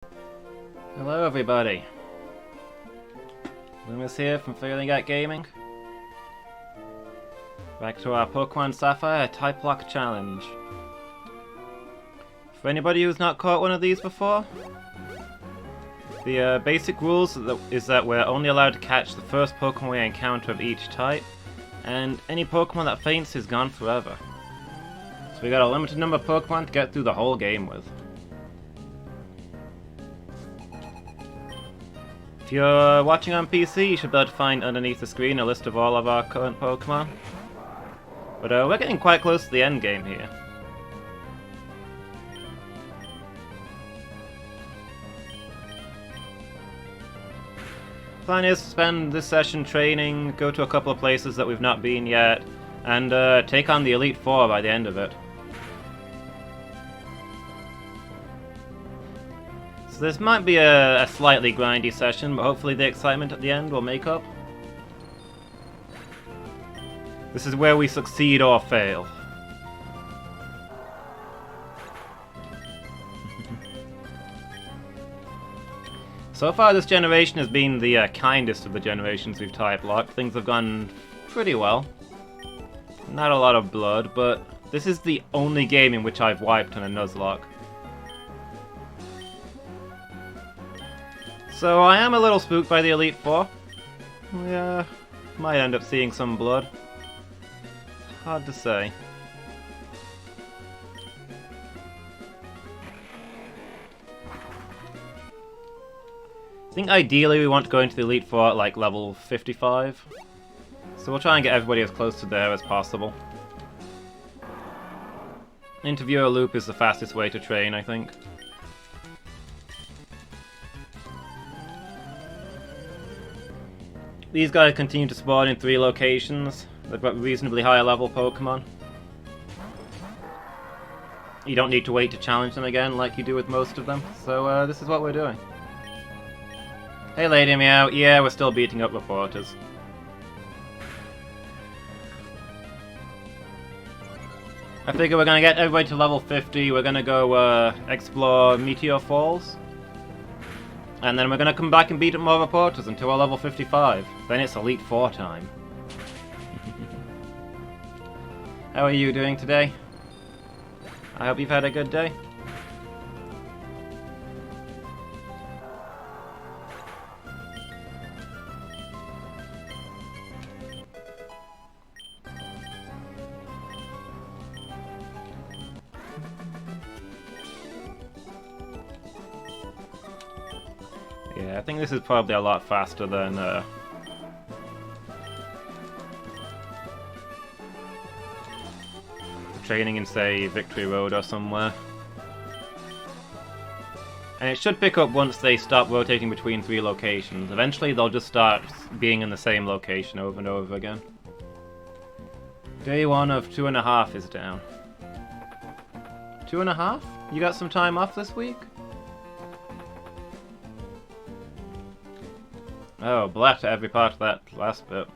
Hello everybody, Lumus here from Failing at Gaming. Back to our Pokémon Sapphire Typelocke challenge. For anybody who's not caught one of these before, the basic rules is that we're only allowed to catch the first Pokémon we encounter of each type, and any Pokémon that faints is gone forever. So we got a limited number of Pokémon to get through the whole game with. If you're watching on PC, you should be able to find underneath the screen a list of all of our current Pokémon. But we're getting quite close to the end game here. Plan is to spend this session training, go to a couple of places that we've not been yet, and take on the Elite Four by the end of it. So this might be a slightly grindy session, but hopefully the excitement at the end will make up. This is where we succeed or fail. So far this generation has been the kindest of the generations we've type-locked. Things have gone pretty well. Not a lot of blood, but this is the only game in which I've wiped on a Nuzlocke. So I am a little spooked by the Elite Four. Yeah, might end up seeing some blood. Hard to say. I think ideally we want to go into the Elite Four at like level 55. So we'll try and get everybody as close to there as possible. Interviewer loop is the fastest way to train, I think. These guys continue to spawn in 3 locations. They've got reasonably high level Pokemon. You don't need to wait to challenge them again like you do with most of them, so this is what we're doing. Hey Lady Meow, yeah, we're still beating up reporters. I figure we're gonna get everybody to level 50, we're gonna go explore Meteor Falls. And then we're gonna come back and beat up more reporters until we're level 55. Then it's Elite Four time. How are you doing today? I hope you've had a good day. Yeah, I think this is probably a lot faster than training in, say, Victory Road or somewhere. And it should pick up once they stop rotating between 3 locations. Eventually they'll just start being in the same location over and over again. Day 1 of 2.5 is down. 2.5? You got some time off this week? Oh, black to every part of that last bit.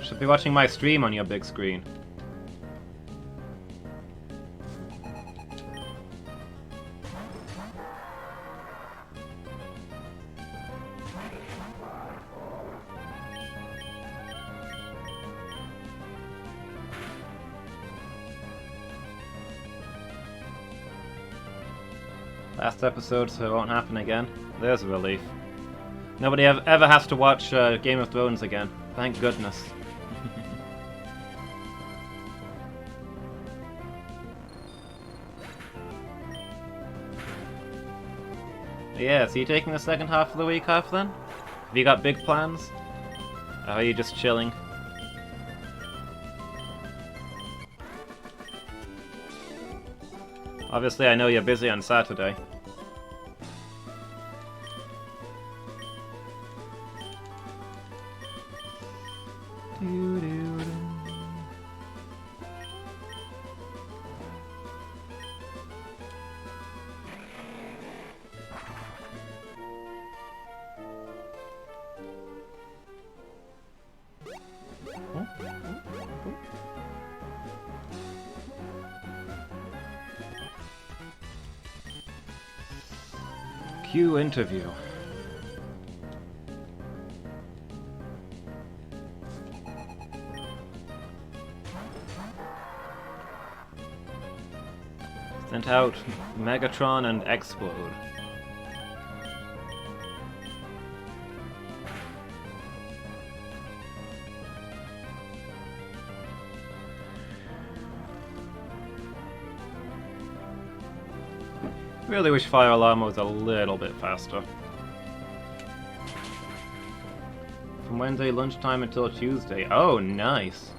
Should be watching my stream on your big screen. Last episode, so it won't happen again. There's a relief. Nobody ever has to watch Game of Thrones again. Thank goodness. Yeah, so you taking the second half of the week off then? Have you got big plans? Or are you just chilling? Obviously I know you're busy on Saturday. Q interview. Sent out Megatron and Explode. Really wish Fire Alarm was a little bit faster. From Wednesday lunchtime until Tuesday. Oh, nice.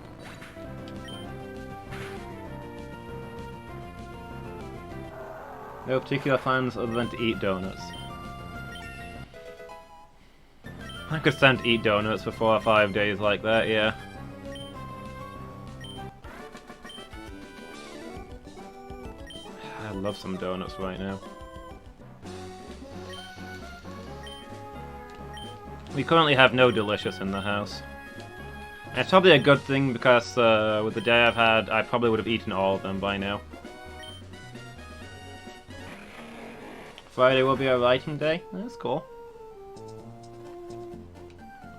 No particular plans other than to eat donuts. I could stand to eat donuts for 4 or 5 days like that, yeah. I love some donuts right now. We currently have no delicious in the house. And it's probably a good thing because with the day I've had, I probably would have eaten all of them by now. Friday will be a writing day. That's cool.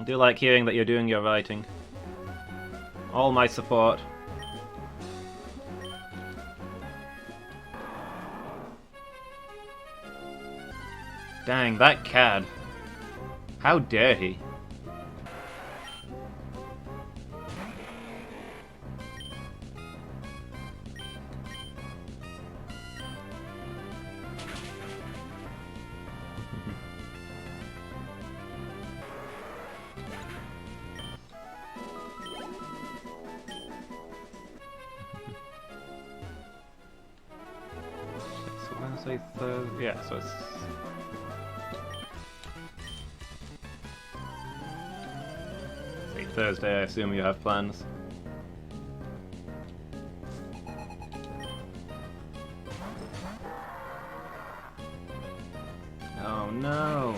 I do like hearing that you're doing your writing. All my support. Dang, that cad. How dare he? So Wednesday, Thursday, yeah, so it's... Thursday, I assume you have plans. Oh no!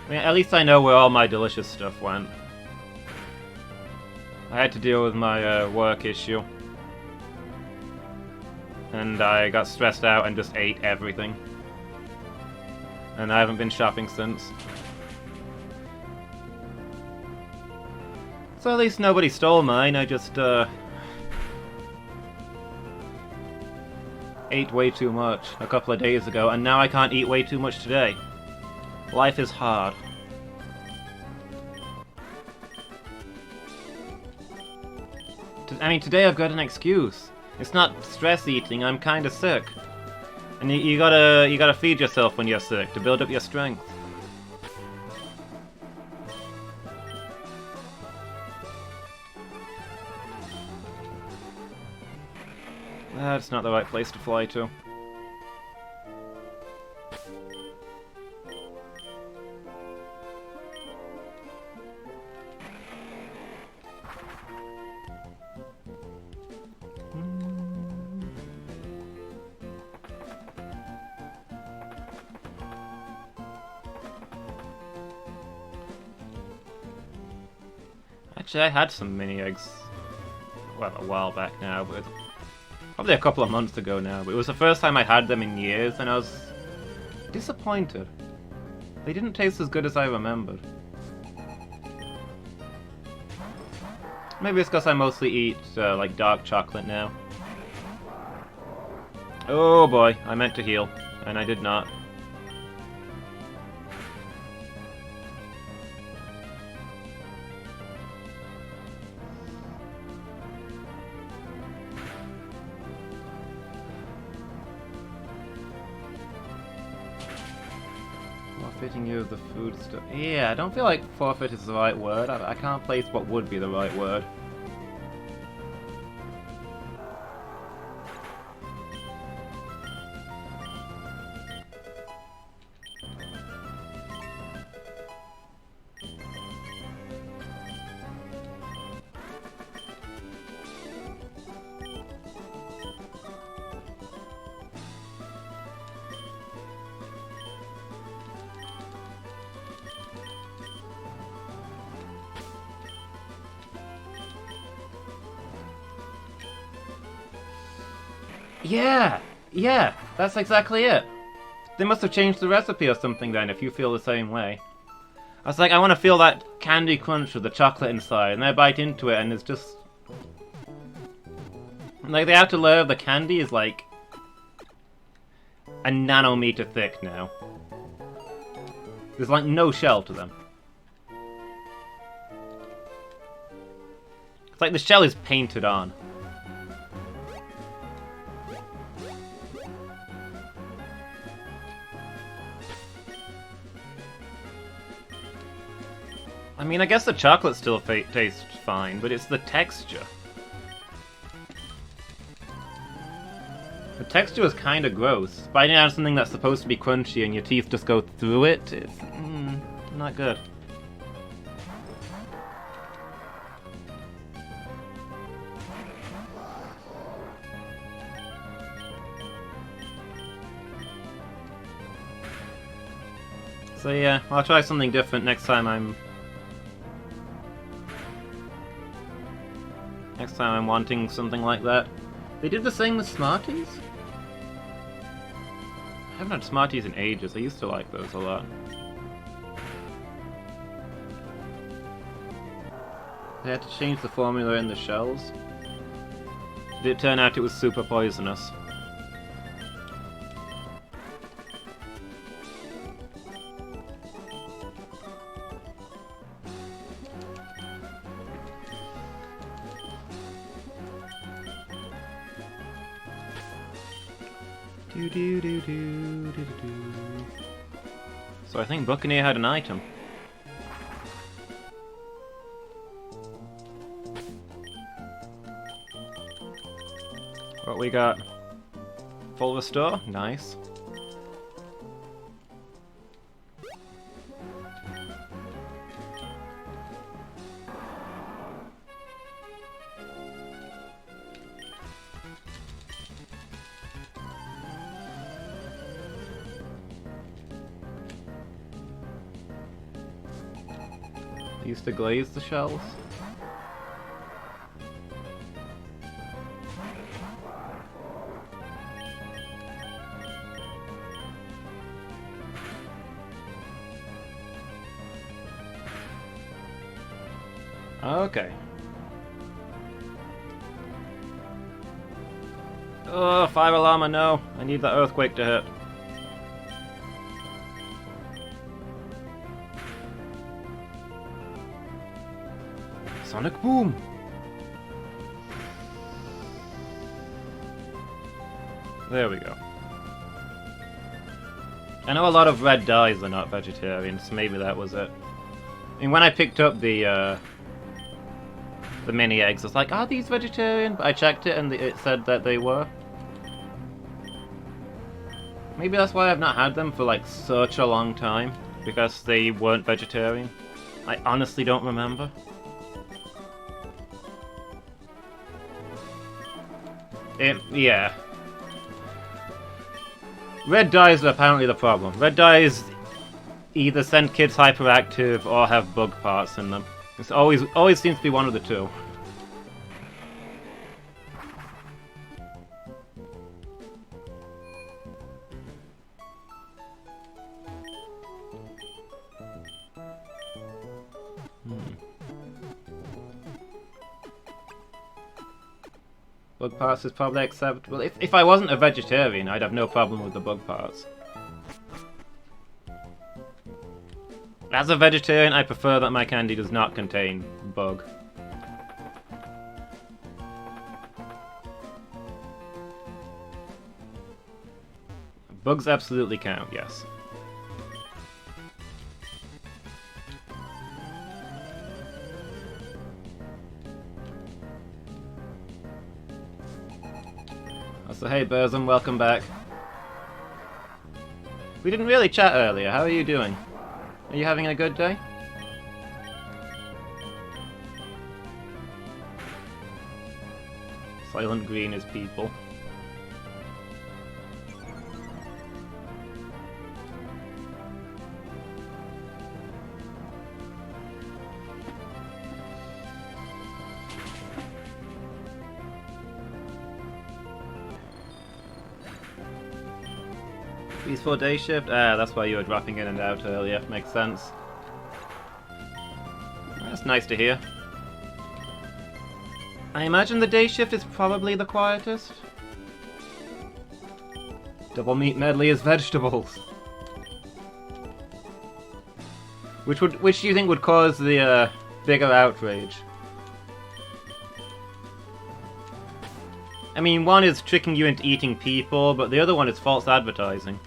I mean, at least I know where all my delicious stuff went. I had to deal with my work issue. And I got stressed out and just ate everything. And I haven't been shopping since. So at least nobody stole mine, I just ate way too much a couple of days ago, and now I can't eat way too much today. Life is hard. I mean, today I've got an excuse. It's not stress eating, I'm kinda sick. And you gotta feed yourself when you're sick to build up your strength. That's not the right place to fly to. Actually, I had some mini eggs, well, a while back now, but probably a couple of months ago now. But it was the first time I'd had them in years, and I was disappointed. They didn't taste as good as I remembered. Maybe it's because I mostly eat like dark chocolate now. Oh boy, I meant to heal, and I did not. Forfeiting you of the food stuff. Yeah, I don't feel like forfeit is the right word. I can't place what would be the right word. Yeah! Yeah! That's exactly it! They must have changed the recipe or something then, if you feel the same way. I was like, I want to feel that candy crunch with the chocolate inside, and I bite into it and it's just... Like, the outer layer of the candy is like... a nanometer thick now. There's like no shell to them. It's like the shell is painted on. I mean, I guess the chocolate still tastes fine, but it's the texture. The texture is kind of gross. Biting out something that's supposed to be crunchy and your teeth just go through it, it's not good. So yeah, I'll try something different next time I'm wanting something like that. They did the same with Smarties? I haven't had Smarties in ages. I used to like those a lot. They had to change the formula in the shells. Did it turn out it was super poisonous? So I think Buccaneer had an item. What we got? Full restore? Nice. I used to glaze the shells. Okay. Oh, Fire Llama, no. I need that earthquake to hit. Sonic Boom! There we go. I know a lot of red dyes are not vegetarian, so maybe that was it. I mean, when I picked up the mini eggs, I was like, are these vegetarian? But I checked it and it said that they were. Maybe that's why I've not had them for like such a long time, because they weren't vegetarian. I honestly don't remember. Yeah. Red dyes are apparently the problem. Red dyes either send kids hyperactive or have bug parts in them. It always seems to be one of the two. Bug parts is probably acceptable. If I wasn't a vegetarian, I'd have no problem with the bug parts. As a vegetarian, I prefer that my candy does not contain bug. Bugs absolutely count, yes. So hey Burzum, welcome back. We didn't really chat earlier, how are you doing? Are you having a good day? Silent Green is people. Peaceful day shift? Ah, that's why you were dropping in and out earlier. Makes sense. That's nice to hear. I imagine the day shift is probably the quietest. Double meat medley is vegetables. Which do you think would cause the bigger outrage? I mean, one is tricking you into eating people, but the other one is false advertising.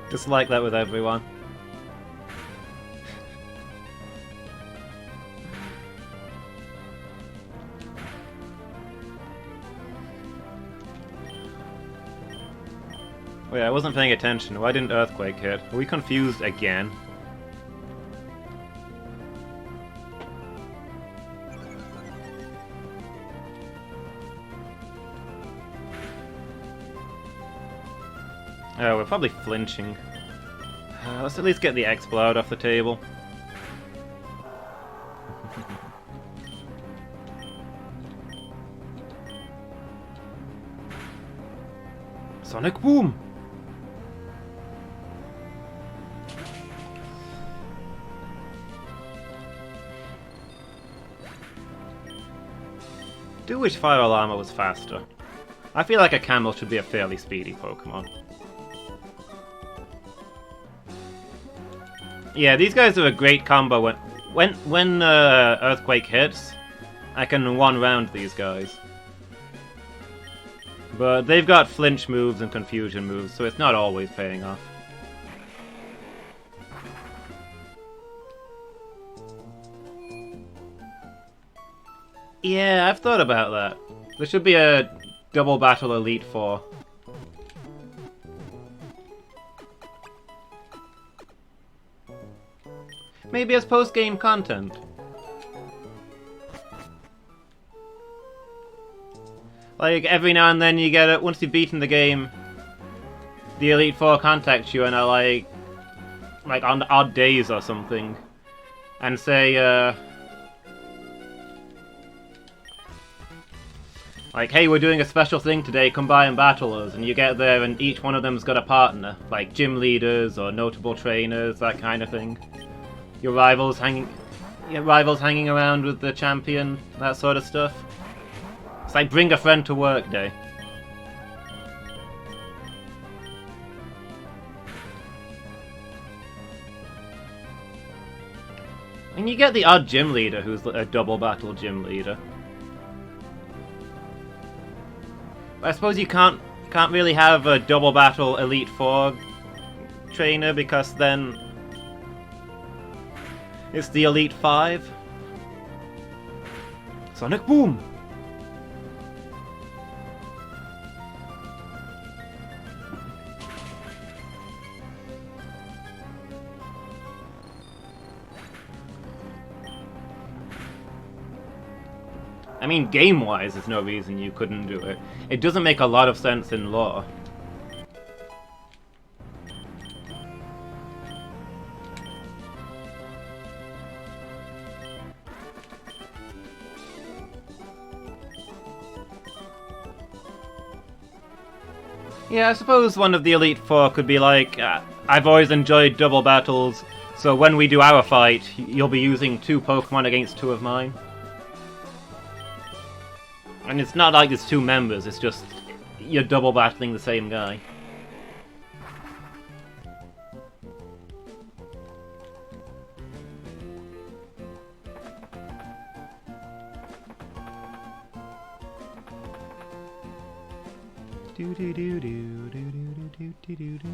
Just like that with everyone. Wait, I wasn't paying attention. Why didn't Earthquake hit? Are we confused again? Oh, we're probably flinching. Let's at least get the Explode off the table. Sonic Boom! Do wish Fire Alarma was faster. I feel like a Camel should be a fairly speedy Pokemon. Yeah, these guys are a great combo. When Earthquake hits, I can one-round these guys. But they've got flinch moves and confusion moves, so it's not always paying off. Yeah, I've thought about that. There should be a double battle Elite Four. Maybe as post-game content. Like, every now and then you get it, once you've beaten the game, the Elite Four contacts you and are like on odd days or something, and say, like, hey, we're doing a special thing today, come by and battle us, and you get there and each one of them's got a partner, like gym leaders or notable trainers, that kind of thing. Your rivals hanging around with the champion, that sort of stuff. It's like bring a friend to work day. And you get the odd gym leader who's a double battle gym leader. But I suppose you can't really have a double battle Elite Four trainer because then it's the Elite 5. Sonic Boom! I mean, game-wise, there's no reason you couldn't do it. It doesn't make a lot of sense in lore. Yeah, I suppose one of the Elite Four could be like, I've always enjoyed double battles, so when we do our fight, you'll be using 2 Pokemon against 2 of mine. And it's not like there's 2 members, it's just you're double battling the same guy. Do do do do do do do do do do.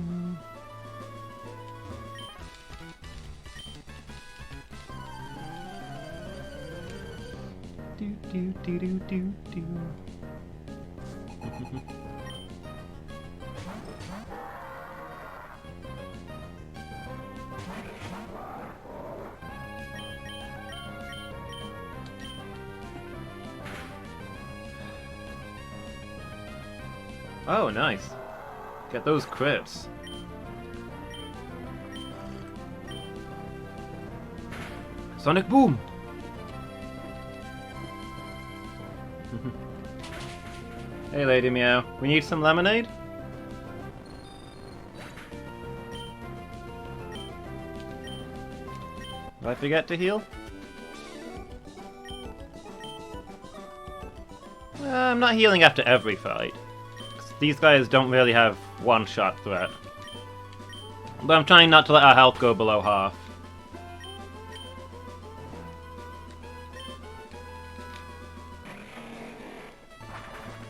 Oh, nice. Get those crits. Sonic Boom! Hey, Lady Meow. We need some lemonade? Did I forget to heal? I'm not healing after every fight. These guys don't really have one-shot threat. But I'm trying not to let our health go below half.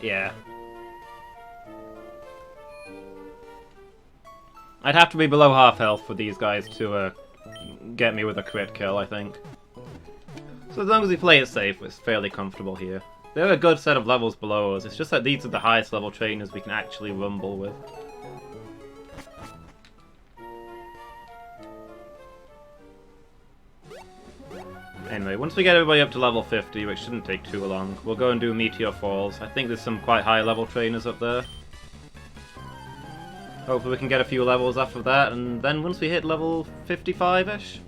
Yeah. I'd have to be below half health for these guys to get me with a crit kill, I think. So as long as we play it safe, it's fairly comfortable here. There are a good set of levels below us, it's just that these are the highest level trainers we can actually rumble with. Anyway, once we get everybody up to level 50, which shouldn't take too long, we'll go and do Meteor Falls. I think there's some quite high level trainers up there. Hopefully we can get a few levels off of that, and then once we hit level 55-ish,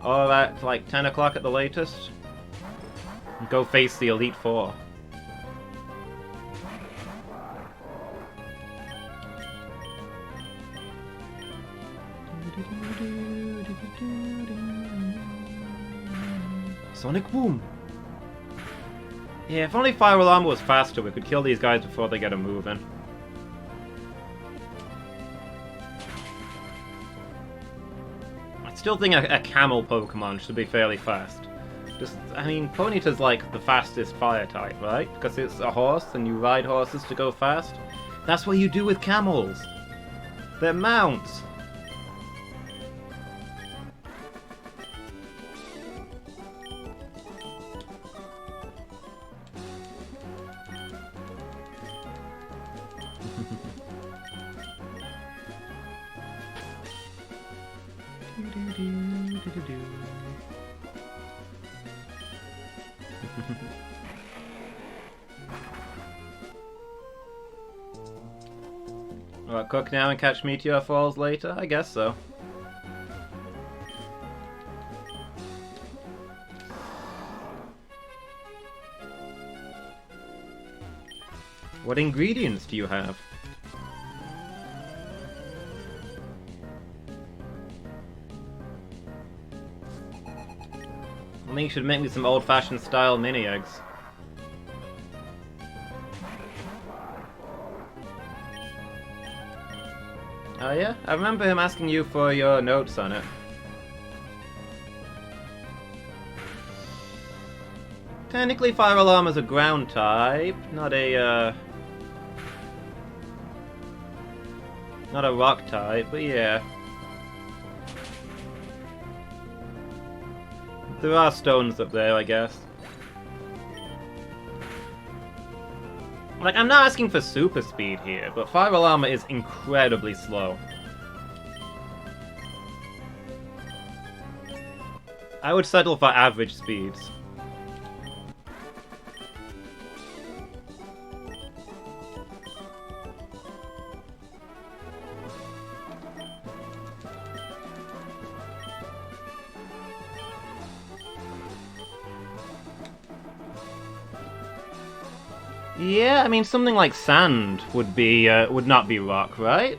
or at like 10 o'clock at the latest, go face the Elite Four. Sonic Boom! Yeah, if only Fire Alarm was faster, we could kill these guys before they get a move in. I still think a camel Pokemon should be fairly fast. Just, I mean, Ponyta's like the fastest fire type, right? Because it's a horse and you ride horses to go fast. That's what you do with camels. They're mounts. Alright, cook now and catch Meteor Falls later? I guess so. What ingredients do you have? I think you should make me some old-fashioned style mini-eggs. Oh yeah? I remember him asking you for your notes on it. Technically Fire Alarm is a ground type, not a rock type, but yeah. There are stones up there, I guess. Like, I'm not asking for super speed here, but Fire Alarm is incredibly slow. I would settle for average speeds. Yeah, I mean something like sand would not be rock, right?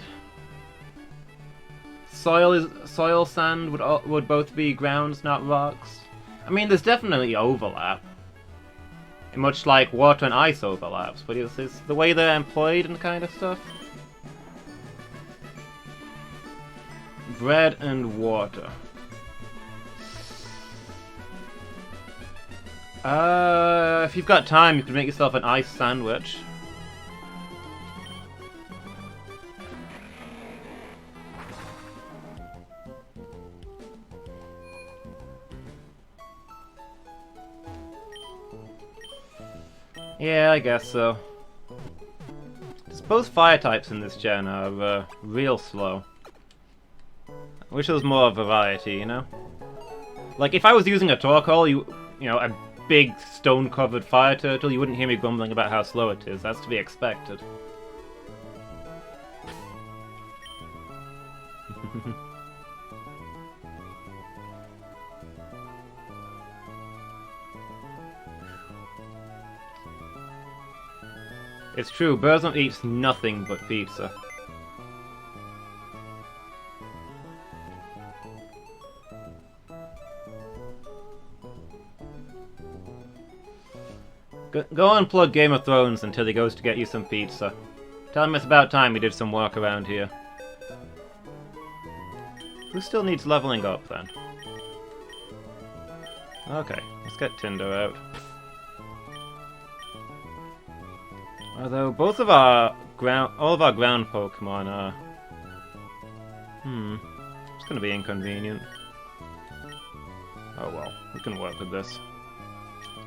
Soil, sand would both be grounds, not rocks. I mean, there's definitely overlap, much like water and ice overlaps, but it's the way they're employed and kind of stuff. Bread and water. If you've got time, you could make yourself an ice sandwich. Yeah, I guess so. Just both fire types in this gen are real slow. I wish there was more variety, you know? Like, if I was using a Torkoal, you know, a big stone-covered fire turtle, you wouldn't hear me grumbling about how slow it is. That's to be expected. It's true, Burzum eats nothing but pizza. Go unplug Game of Thrones until he goes to get you some pizza. Tell him it's about time he did some work around here. Who still needs leveling up then? Okay, let's get Tinder out. Although both of our all of our ground Pokemon are... it's gonna be inconvenient. Oh well, we can work with this.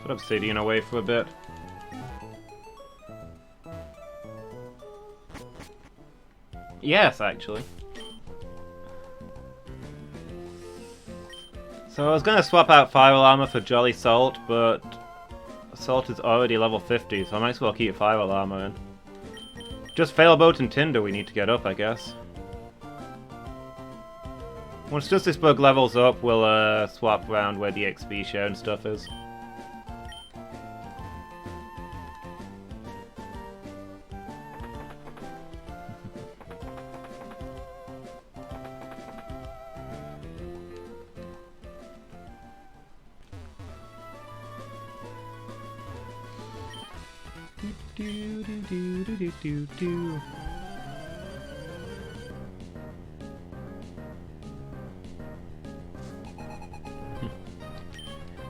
Put Obsidian away for a bit. Yes, actually. So I was gonna swap out Fire Armor for Jolly Salt, but Salt is already level 50, so I might as well keep Fire Armor in. Just Failboat and Tinder we need to get up, I guess. Once Justice Bug levels up, we'll swap around where the XP share and stuff is.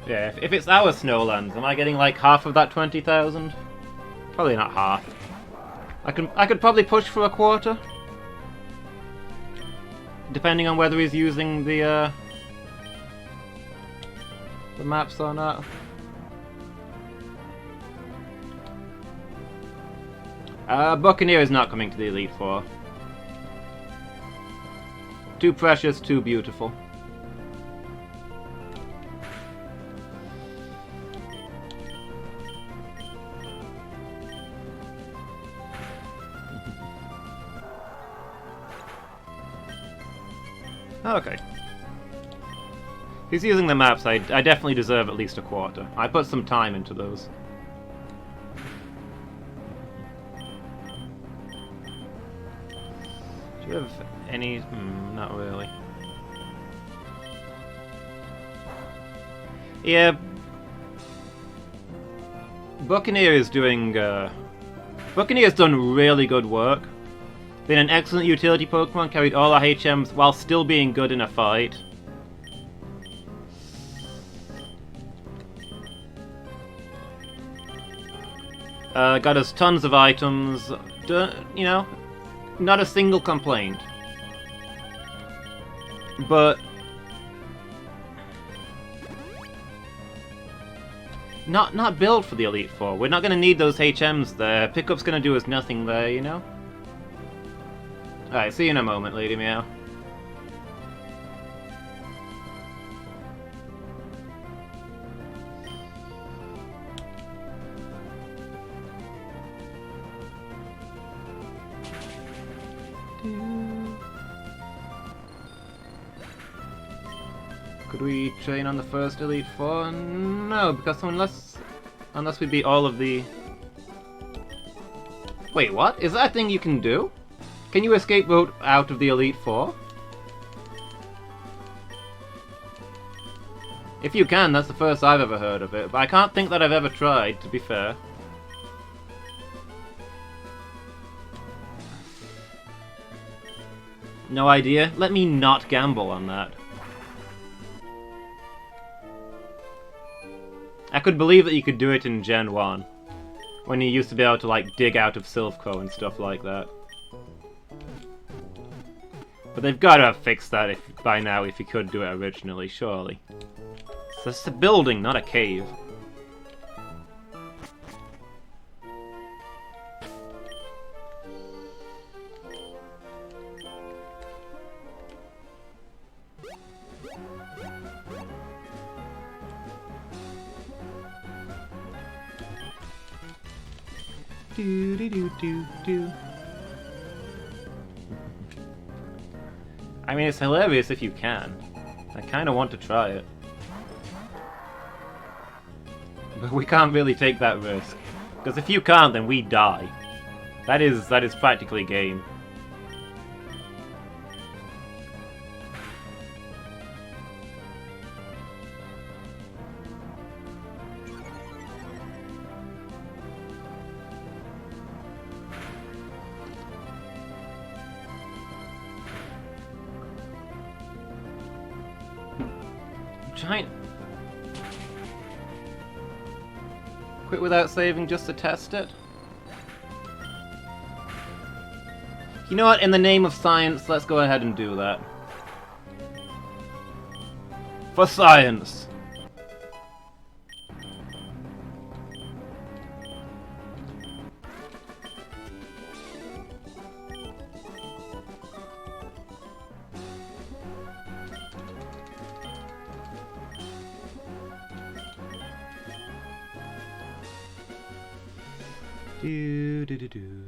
Yeah, if it's our Snowlands, am I getting like half of that 20,000? Probably not half. I could probably push for a quarter, depending on whether he's using the maps or not. Buccaneer is not coming to the Elite Four. Too precious, too beautiful. Okay. If he's using the maps, I definitely deserve at least a quarter. I put some time into those. Do you have any... not really. Yeah. Buccaneer is doing... Buccaneer's done really good work. Been an excellent utility Pokemon, carried all our HMs while still being good in a fight. Got us tons of items, you know, not a single complaint. But... Not built for the Elite Four. We're not going to need those HMs there. Pickup's going to do us nothing there, you know? Alright, see you in a moment, Lady Meow. Could we train on the first Elite Four? No, because unless we beat all of the... Wait, what? Is that a thing you can do? Can you escape vote out of the Elite Four? If you can, that's the first I've ever heard of it, but I can't think that I've ever tried, to be fair. No idea? Let me not gamble on that. I could believe that you could do it in Gen 1, when you used to be able to, like, dig out of Silphco and stuff like that. But they've got to have fixed that by now if you could do it originally, surely. So it's a building, not a cave. Do do do do do. I mean, it's hilarious if you can. I kind of want to try it. But we can't really take that risk. Because if you can't, then we die. That is practically game. Giant. Quit without saving just to test it? You know what, in the name of science, let's go ahead and do that. For science! Do do do do.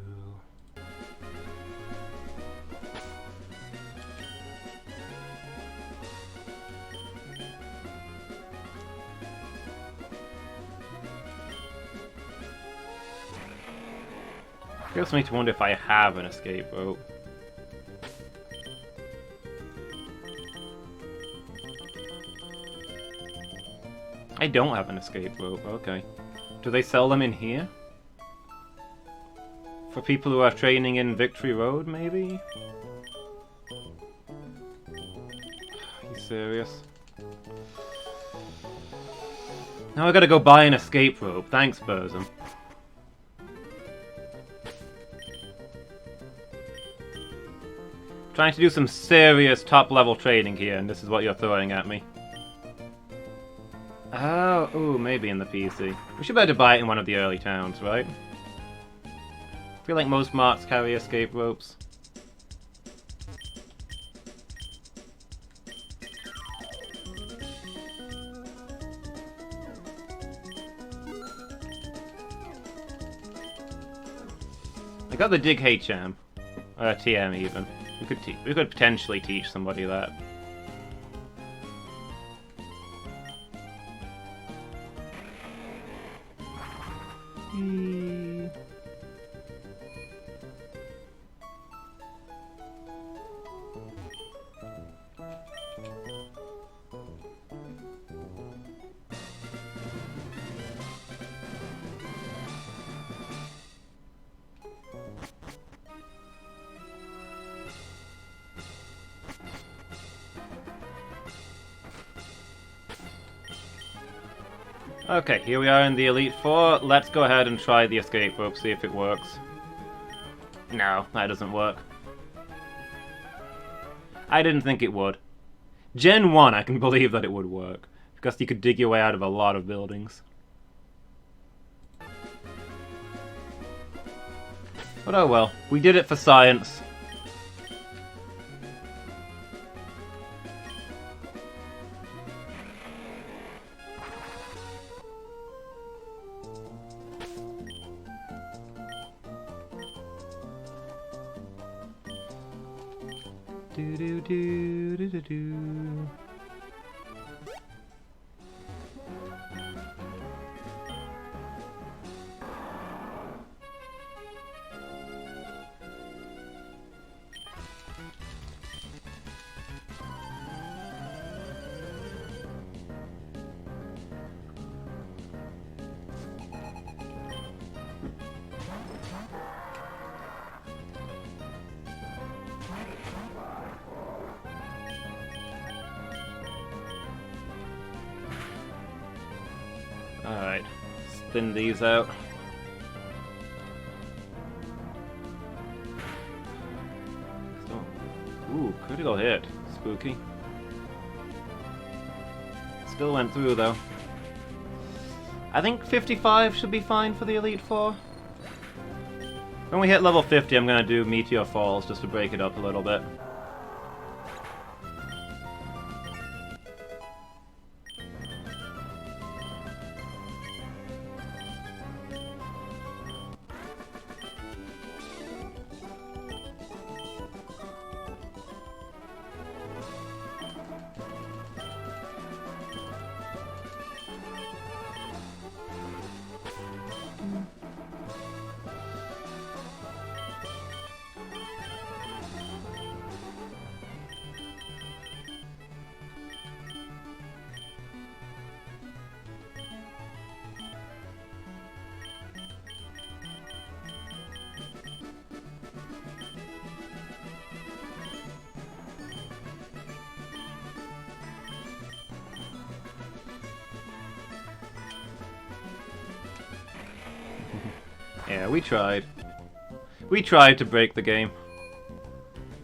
Feels me to wonder if I have an escape rope. I don't have an escape rope, okay. Do they sell them in here? For people who are training in Victory Road, maybe? Are you serious? Now I gotta go buy an escape rope. Thanks, Burzum. Trying to do some serious top-level trading here, and this is what you're throwing at me. Oh, ooh, maybe in the PC. We should better buy it in one of the early towns, right? I feel like most marts carry escape ropes. I got the Dig HM. TM even. We could potentially teach somebody that. Okay, here we are in the Elite Four. Let's go ahead and try the escape rope, see if it works. No, that doesn't work. I didn't think it would. Gen 1, I can believe that it would work, because you could dig your way out of a lot of buildings. But oh well, we did it for science. Do do do do do do. Alright, spin these out. Ooh, critical hit. Spooky. Still went through though. I think 55 should be fine for the Elite Four. When we hit level 50, I'm gonna do Meteor Falls just to break it up a little bit. Yeah, we tried. We tried to break the game.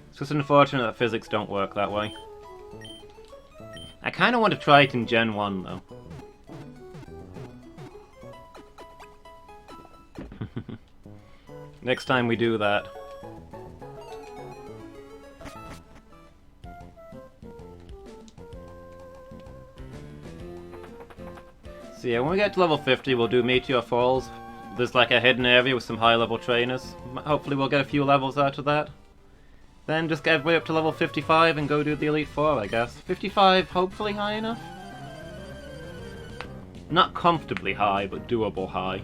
It's just unfortunate that physics don't work that way. I kind of want to try it in Gen 1, though. Next time we do that. So yeah, when we get to level 50, we'll do Meteor Falls. There's like a hidden area with some high-level trainers. Hopefully we'll get a few levels out of that. Then just get everybody up to level 55 and go do the Elite Four, I guess. 55, hopefully high enough? Not comfortably high, but doable high.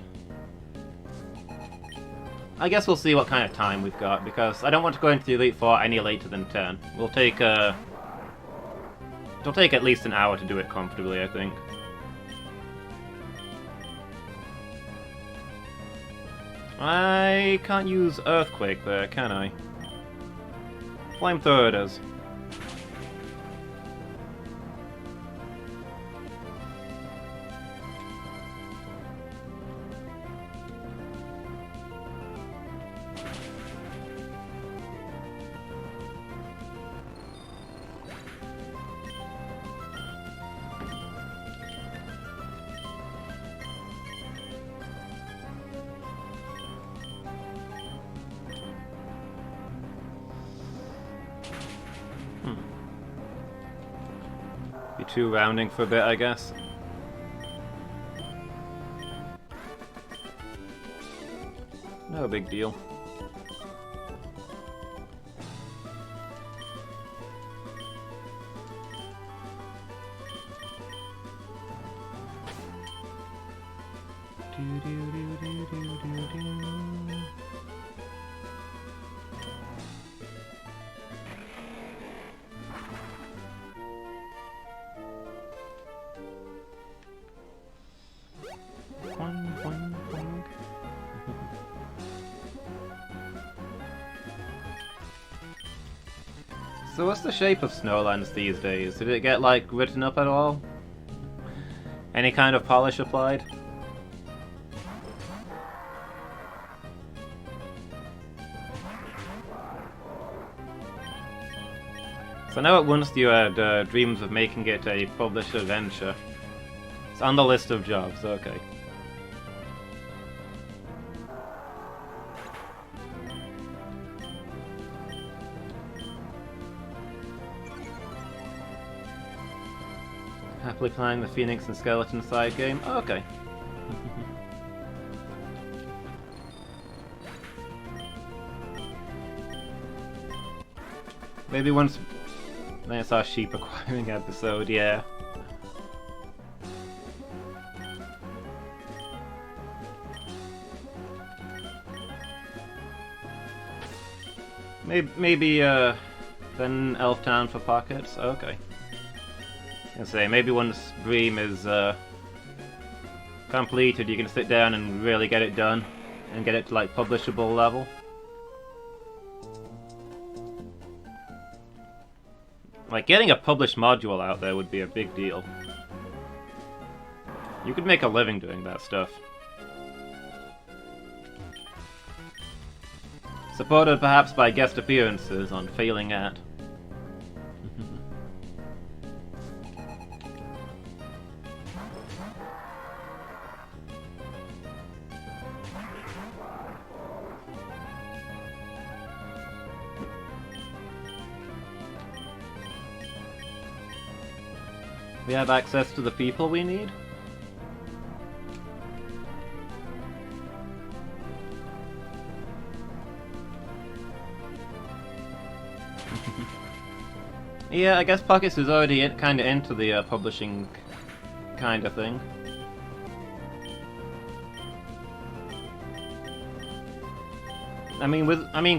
I guess we'll see what kind of time we've got, because I don't want to go into the Elite Four any later than 10. It'll take at least an hour to do it comfortably, I think. I can't use Earthquake there, can I? Flamethrower it is. Be too rounding for a bit, I guess. No big deal. So what's the shape of Snowlands these days? Did it get, like, written up at all? Any kind of polish applied? So I know at once you had dreams of making it a published adventure. It's on the list of jobs, okay. Happily playing the Phoenix and Skeleton side game? Oh, okay. Maybe once... Then it's our sheep acquiring episode, yeah. Maybe then Elf Town for pockets? Okay. I say, maybe once Dream is completed, you can sit down and really get it done and get it to like publishable level. Like getting a published module out there would be a big deal. You could make a living doing that stuff. Supported perhaps by guest appearances on Failing At. We have access to the people we need? Yeah, I guess Pockets is already kind of into the publishing kind of thing. I mean,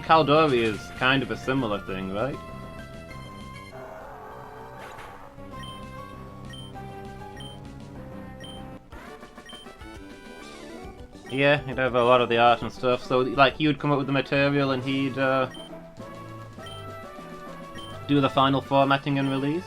Caldori is kind of a similar thing, right? Yeah, he'd have a lot of the art and stuff, so like you'd come up with the material and he'd do the final formatting and release?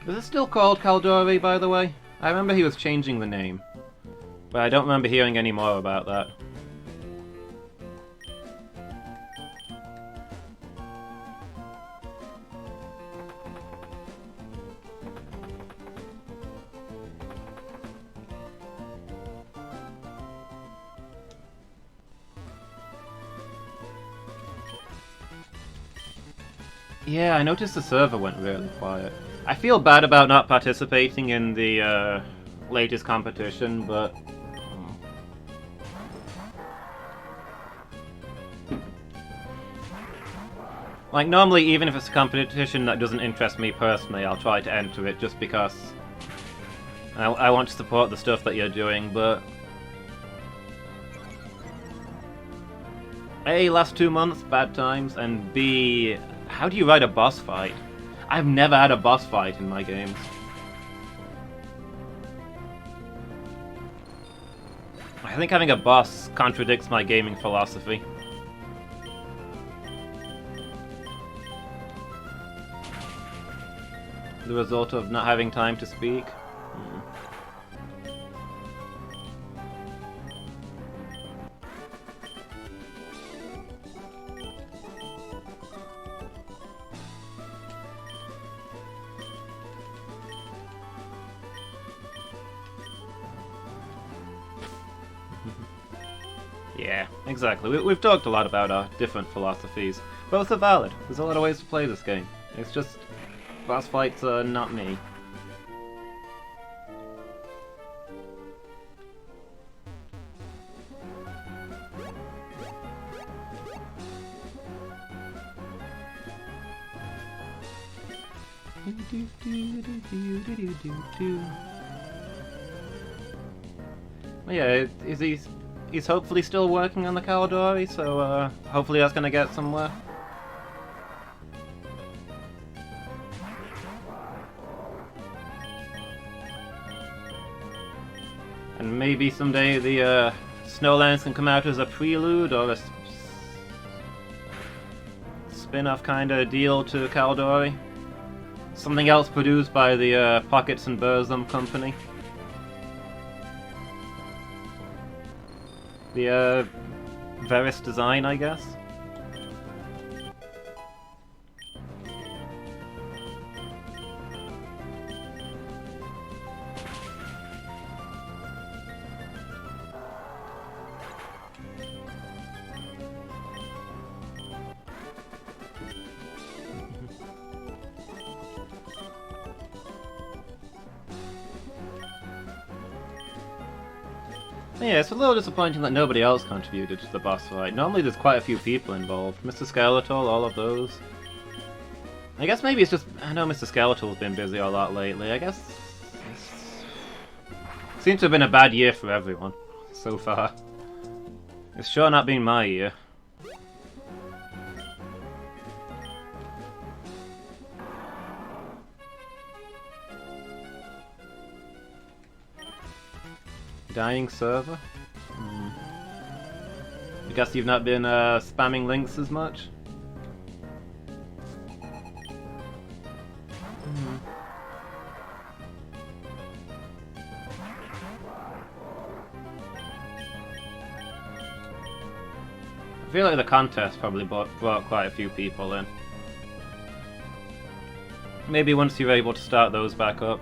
Is it still called Caldori, by the way? I remember he was changing the name, but I don't remember hearing any more about that. Yeah, I noticed the server went really quiet. I feel bad about not participating in the latest competition, but... Like, normally, even if it's a competition that doesn't interest me personally, I'll try to enter it just because I want to support the stuff that you're doing, but... A, last 2 months, bad times, and B, how do you ride a boss fight? I've never had a boss fight in my games. I think having a boss contradicts my gaming philosophy. The result of not having time to speak? Yeah, exactly. We've talked a lot about our different philosophies. Both are valid. There's a lot of ways to play this game. It's just... boss fights are not me. Well, yeah, he's hopefully still working on the Caldori, so hopefully that's gonna get somewhere. And maybe someday the Snowlands can come out as a prelude or a spin-off kind of deal to Caldori. Something else produced by the Pockets and Burzum company. The Veris design, I guess. Yeah, it's a little disappointing that nobody else contributed to the boss fight. Normally there's quite a few people involved. Mr. Skeletal, all of those. I guess maybe it's just... I know Mr. Skeletal's been busy a lot lately. I guess... seems to have been a bad year for everyone, so far. It's sure not been my year. Dying server? I guess you've not been spamming links as much? I feel like the contest probably brought quite a few people in. Maybe once you're able to start those back up.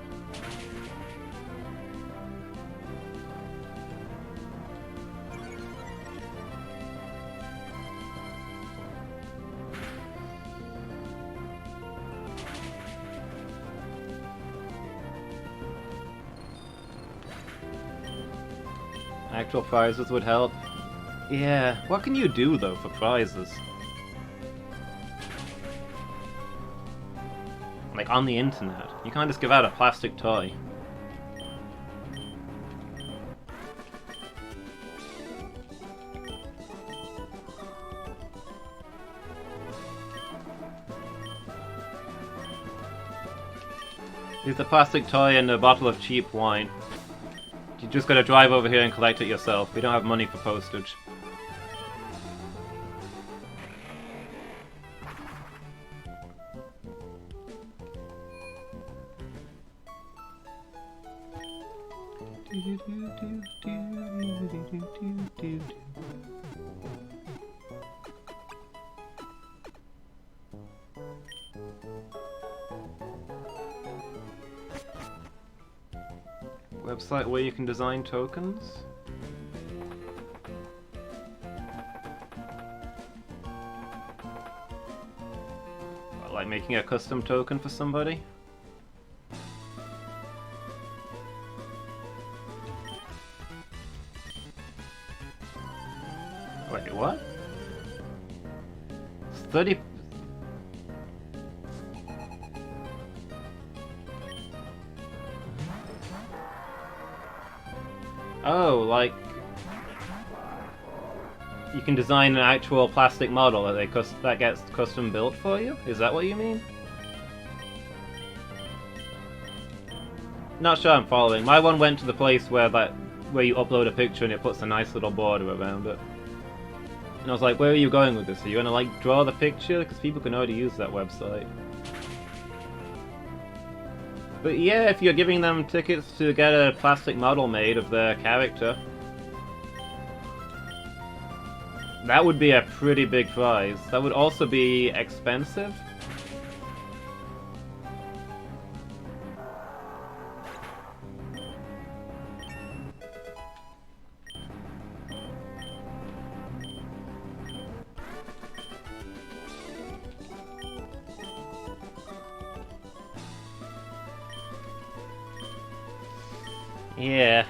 Actual prizes would help. Yeah, what can you do though for prizes? Like on the internet, you can't just give out a plastic toy. Here's a plastic toy and a bottle of cheap wine. You just gotta drive over here and collect it yourself. We don't have money for postage. Website where you can design tokens? Like making a custom token for somebody? Wait, what? It's 30... Oh, like... You can design an actual plastic model that gets custom built for you? Is that what you mean? Not sure I'm following. My one went to the place where you upload a picture and it puts a nice little border around it. And I was like, where are you going with this? Are you gonna like draw the picture? Because people can already use that website. But yeah, if you're giving them tickets to get a plastic model made of their character, that would be a pretty big prize. That would also be expensive. Yeah.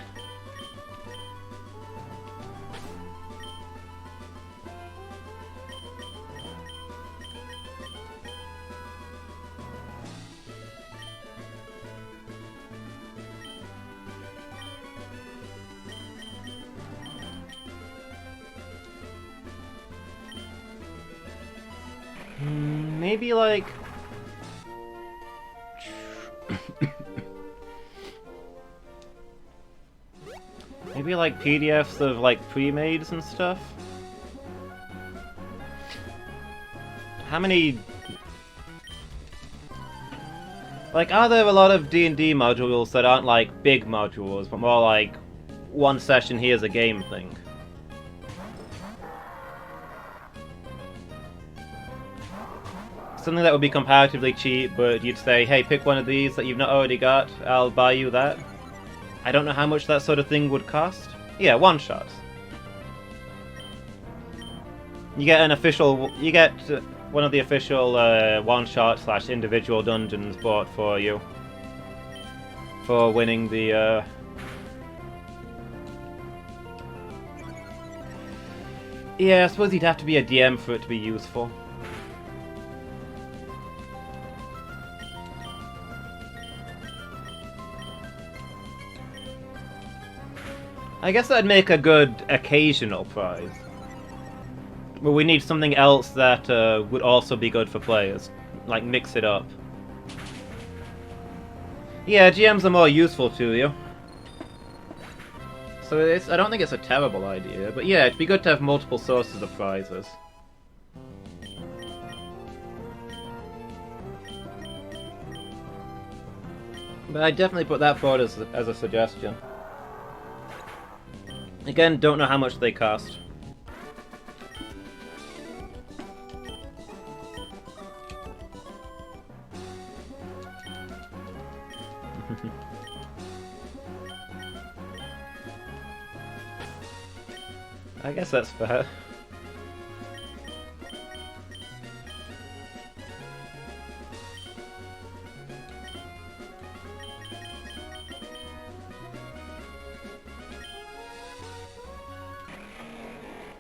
Maybe like... Maybe like PDFs of like pre-mades and stuff? How many... Like, are there a lot of D&D modules that aren't like big modules, but more like one session here's a game thing? Something that would be comparatively cheap, but you'd say, hey, pick one of these that you've not already got, I'll buy you that. I don't know how much that sort of thing would cost. Yeah, one-shots. You get an official... You get one of the official one-shot / individual dungeons bought for you. For winning the... Yeah, I suppose you'd have to be a DM for it to be useful. I guess that'd make a good occasional prize. But we need something else that would also be good for players. Like, mix it up. Yeah, GMs are more useful to you. So I don't think it's a terrible idea, but yeah, it'd be good to have multiple sources of prizes. But I'd definitely put that forward as a suggestion. Again, don't know how much they cost. I guess that's fair.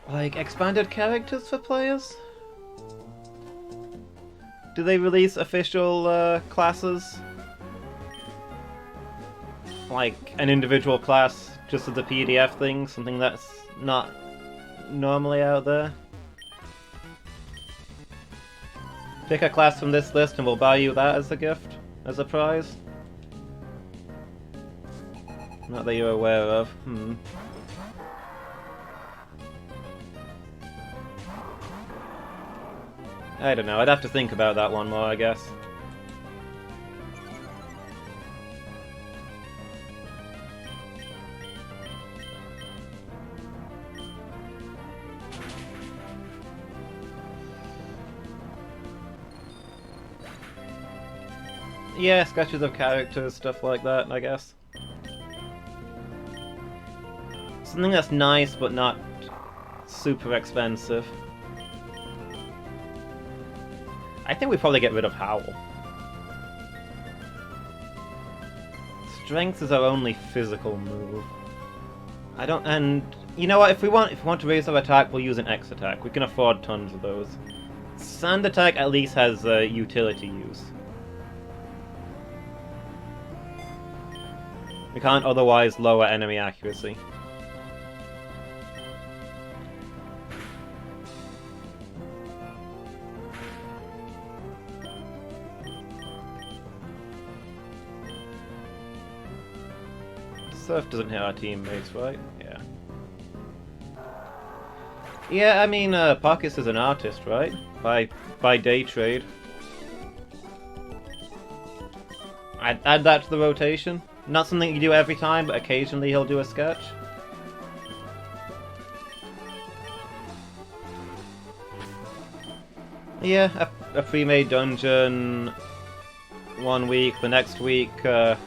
Like, expanded characters for players? Do they release official classes? Like, an individual class just as a PDF thing? Something that's not normally out there? Pick a class from this list and we'll buy you that as a gift? As a prize? Not that you're aware of. I don't know, I'd have to think about that one more, I guess. Yeah, sketches of characters, stuff like that, I guess. Something that's nice, but not super expensive. I think we probably get rid of Howl. Strength is our only physical move. And you know what? If we want to raise our attack, we'll use an X attack. We can afford tons of those. Sand attack at least has utility use. We can't otherwise lower enemy accuracy. Surf doesn't hit our teammates, right? Yeah. Yeah, I mean, Pockets is an artist, right? By day trade. I'd add that to the rotation. Not something you do every time, but occasionally he'll do a sketch. Yeah, a pre-made dungeon 1 week, the next week a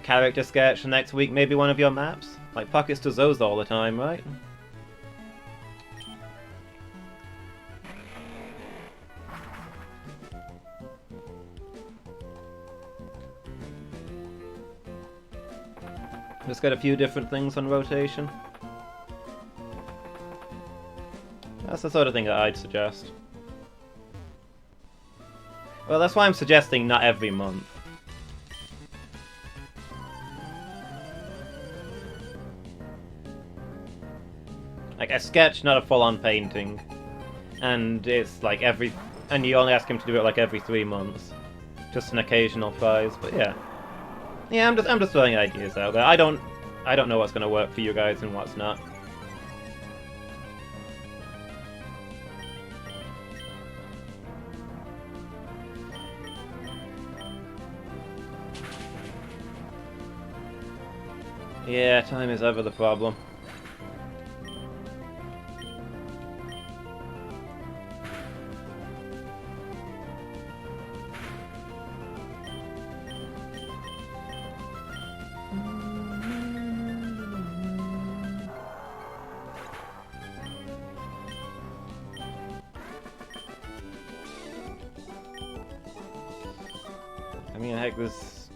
character sketch, the next week maybe one of your maps. Like Pockets does those all the time, right? Just got a few different things on rotation. That's the sort of thing that I'd suggest. Well, that's why I'm suggesting not every month. Like a sketch, not a full-on painting. And it's like and you only ask him to do it like every 3 months. Just an occasional prize, but yeah. Yeah, I'm just throwing ideas out there. I don't know what's gonna work for you guys and what's not. Yeah, time is ever the problem. I mean, heck, there's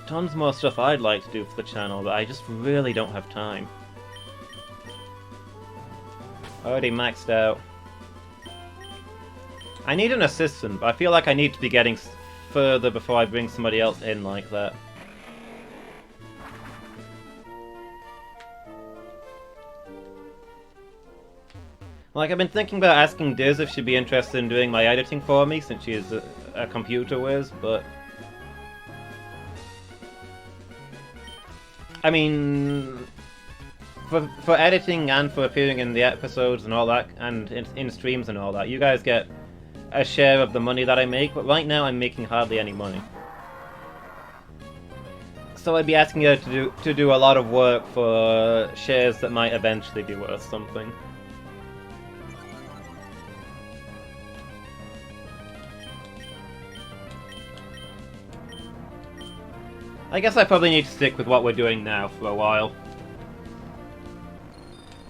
tons more stuff I'd like to do for the channel, but I just really don't have time. Already maxed out. I need an assistant, but I feel like I need to be getting further before I bring somebody else in like that. Like, I've been thinking about asking Diz if she'd be interested in doing my editing for me, since she is a computer whiz, but... I mean, for editing and for appearing in the episodes and all that, and in streams and all that, you guys get a share of the money that I make, but right now I'm making hardly any money. So I'd be asking her to do a lot of work for shares that might eventually be worth something. I guess I probably need to stick with what we're doing now for a while.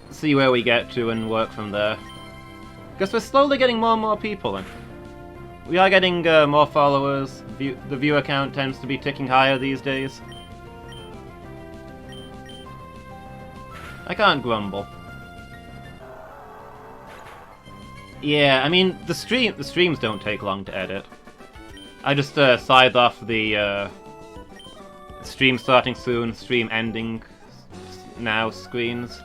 See where we get to and work from there. Because we're slowly getting more and more people in. We are getting more followers. The viewer count tends to be ticking higher these days. I can't grumble. Yeah, I mean, the streams don't take long to edit. I just scythe off the stream starting soon, stream ending now screens.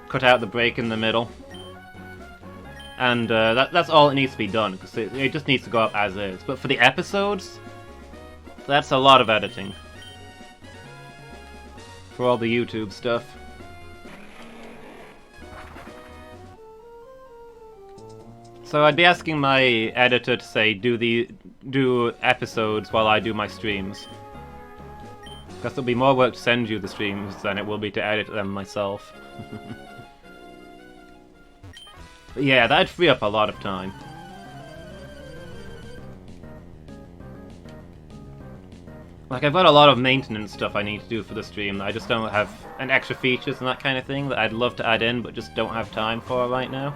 Cut out the break in the middle. And that's all that needs to be done, because it just needs to go up as is. But for the episodes, that's a lot of editing. For all the YouTube stuff. So I'd be asking my editor to say, do episodes while I do my streams. Because there'll be more work to send you the streams than it will be to edit them myself. But yeah, that'd free up a lot of time. Like, I've got a lot of maintenance stuff I need to do for the stream that I just don't have, and extra features and that kind of thing that I'd love to add in, but just don't have time for right now.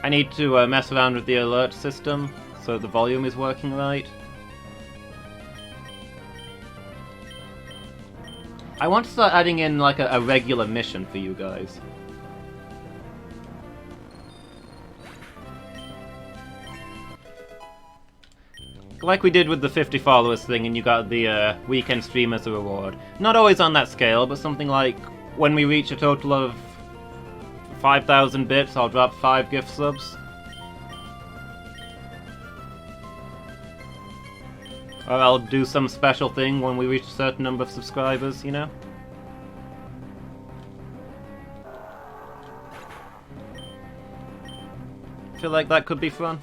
I need to mess around with the alert system so the volume is working right. I want to start adding in like a regular mission for you guys. Like we did with the 50 followers thing, and you got the weekend stream as a reward. Not always on that scale, but something like when we reach a total of 5,000 bits, I'll drop 5 gift subs. Or I'll do some special thing when we reach a certain number of subscribers, you know? Feel like that could be fun.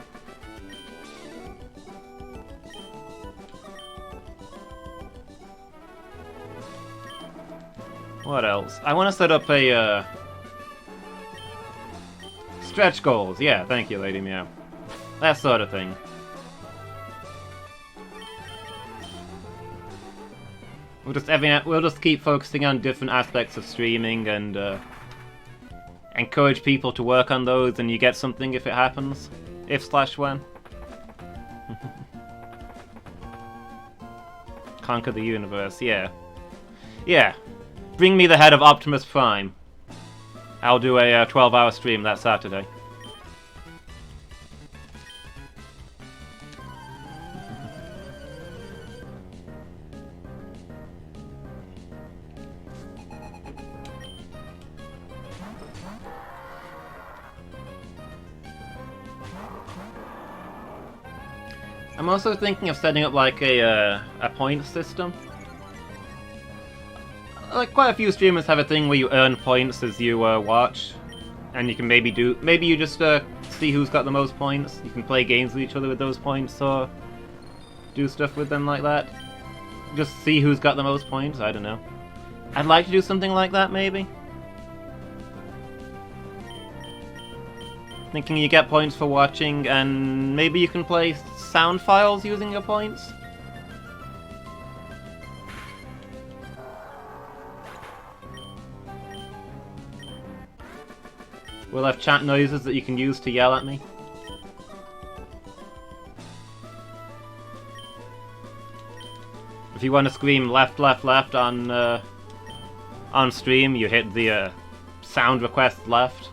What else? I want to set up a, stretch goals. Yeah, thank you, Lady Meow. That sort of thing. We'll just keep focusing on different aspects of streaming and encourage people to work on those, and you get something if it happens. If/when. Conquer the universe, yeah. Yeah. Bring me the head of Optimus Prime. I'll do a 12-hour stream that Saturday. I'm also thinking of setting up like a point system. Like quite a few streamers have a thing where you earn points as you watch, and you can maybe you just see who's got the most points. You can play games with each other with those points, or do stuff with them like that. Just see who's got the most points. I don't know. I'd like to do something like that, maybe. Thinking you get points for watching, and maybe you can play sound files using your points. We'll have chat noises that you can use to yell at me. If you want to scream left, left, left on stream, you hit the sound request left,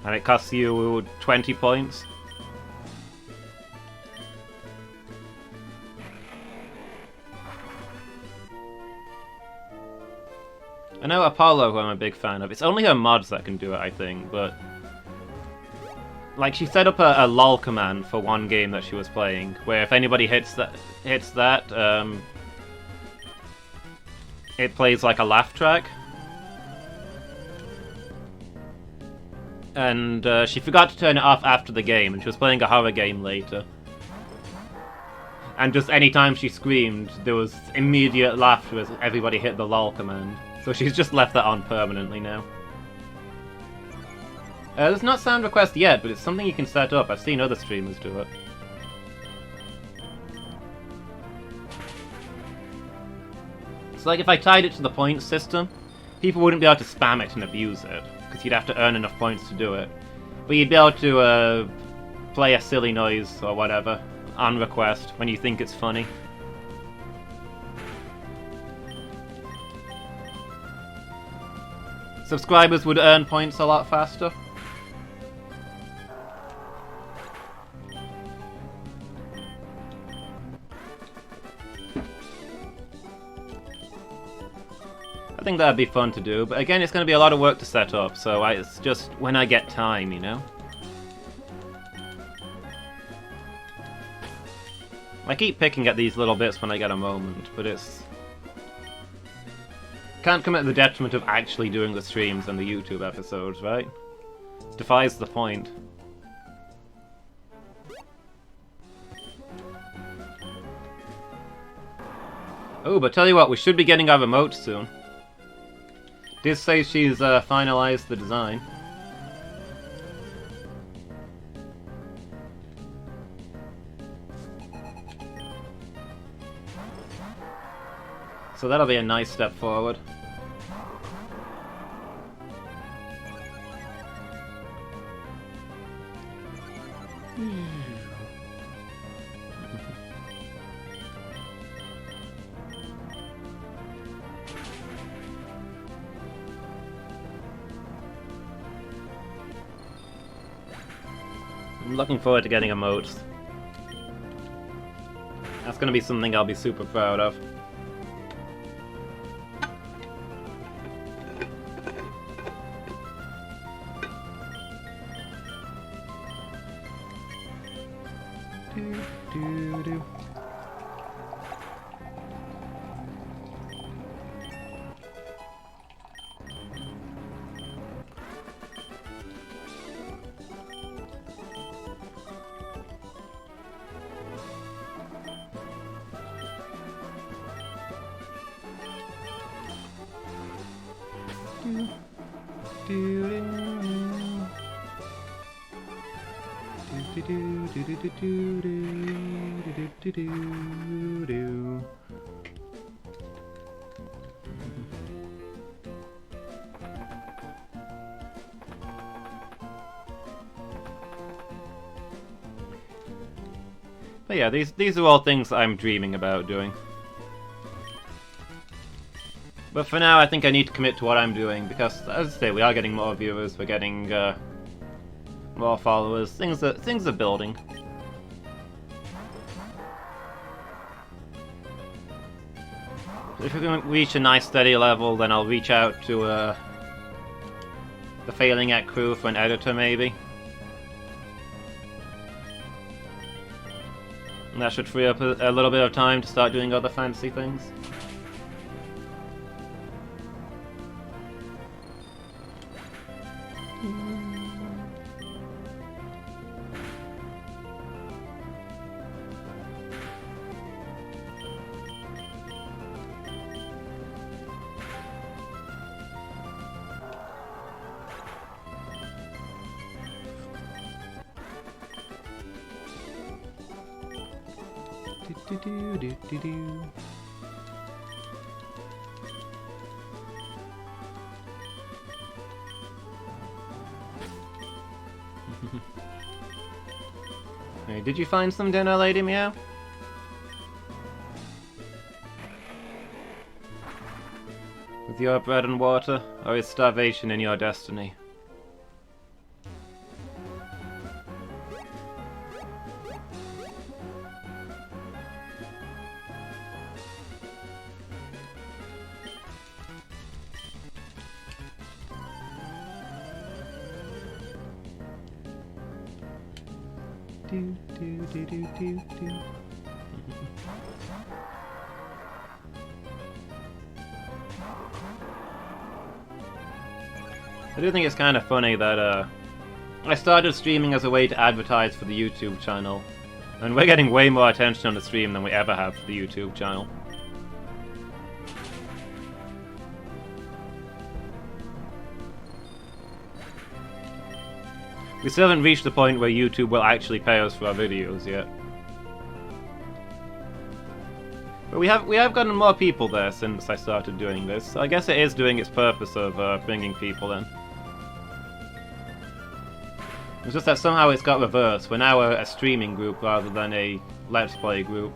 and it costs you 20 points. I know Apollo, who I'm a big fan of. It's only her mods that can do it, I think, but... Like, she set up a lol command for one game that she was playing, where if anybody hits that, it plays like a laugh track. And she forgot to turn it off after the game, and she was playing a horror game later. And just any time she screamed, there was immediate laughter as everybody hit the lol command. So she's just left that on permanently now. There's not sound request yet, but it's something you can set up. I've seen other streamers do it. So like if I tied it to the points system, people wouldn't be able to spam it and abuse it, because you'd have to earn enough points to do it. But you'd be able to play a silly noise or whatever on request when you think it's funny. Subscribers would earn points a lot faster. I think that'd be fun to do, but again, it's going to be a lot of work to set up, so it's just when I get time, you know? I keep picking at these little bits when I get a moment, but it's... Can't come at the detriment of actually doing the streams and the YouTube episodes, right? Defies the point. Oh, but tell you what, we should be getting our remote soon. Did say she's finalized the design. So that'll be a nice step forward. I'm looking forward to getting emotes. That's gonna be something I'll be super proud of. But yeah, these are all things I'm dreaming about doing. But for now, I think I need to commit to what I'm doing, because, as I say, we are getting more viewers, we're getting more followers, things are building. If we can reach a nice steady level, then I'll reach out to the Failing at crew for an editor, maybe. And that should free up a little bit of time to start doing other fancy things. Hey, did you find some dinner, Lady Meow? With your bread and water, or is starvation in your destiny? I do think it's kind of funny that I started streaming as a way to advertise for the YouTube channel, and we're getting way more attention on the stream than we ever have for the YouTube channel. We still haven't reached the point where YouTube will actually pay us for our videos yet. But we have gotten more people there since I started doing this, so I guess it is doing its purpose of bringing people in. It's just that somehow it's got reversed. We're now a streaming group rather than a Let's Play group.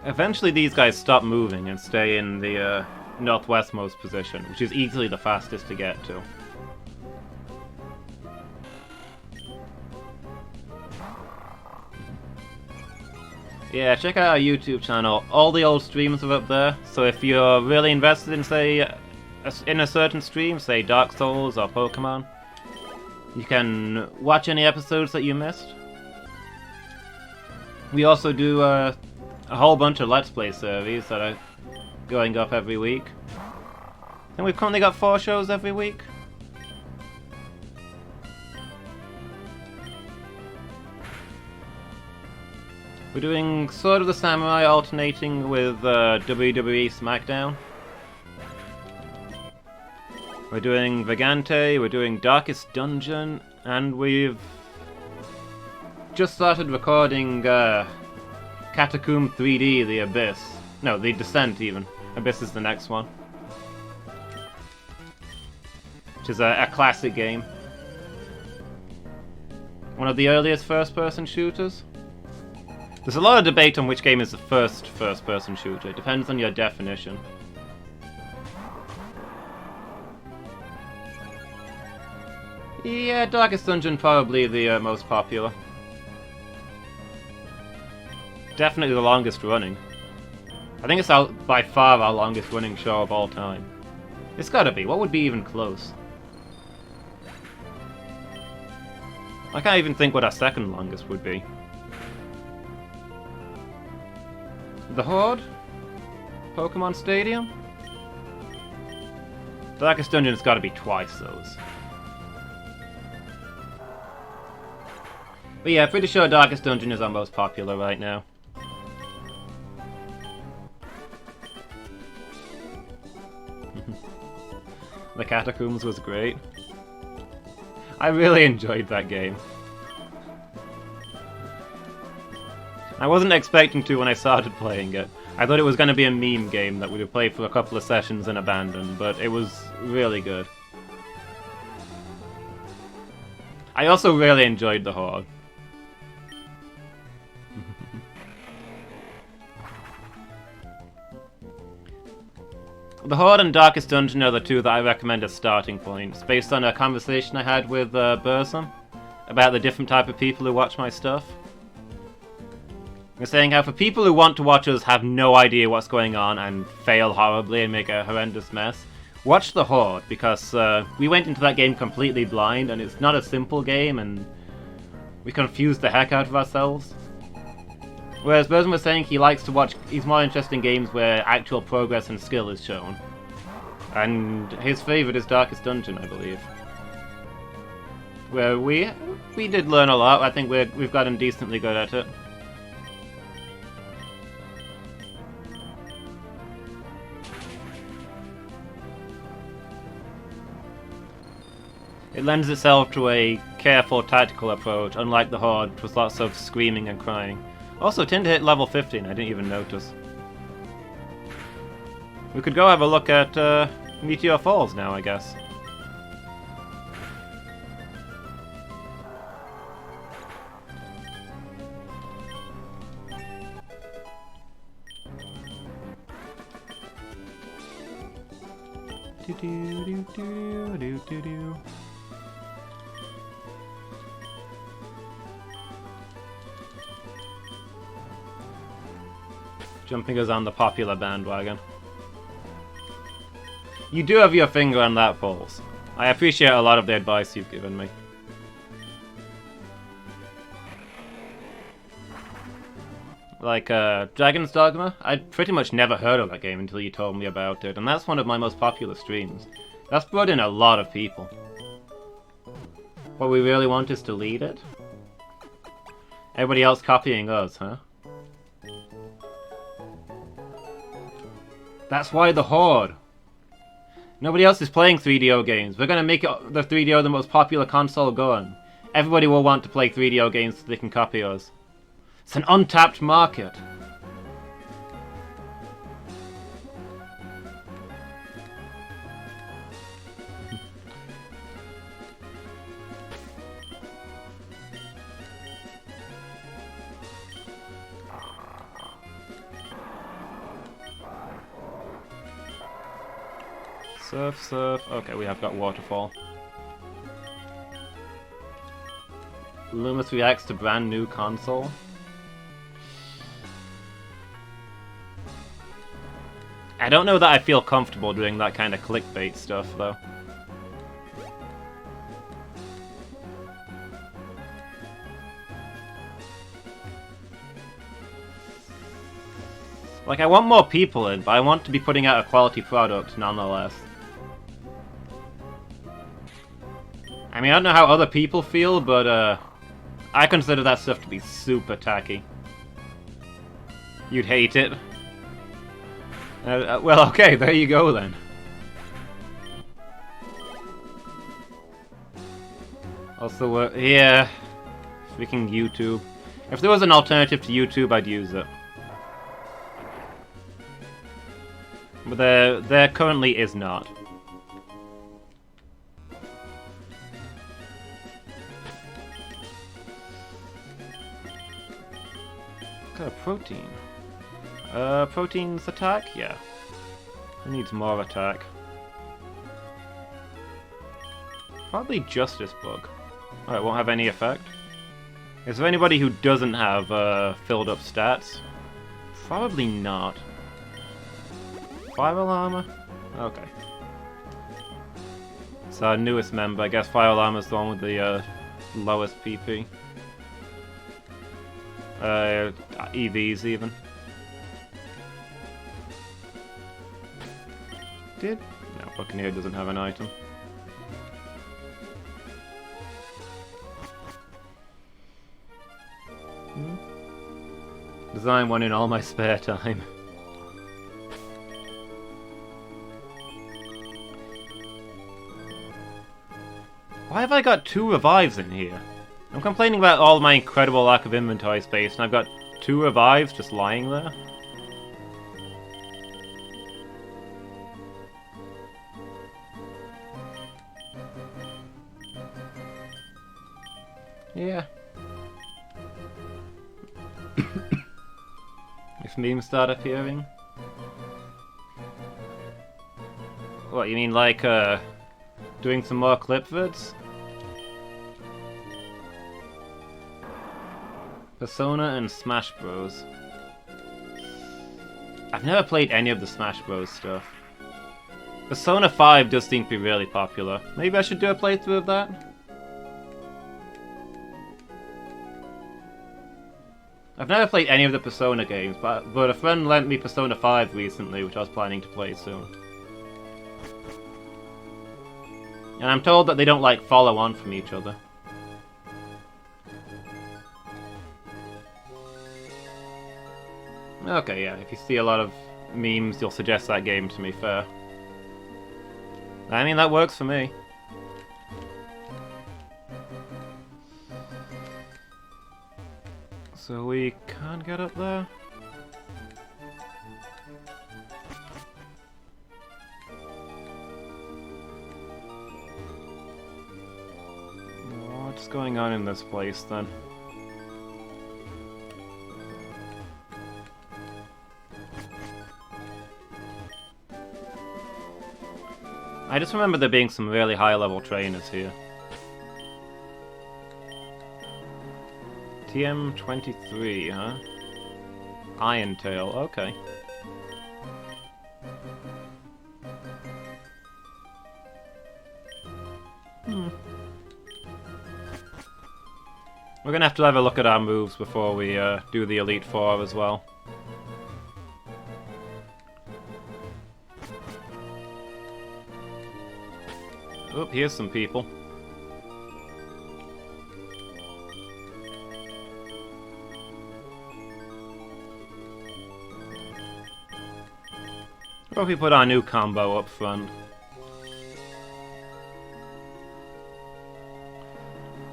Eventually these guys stop moving and stay in the northwestmost position, which is easily the fastest to get to. Yeah, check out our YouTube channel. All the old streams are up there, so if you're really invested in, say, in a certain stream, say Dark Souls or Pokémon, you can watch any episodes that you missed. We also do a whole bunch of Let's Play series that going up every week. And we've currently got 4 shows every week. We're doing Sword of the Samurai alternating with WWE SmackDown. We're doing Vagante, we're doing Darkest Dungeon, and we've just started recording Catacomb 3D, The Abyss. No, The Descent even. Abyss is the next one. Which is a classic game. One of the earliest first-person shooters. There's a lot of debate on which game is the first first-person shooter. It depends on your definition. Yeah, Darkest Dungeon probably the most popular. Definitely the longest running. I think it's by far our longest running show of all time. It's gotta be. What would be even close? I can't even think what our second longest would be. The Horde? Pokémon Stadium? Darkest Dungeon's gotta be twice those. But yeah, pretty sure Darkest Dungeon is our most popular right now. The Catacombs was great. I really enjoyed that game. I wasn't expecting to when I started playing it. I thought it was going to be a meme game that we would play for a couple of sessions and abandon, but it was really good. I also really enjoyed the Horde. The Horde and Darkest Dungeon are the two that I recommend as starting points, based on a conversation I had with Bursum about the different type of people who watch my stuff. We're saying how for people who want to watch us have no idea what's going on and fail horribly and make a horrendous mess, watch the Horde, because we went into that game completely blind and it's not a simple game and we confused the heck out of ourselves. Whereas Bursum was saying he likes to watch, he's more interested in games where actual progress and skill is shown. And his favourite is Darkest Dungeon, I believe. Where we did learn a lot. I think we've gotten decently good at it. It lends itself to a careful, tactical approach, unlike the Horde, with lots of screaming and crying. Also, Tinder hit level 15, I didn't even notice. We could go have a look at Meteor Falls now, I guess. Do-do-do-do-do-do-do. Jumping us on the popular bandwagon. You do have your finger on that pulse. I appreciate a lot of the advice you've given me. Like, Dragon's Dogma? I'd pretty much never heard of that game until you told me about it, and that's one of my most popular streams. That's brought in a lot of people. What we really want is to lead it? Everybody else copying us, huh? That's why the Horde. Nobody else is playing 3DO games. We're gonna make it the 3DO the most popular console going. Everybody will want to play 3DO games so they can copy us. It's an untapped market. Surf, surf. Okay, we have got waterfall. Lumus reacts to brand new console. I don't know that I feel comfortable doing that kind of clickbait stuff, though. Like, I want more people in, but I want to be putting out a quality product nonetheless. I mean, I don't know how other people feel, but I consider that stuff to be super tacky. You'd hate it. Well, okay, there you go then. Also, yeah, freaking YouTube. If there was an alternative to YouTube, I'd use it. But there currently is not. Got a protein. Protein's attack? Yeah. It needs more attack. Probably Justice Bug. Oh, it won't have any effect. Is there anybody who doesn't have filled up stats? Probably not. Fire Alarmer? Okay. It's our newest member. I guess Fire Alarmer's the one with the lowest PP. EVs even. No, Buccaneer doesn't have an item. Design one in all my spare time. Why have I got 2 revives in here? I'm complaining about all my incredible lack of inventory space, and I've got 2 revives just lying there? Yeah. If memes start appearing. What, you mean like, doing some more clip vids? Persona and Smash Bros. I've never played any of the Smash Bros stuff. Persona 5 does seem to be really popular. Maybe I should do a playthrough of that? I've never played any of the Persona games, but a friend lent me Persona 5 recently, which I was planning to play soon. And I'm told that they don't, like, follow on from each other. Okay, yeah, if you see a lot of memes, you'll suggest that game to me, fair. I mean, that works for me. So we can't get up there? What's going on in this place, then? I just remember there being some really high-level trainers here. TM23, huh? Iron Tail, okay. We're gonna have to have a look at our moves before we do the Elite Four as well. Oh, here's some people. What if we put our new combo up front?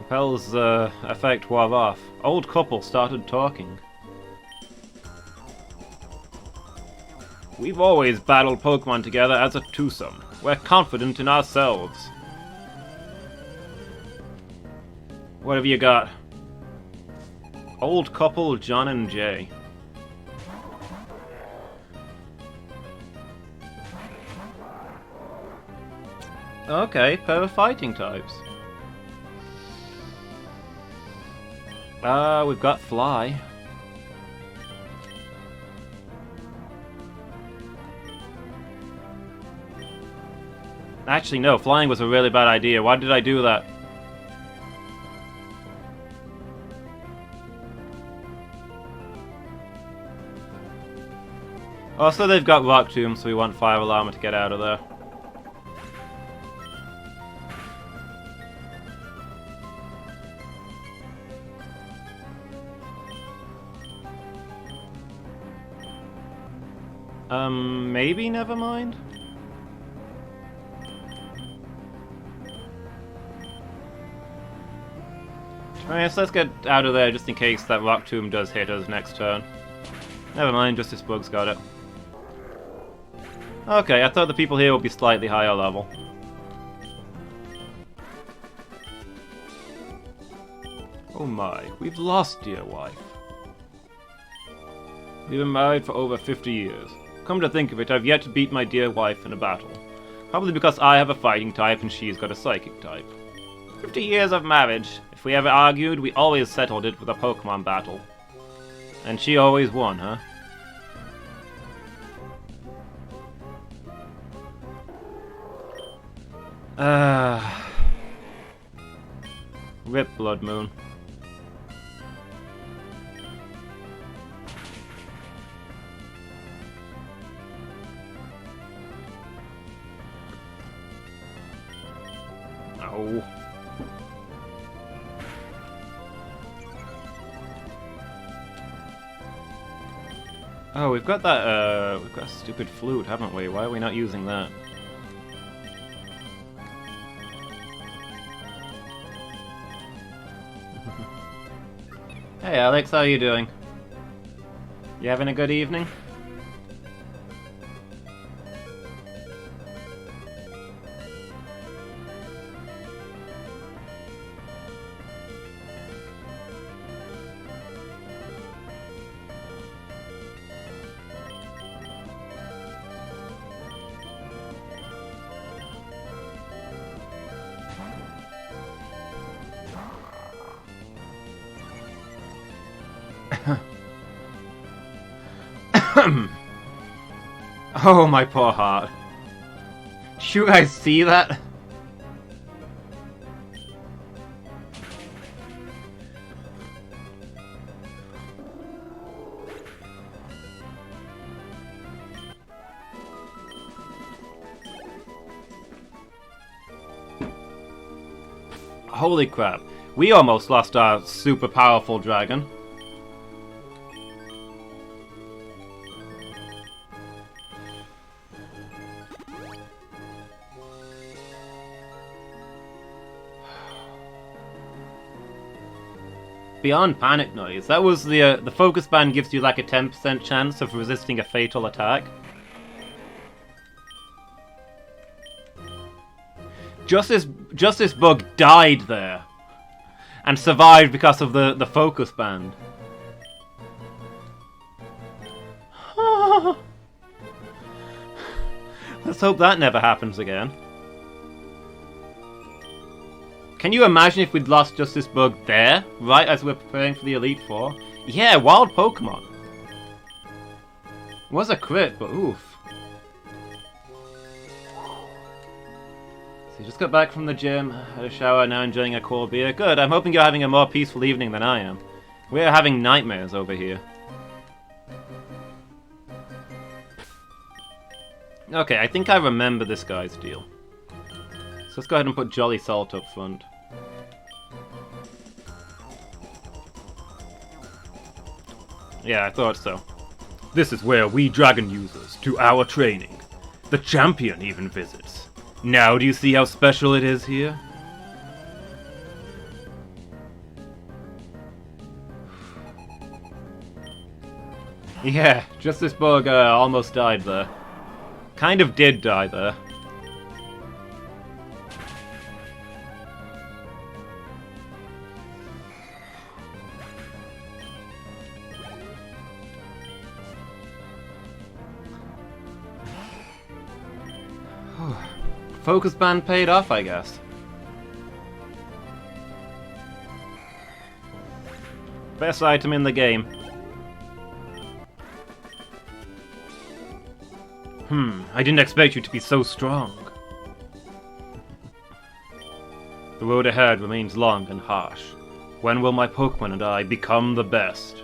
Repel's effect wore off. Old couple started talking. We've always battled Pokemon together as a twosome. We're confident in ourselves. What have you got? Old couple John and Jay. Okay, pair of fighting types. We've got Fly. Actually, no, flying was a really bad idea. Why did I do that? Also, they've got Rock Tomb, so we want Fire Alarm to get out of there. Maybe never mind? Alright, so let's get out of there just in case that Rock Tomb does hit us next turn. Never mind, Justice Bug's got it. Okay, I thought the people here would be slightly higher level. Oh my, we've lost dear wife. We've been married for over 50 years. Come to think of it, I've yet to beat my dear wife in a battle. Probably because I have a fighting type and she's got a psychic type. 50 years of marriage. If we ever argued, we always settled it with a Pokemon battle. And she always won, huh? Rip Blood Moon. Oh. Oh, we've got that, we've got a stupid flute, haven't we? Why are we not using that? Hey Alex, how are you doing? You having a good evening? Oh, my poor heart. Did you guys see that? Holy crap. We almost lost our super powerful dragon. Beyond panic noise. That was the focus band gives you like a 10% chance of resisting a fatal attack. Justice Bug died there and survived because of the focus band. Let's hope that never happens again. Can you imagine if we'd lost Justice Bug there, right as we're preparing for the Elite Four? Yeah, wild Pokemon. It was a crit, but oof. So you just got back from the gym, had a shower, now enjoying a cold beer. Good, I'm hoping you're having a more peaceful evening than I am. We're having nightmares over here. Okay, I think I remember this guy's deal. So let's go ahead and put Jolly Salt up front. Yeah, I thought so. This is where we dragon users do our training. The champion even visits. Now do you see how special it is here? Yeah, Justice Bug almost died there. Kind of did die there. Focus band paid off, I guess. Best item in the game. I didn't expect you to be so strong. The road ahead remains long and harsh. When will my Pokemon and I become the best?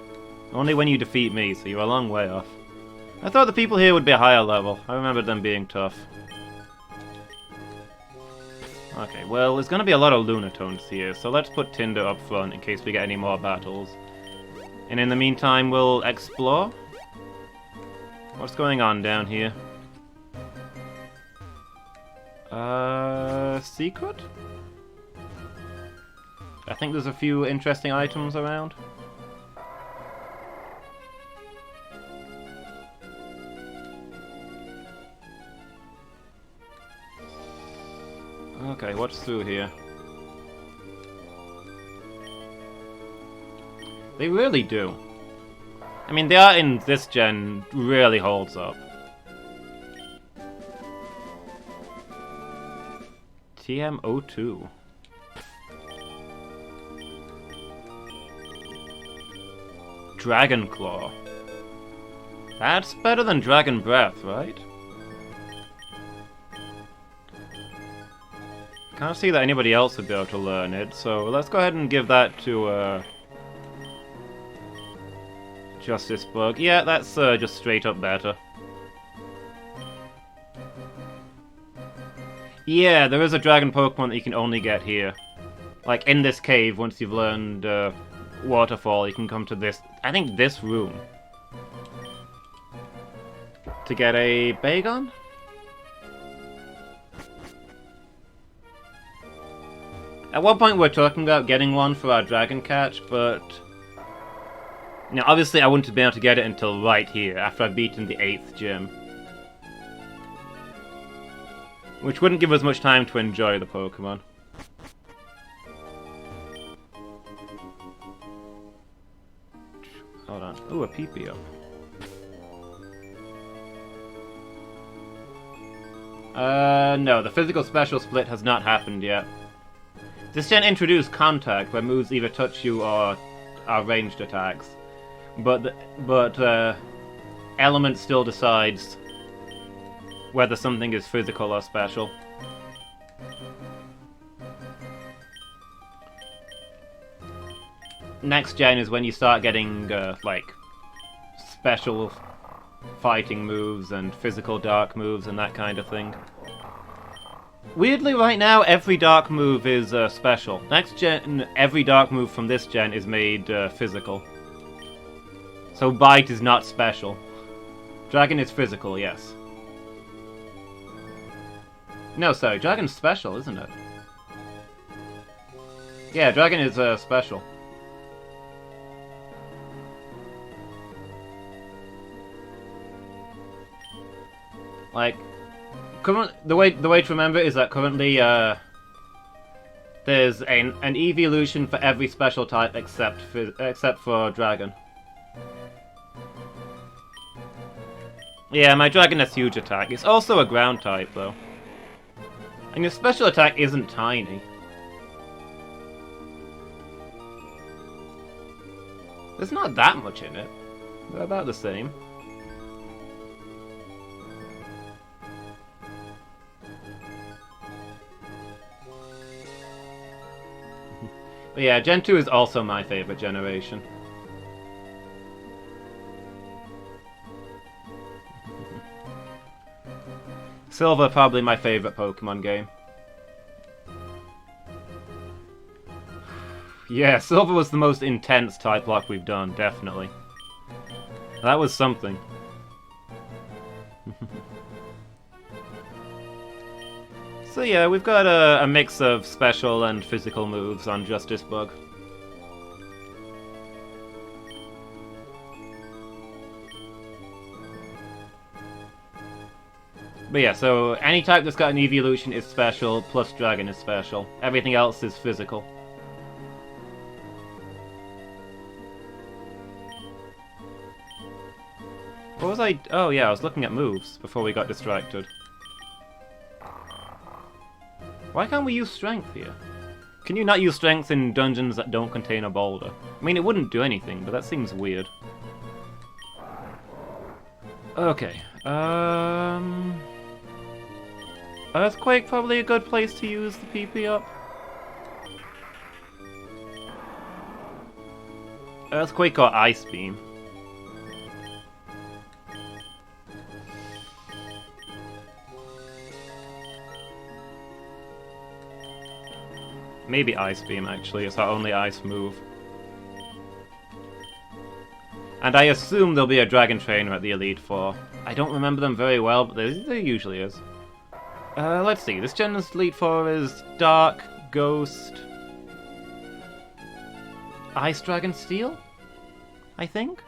Only when you defeat me, so you're a long way off. I thought the people here would be a higher level. I remember them being tough. Okay, well, there's gonna be a lot of Lunatones here, so let's put Tinder up front in case we get any more battles. And in the meantime, we'll explore. What's going on down here? Secret? I think there's a few interesting items around. Okay, what's through here? They really do. I mean, the art in this gen really holds up. TM02. Dragon Claw. That's better than Dragon Breath, right? Can't see that anybody else would be able to learn it, so let's go ahead and give that to, Justice Bug. Yeah, that's, just straight up better. Yeah, there is a dragon Pokemon that you can only get here. Like, in this cave, once you've learned, Waterfall, you can come to this, I think this room. To get a Bagon? At one point we were talking about getting one for our Dragon Catch, but... Now, obviously I wouldn't be able to get it until right here, after I've beaten the 8th gym. Which wouldn't give us much time to enjoy the Pokemon. Hold on. Ooh, a P.P.O. No, the physical special split has not happened yet. This gen introduced contact, where moves either touch you or are ranged attacks. But Element still decides whether something is physical or special. Next gen is when you start getting, like, special fighting moves and physical dark moves and that kind of thing. Weirdly, right now, every dark move is special. Next gen, every dark move from this gen is made physical. So Bite is not special. Dragon is physical, yes. No, sorry, Dragon's special, isn't it? Yeah, Dragon is special. Like, the way to remember is that currently there's an evolution for every special type except for Dragon. Yeah, my Dragon has huge attack. It's also a ground type though, and your special attack isn't tiny. There's not that much in it. They're about the same. But yeah, Gen 2 is also my favorite generation. Silver, probably my favorite Pokemon game. Yeah, Silver was the most intense Typelocke we've done, definitely. That was something. So yeah, we've got a mix of special and physical moves on Justice Bug. But yeah, so any type that's got an evolution is special, plus Dragon is special. Everything else is physical. What was I... Oh yeah, I was looking at moves before we got distracted. Why can't we use Strength here? Can you not use Strength in dungeons that don't contain a boulder? I mean, it wouldn't do anything, but that seems weird. Okay, Earthquake probably a good place to use the PP up. Earthquake or Ice Beam. Maybe Ice Beam, actually. It's our only ice move. And I assume there'll be a Dragon Trainer at the Elite Four. I don't remember them very well, but there usually is. Let's see. This gen's Elite Four is Dark, Ghost... Ice Dragon Steel? I think?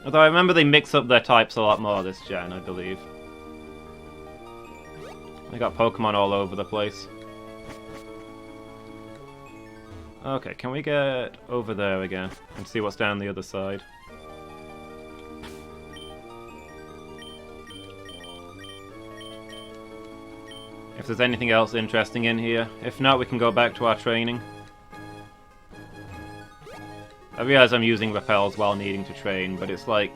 Although I remember they mix up their types a lot more this gen, I believe. They got Pokemon all over the place. Okay, can we get over there again and see what's down the other side? If there's anything else interesting in here. If not, we can go back to our training. I realize I'm using repels while needing to train, but it's like...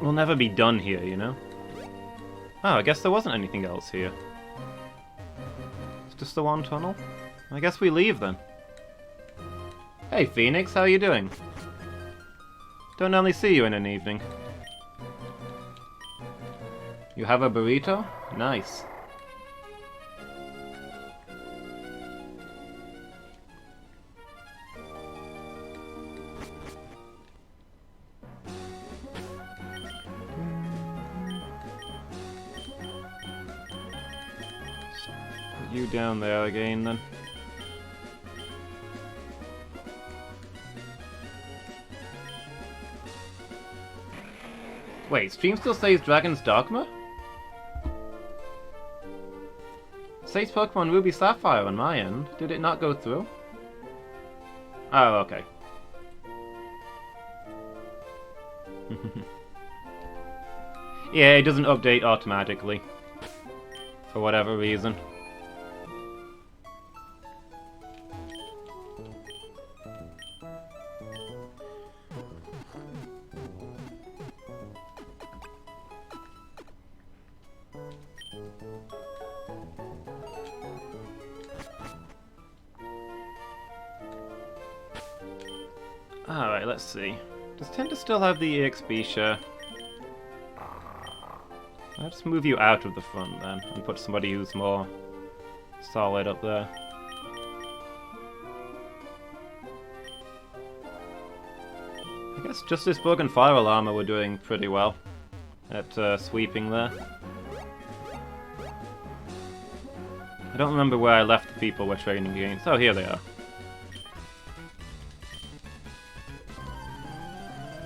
we'll never be done here, you know? Oh, I guess there wasn't anything else here. It's just the one tunnel? I guess we leave then. Hey Phoenix, how are you doing? Don't normally see you in an evening. You have a burrito? Nice. Put you down there again then. Wait, stream still says Dragon's Dogma? It says Pokemon Ruby Sapphire on my end. Did it not go through? Oh, okay. Yeah, it doesn't update automatically. For whatever reason. Alright, let's see. Does Tenta still have the EXP share? I'll just move you out of the front then, and put somebody who's more solid up there. I guess Justice Bug and Fire Alarm were doing pretty well at sweeping there. I don't remember where I left the people we're training against. Oh, here they are.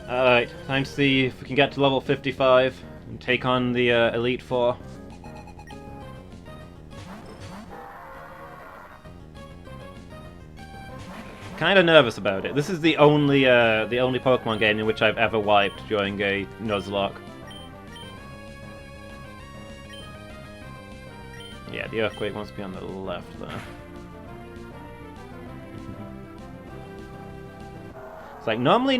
Alright, time to see if we can get to level 55 and take on the Elite Four. Kinda nervous about it. This is the only Pokemon game in which I've ever wiped during a Nuzlocke. Yeah, the Earthquake wants to be on the left there. Like, normally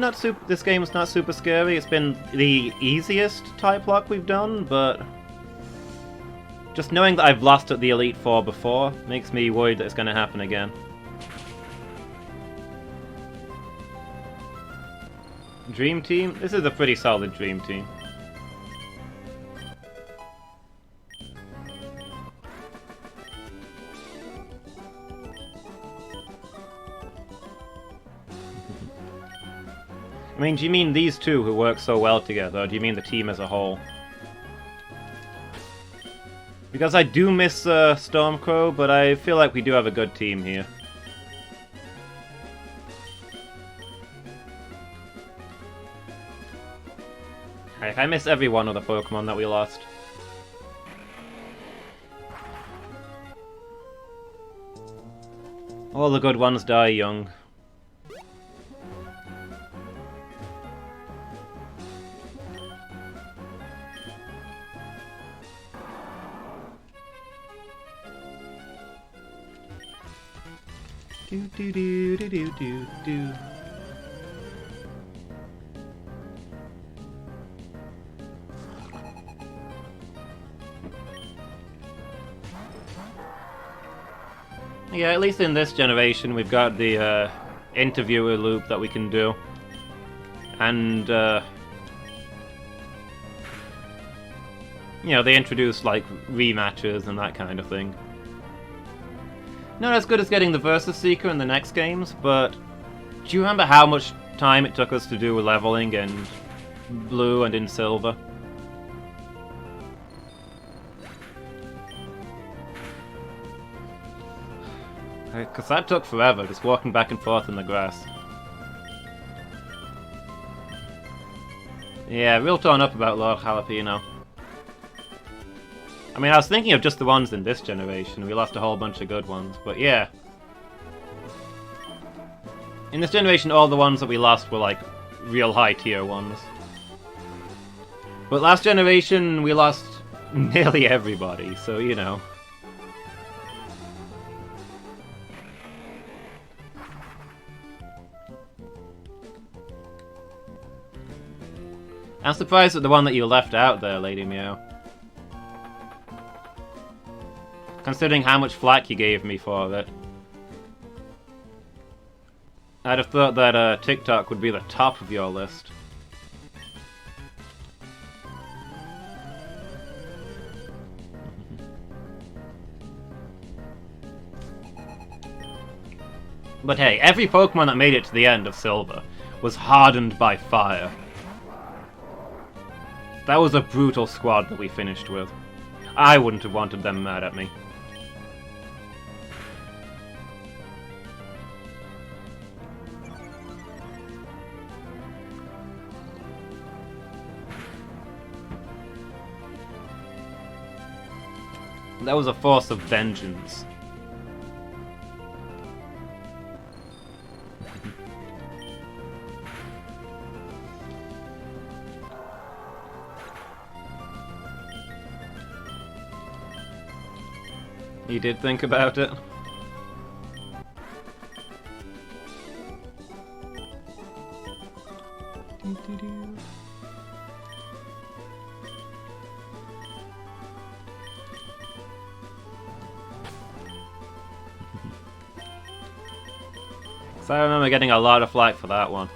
this game is not super scary. It's been the easiest Typelocke we've done, but just knowing that I've lost at the Elite Four before makes me worried that it's going to happen again. Dream Team? This is a pretty solid Dream Team. I mean, do you mean these two who work so well together, or do you mean the team as a whole? Because I do miss Stormcrow, but I feel like we do have a good team here. I miss every one of the Pokemon that we lost. All the good ones die young. Do do do do do do do. Yeah, at least in this generation we've got the interviewer loop that we can do. And you know, they introduced, like, rematches and that kind of thing. Not as good as getting the Versus Seeker in the next games, but do you remember how much time it took us to do leveling in Blue and in Silver? Because that took forever, just walking back and forth in the grass. Yeah, real torn up about Lord Jalapeno. I mean, I was thinking of just the ones in this generation. We lost a whole bunch of good ones, but yeah. In this generation, all the ones that we lost were, like, real high-tier ones. But last generation, we lost nearly everybody, so, you know. I'm surprised at the one that you left out there, Lady Meow. Considering how much flack you gave me for it. I'd have thought that TikTok would be the top of your list. But hey, every Pokemon that made it to the end of Silver was hardened by fire. That was a brutal squad that we finished with. I wouldn't have wanted them mad at me. That was a force of vengeance. You did think about it? So I remember getting a lot of flack for that one.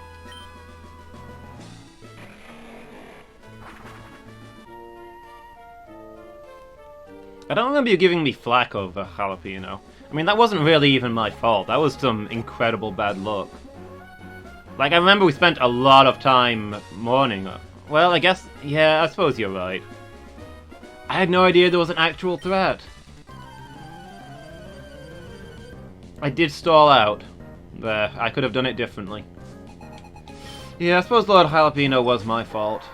I don't remember you giving me flack over Jalapeno. I mean, that wasn't really even my fault. That was some incredible bad luck. Like, I remember we spent a lot of time mourning. Well, I guess, yeah, I suppose you're right. I had no idea there was an actual threat. I did stall out. There, I could have done it differently. Yeah, I suppose Lord Jalapeno was my fault.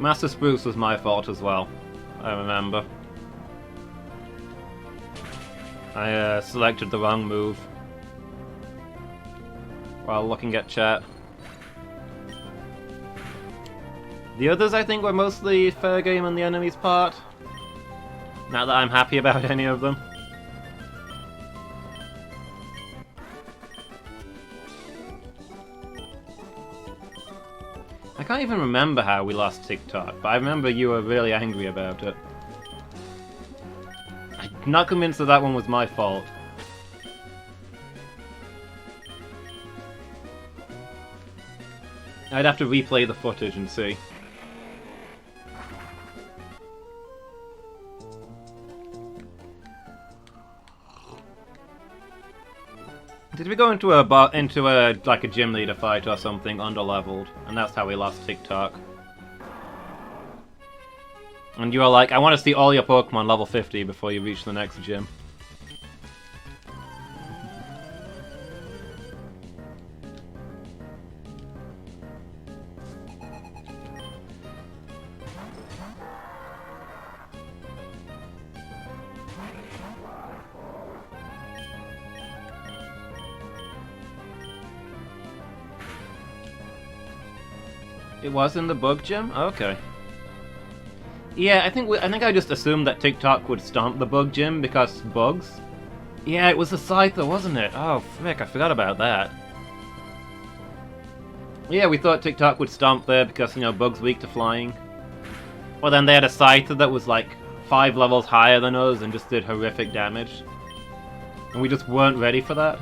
Master Spruce was my fault as well, I remember. I selected the wrong move while looking at chat. The others, I think, were mostly fair game on the enemy's part. Not that I'm happy about any of them. I can't even remember how we lost TikTok, but I remember you were really angry about it. I'm not convinced that that one was my fault. I'd have to replay the footage and see. Did we go into a like a gym leader fight or something underleveled, and that's how we lost TikTok? And you were like, I want to see all your Pokemon level 50 before you reach the next gym. It was in the bug gym? Okay. Yeah, I think I just assumed that TikTok would stomp the bug gym because bugs. Yeah, it was the Scyther, wasn't it? Oh, frick, I forgot about that. Yeah, we thought TikTok would stomp there because, you know, bugs weak to flying. Well, then they had a Scyther that was like 5 levels higher than us and just did horrific damage. And we just weren't ready for that.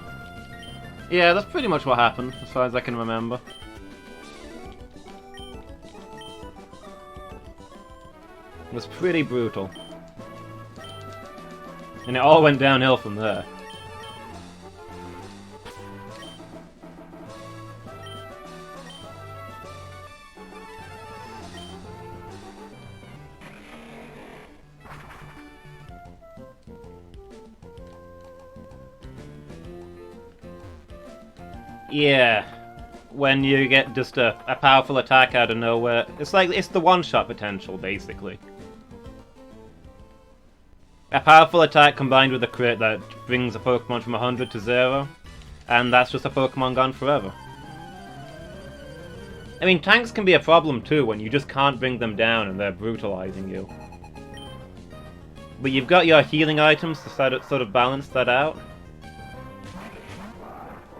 Yeah, that's pretty much what happened, as far as I can remember. It was pretty brutal. And it all went downhill from there. Yeah, when you get just a powerful attack out of nowhere. It's like, it's the one-shot potential, basically. A powerful attack combined with a crit that brings a Pokemon from 100 to 0, and that's just a Pokemon gone forever. I mean, tanks can be a problem too when you just can't bring them down and they're brutalizing you. But you've got your healing items to sort of balance that out.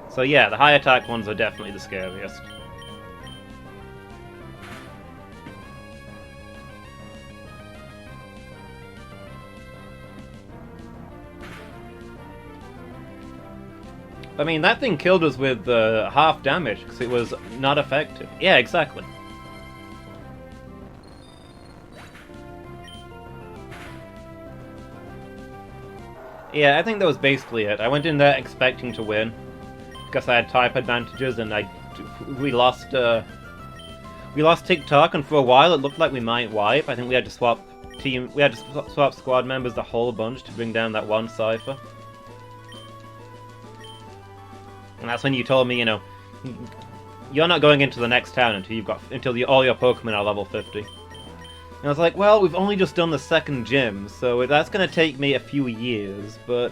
So yeah, the high attack ones are definitely the scariest. I mean, that thing killed us with half damage because it was not effective. Yeah, exactly. Yeah, I think that was basically it. I went in there expecting to win because I had type advantages, and we lost TikTok, and for a while it looked like we might wipe. I think we had to swap squad members a whole bunch to bring down that one Cypher. And that's when you told me, you know, you're not going into the next town until all your Pokemon are level 50. And I was like, well, we've only just done the second gym, so that's going to take me a few years, but,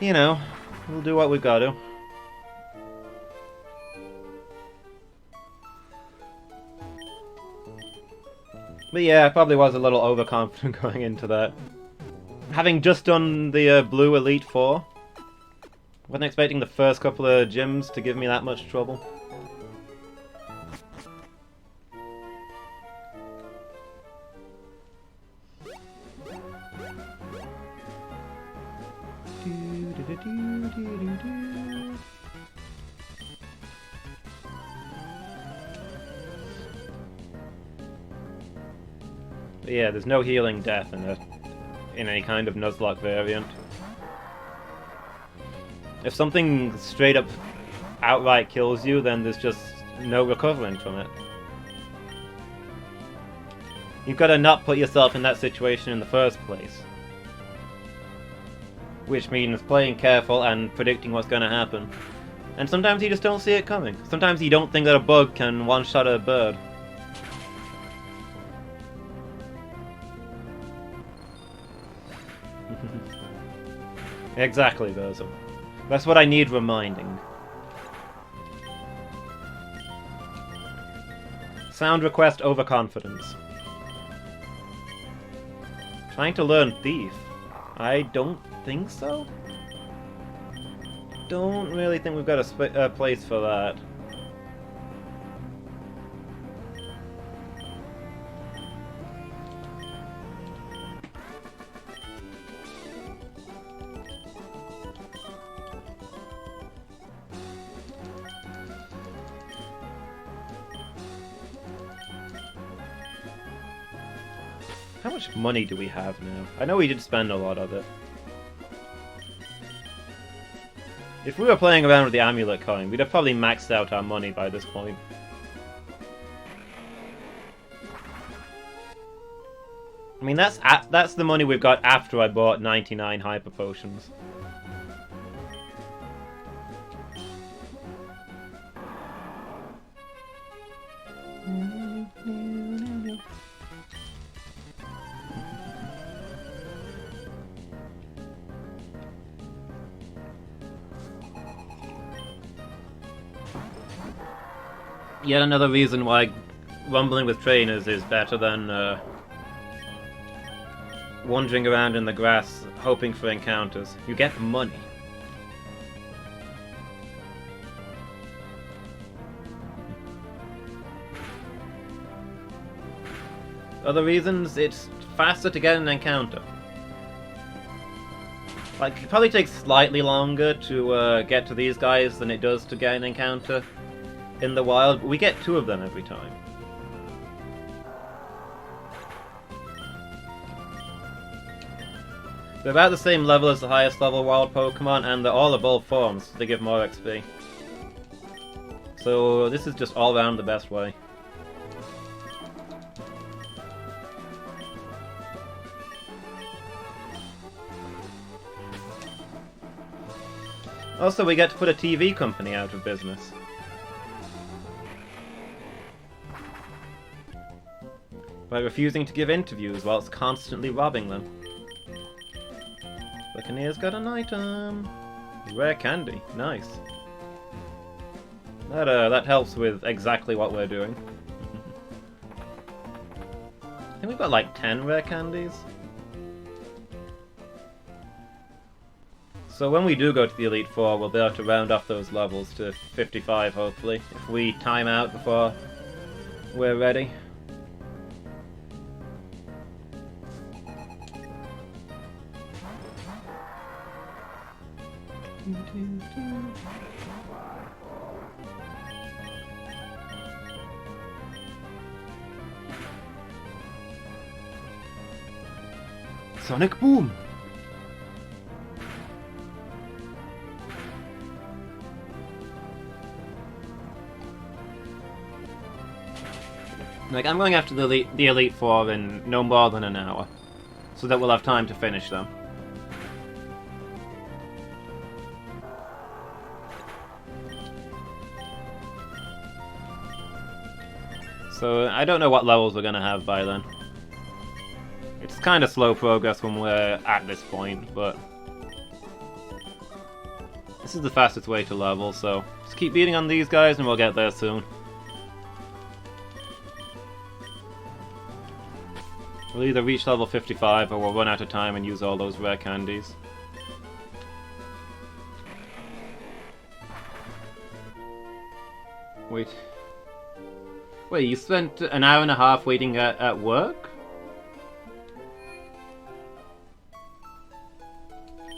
you know, we'll do what we gotta. But yeah, I probably was a little overconfident going into that. Having just done the Blue Elite Four, wasn't expecting the first couple of gyms to give me that much trouble. But yeah, there's no healing death in any kind of Nuzlocke variant. If something straight up outright kills you, then there's just no recovering from it. You've got to not put yourself in that situation in the first place. Which means playing careful and predicting what's going to happen. And sometimes you just don't see it coming. Sometimes you don't think that a bug can one-shot a bird. Exactly, Verzo. That's what I need reminding. Sound request overconfidence. Trying to learn Thief. I don't think so. Don't really think we've got a place for that. How much money do we have now? I know we did spend a lot of it. If we were playing around with the amulet coin, we'd have probably maxed out our money by this point. I mean, that's the money we've got after I bought 99 hyper potions. Yet another reason why rumbling with trainers is better than wandering around in the grass hoping for encounters. You get money. Other reasons, it's faster to get an encounter. Like, it probably takes slightly longer to get to these guys than it does to get an encounter in the wild, but we get 2 of them every time. They're about the same level as the highest level wild Pokemon, and they're all evolved forms, so they give more XP. So this is just all around the best way. Also, we get to put a TV company out of business. By refusing to give interviews whilst constantly robbing them. Buccaneer's got an item. Rare candy. Nice. That helps with exactly what we're doing. I think we've got like 10 rare candies. So when we do go to the Elite Four, we'll be able to round off those levels to 55, hopefully, if we time out before we're ready. Sonic Boom! Like, I'm going after the Elite Four in no more than an hour, so that we'll have time to finish them. So, I don't know what levels we're gonna have by then. It's kind of slow progress when we're at this point, but this is the fastest way to level, so just keep beating on these guys and we'll get there soon. We'll either reach level 55 or we'll run out of time and use all those rare candies. Wait, you spent an hour and a half waiting at work?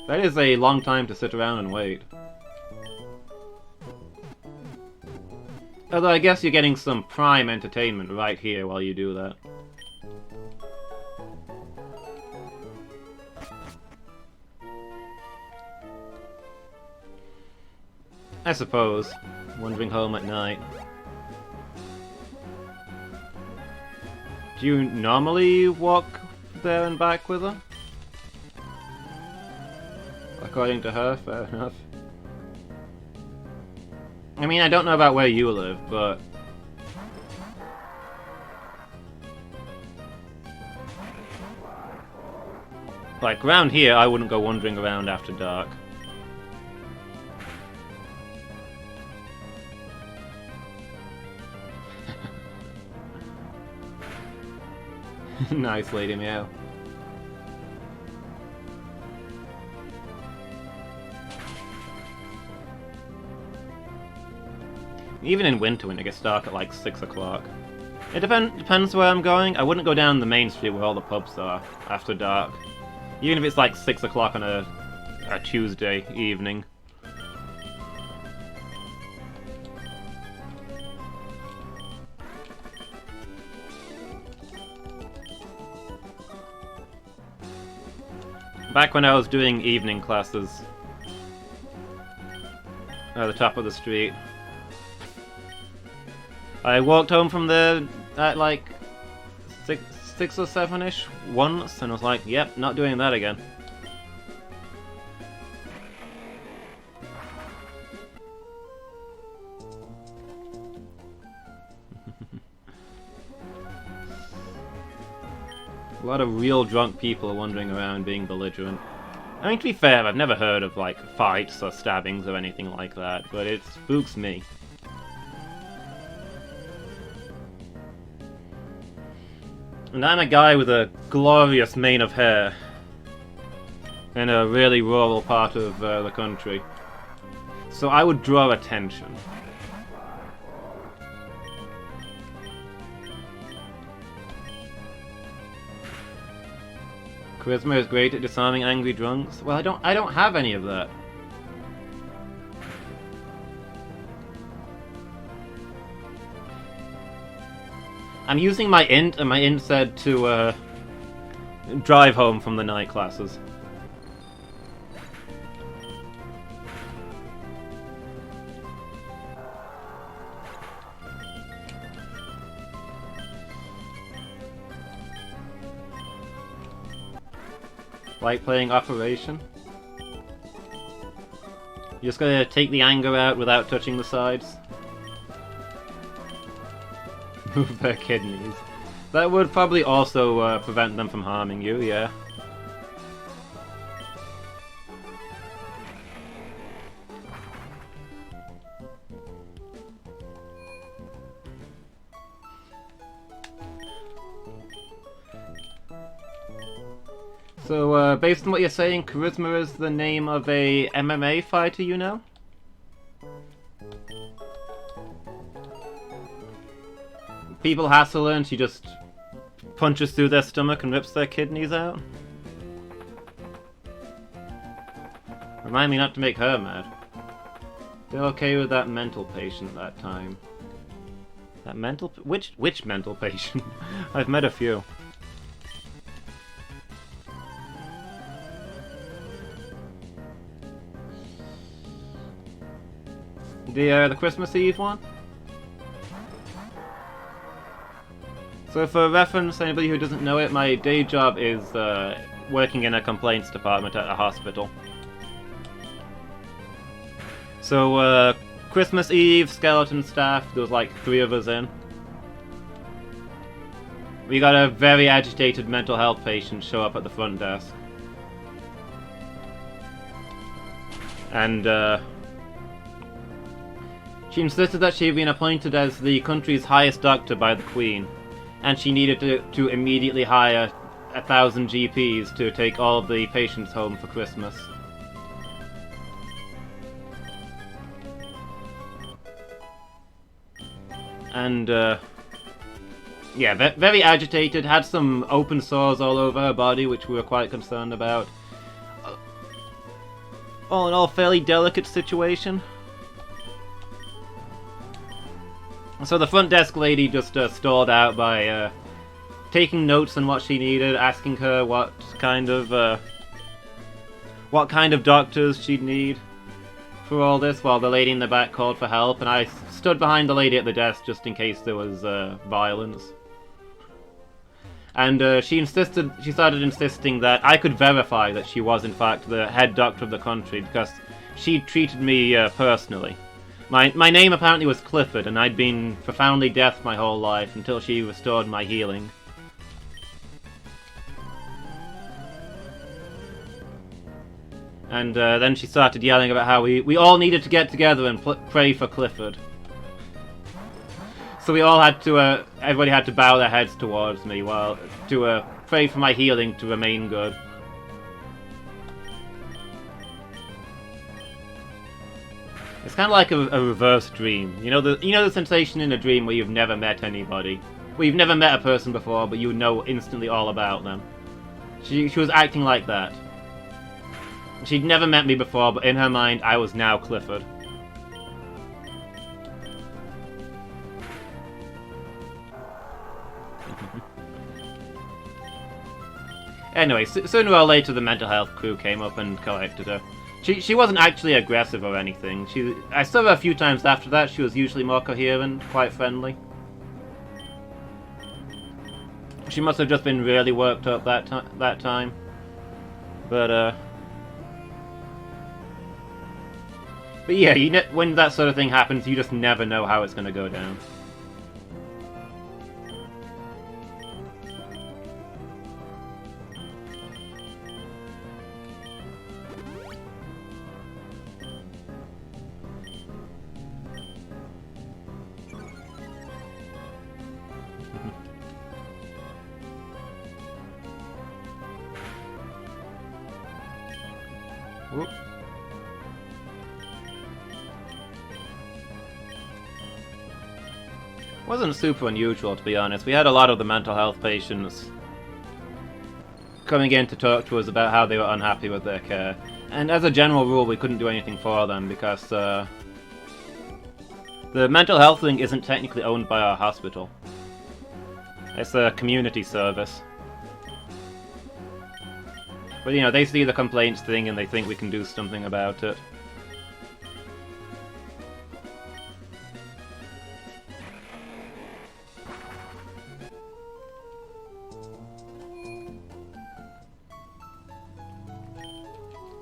That is a long time to sit around and wait. Although I guess you're getting some prime entertainment right here while you do that. I suppose, wandering home at night. Do you normally walk there and back with her? According to her, fair enough. I mean, I don't know about where you live, but... like, around here, I wouldn't go wandering around after dark. Nice, Lady Meow. Even in winter when it gets dark at like 6 o'clock. It depends where I'm going. I wouldn't go down the main street where all the pubs are after dark. Even if it's like 6 o'clock on a Tuesday evening. Back when I was doing evening classes at the top of the street, I walked home from there at like 6 or 7-ish once, and I was like, yep, not doing that again. A lot of real drunk people wandering around being belligerent. I mean, to be fair, I've never heard of, like, fights or stabbings or anything like that, but it spooks me. And I'm a guy with a glorious mane of hair in a really rural part of the country. So I would draw attention. Charisma is great at disarming angry drunks. Well, I don't have any of that. I'm using my int, and my int said to drive home from the night classes. Like playing Operation. You're just gonna take the anger out without touching the sides. Move their kidneys. That would probably also prevent them from harming you, yeah. So, based on what you're saying, Charisma is the name of a MMA fighter you know? People hassle her and she just punches through their stomach and rips their kidneys out? Remind me not to make her mad. They're okay with that mental patient that time. That mental... Which mental patient? I've met a few. The Christmas Eve one? So for reference, anybody who doesn't know it, my day job is working in a complaints department at a hospital. So Christmas Eve, skeleton staff, there was like 3 of us in. We got a very agitated mental health patient show up at the front desk. And she insisted that she had been appointed as the country's highest doctor by the Queen, and she needed to immediately hire 1,000 GPs to take all of the patients home for Christmas. And, yeah, very agitated, had some open sores all over her body, which we were quite concerned about. All in all, fairly delicate situation. So the front desk lady just stalled out by taking notes on what she needed, asking her what kind of doctors she'd need for all this, while the lady in the back called for help, and I stood behind the lady at the desk just in case there was violence. And she started insisting that I could verify that she was in fact the head doctor of the country because she treated me personally. My name apparently was Clifford, and I'd been profoundly deaf my whole life until she restored my healing. And then she started yelling about how we all needed to get together and pray for Clifford. So we all had to, everybody had to bow their heads towards me to pray for my healing to remain good. It's kind of like a reverse dream. You know the sensation in a dream where you've never met anybody, where you've never met a person before, but you know instantly all about them. She was acting like that. She'd never met me before, but in her mind, I was now Clifford. Anyway, sooner or later, the mental health crew came up and collected her. She wasn't actually aggressive or anything. I saw her a few times after that. She was usually more coherent, quite friendly. She must have just been really worked up that time. But yeah, when that sort of thing happens, you just never know how it's going to go down. Whoop. Wasn't super unusual, to be honest. We had a lot of the mental health patients coming in to talk to us about how they were unhappy with their care. And as a general rule, we couldn't do anything for them because the mental health thing isn't technically owned by our hospital. It's a community service. But, you know, they see the complaints thing and they think we can do something about it.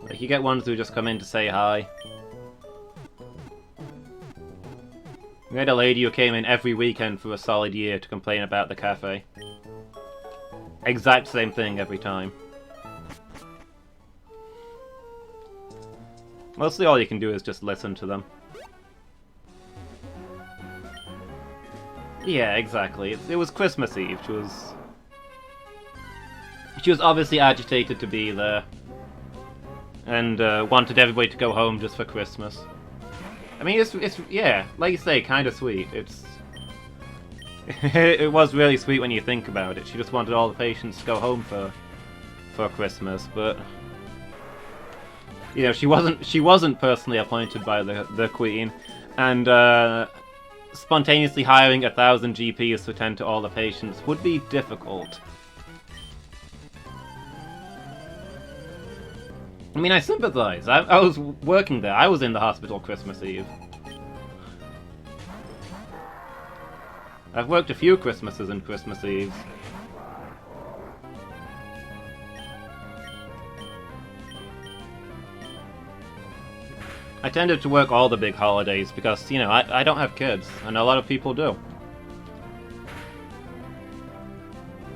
Like, you get ones who just come in to say hi. We had a lady who came in every weekend for a solid year to complain about the cafe. Exact same thing every time. Mostly all you can do is just listen to them. Yeah, exactly. It was Christmas Eve. She was obviously agitated to be there. And wanted everybody to go home just for Christmas. I mean, it's yeah, like you say, kind of sweet. It was really sweet when you think about it. She just wanted all the patients to go home for Christmas, but you know, she wasn't personally appointed by the Queen, and spontaneously hiring 1,000 GPs to attend to all the patients would be difficult. I mean, I sympathize. I was working there. I was in the hospital Christmas Eve. I've worked a few Christmases and Christmas Eves. I tended to work all the big holidays because, you know, I don't have kids, and a lot of people do.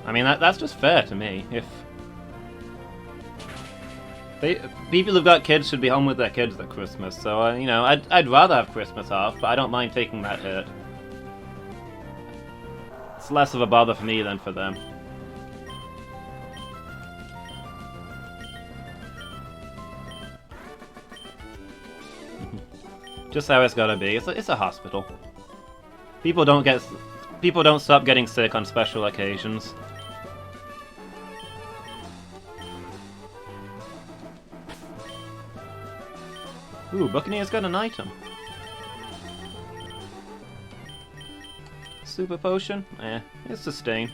I mean, that's just fair to me. If people who've got kids should be home with their kids at Christmas, so, you know, I'd rather have Christmas off, but I don't mind taking that hit. It's less of a bother for me than for them. Just how it's gotta be. It's a hospital. People don't stop getting sick on special occasions. Ooh, Buccaneer's got an item. Super potion? Eh, it's sustain.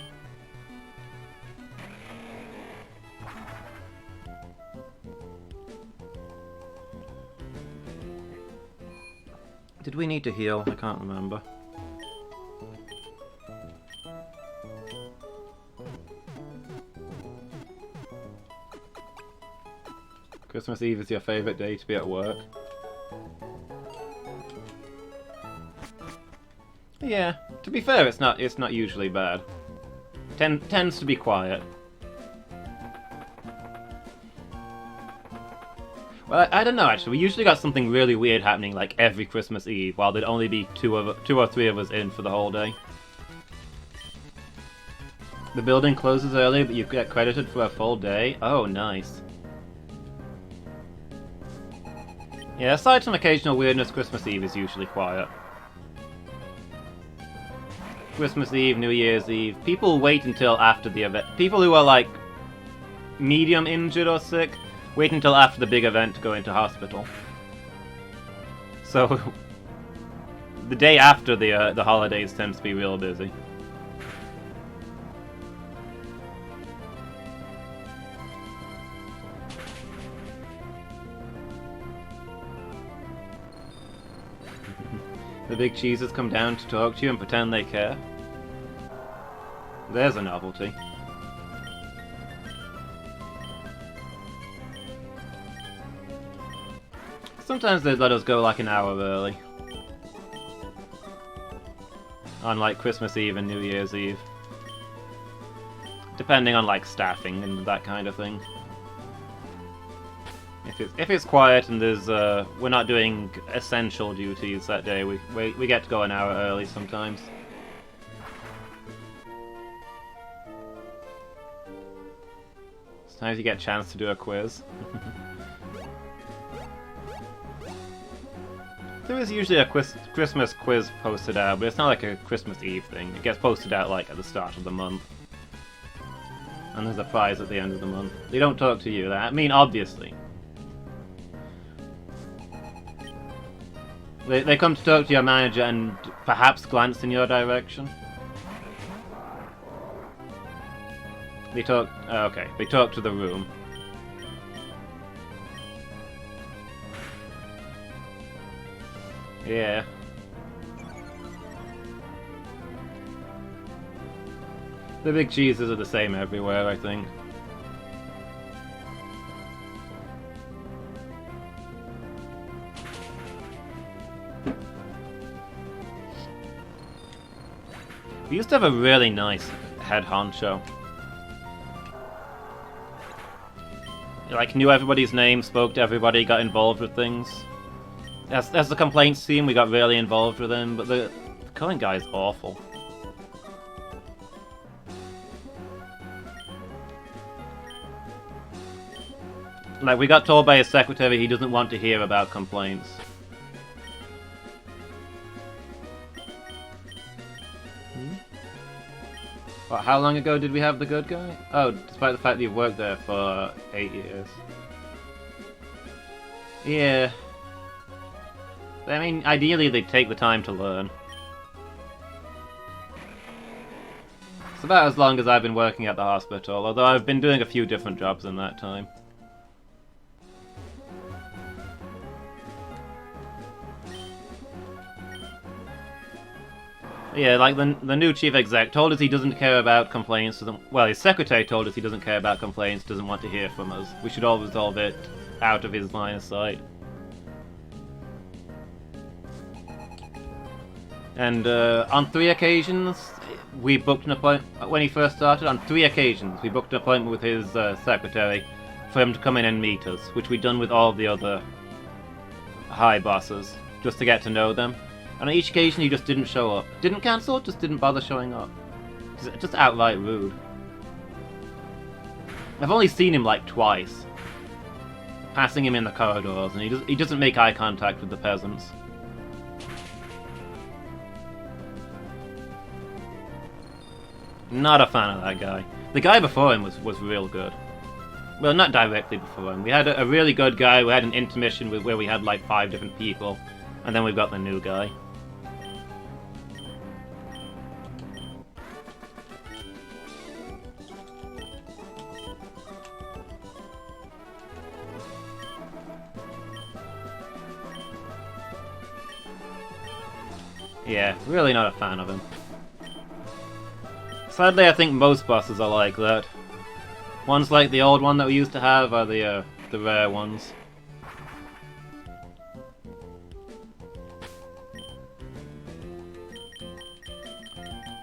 Did we need to heal? I can't remember. Christmas Eve is your favourite day to be at work? Yeah, to be fair, it's not usually bad. Tends to be quiet. Well, I don't know actually. We usually got something really weird happening like every Christmas Eve, while there'd only be two or three of us in for the whole day. The building closes early, but you get credited for a full day. Oh, nice. Yeah, aside from occasional weirdness, Christmas Eve is usually quiet. Christmas Eve, New Year's Eve. People wait until after the event. People who are like medium injured or sick wait until after the big event to go into hospital. So the day after the holidays tends to be real busy. The big cheeses come down to talk to you and pretend they care. There's a novelty. Sometimes they let us go like an hour early. On like Christmas Eve and New Year's Eve. Depending on like staffing and that kind of thing. If it's quiet and there's we're not doing essential duties that day, we get to go an hour early sometimes. Sometimes you get a chance to do a quiz. There is usually a Christmas quiz posted out, but it's not like a Christmas Eve thing. It gets posted out like at the start of the month. And there's a prize at the end of the month. They don't talk to you. I mean, obviously. They come to talk to your manager and perhaps glance in your direction. They talk... okay, they talk to the room. Yeah. The big cheeses are the same everywhere, I think. We used to have a really nice head honcho. Like, knew everybody's name, spoke to everybody, got involved with things. As the complaints team, we got really involved with him, but the current guy is awful. Like, we got told by his secretary he doesn't want to hear about complaints. Well, how long ago did we have the good guy? Oh, despite the fact that you've worked there for 8 years. Yeah. I mean, ideally they'd take the time to learn. It's about as long as I've been working at the hospital, although I've been doing a few different jobs in that time. Yeah, like the new chief exec told us he doesn't care about complaints. Well, his secretary told us he doesn't care about complaints, doesn't want to hear from us. We should all resolve it out of his line of sight. And on 3 occasions, we booked an appointment. When he first started, on 3 occasions, we booked an appointment with his secretary for him to come in and meet us, which we'd done with all the other high bosses, just to get to know them. And on each occasion, he just didn't show up. Didn't cancel, just didn't bother showing up. Just outright rude. I've only seen him like twice. Passing him in the corridors, and he doesn't make eye contact with the peasants. Not a fan of that guy. The guy before him was real good. Well, not directly before him. We had a really good guy. We had an intermission where we had like 5 different people. And then we've got the new guy. Yeah, really not a fan of him. Sadly, I think most bosses are like that. Ones like the old one that we used to have are the rare ones.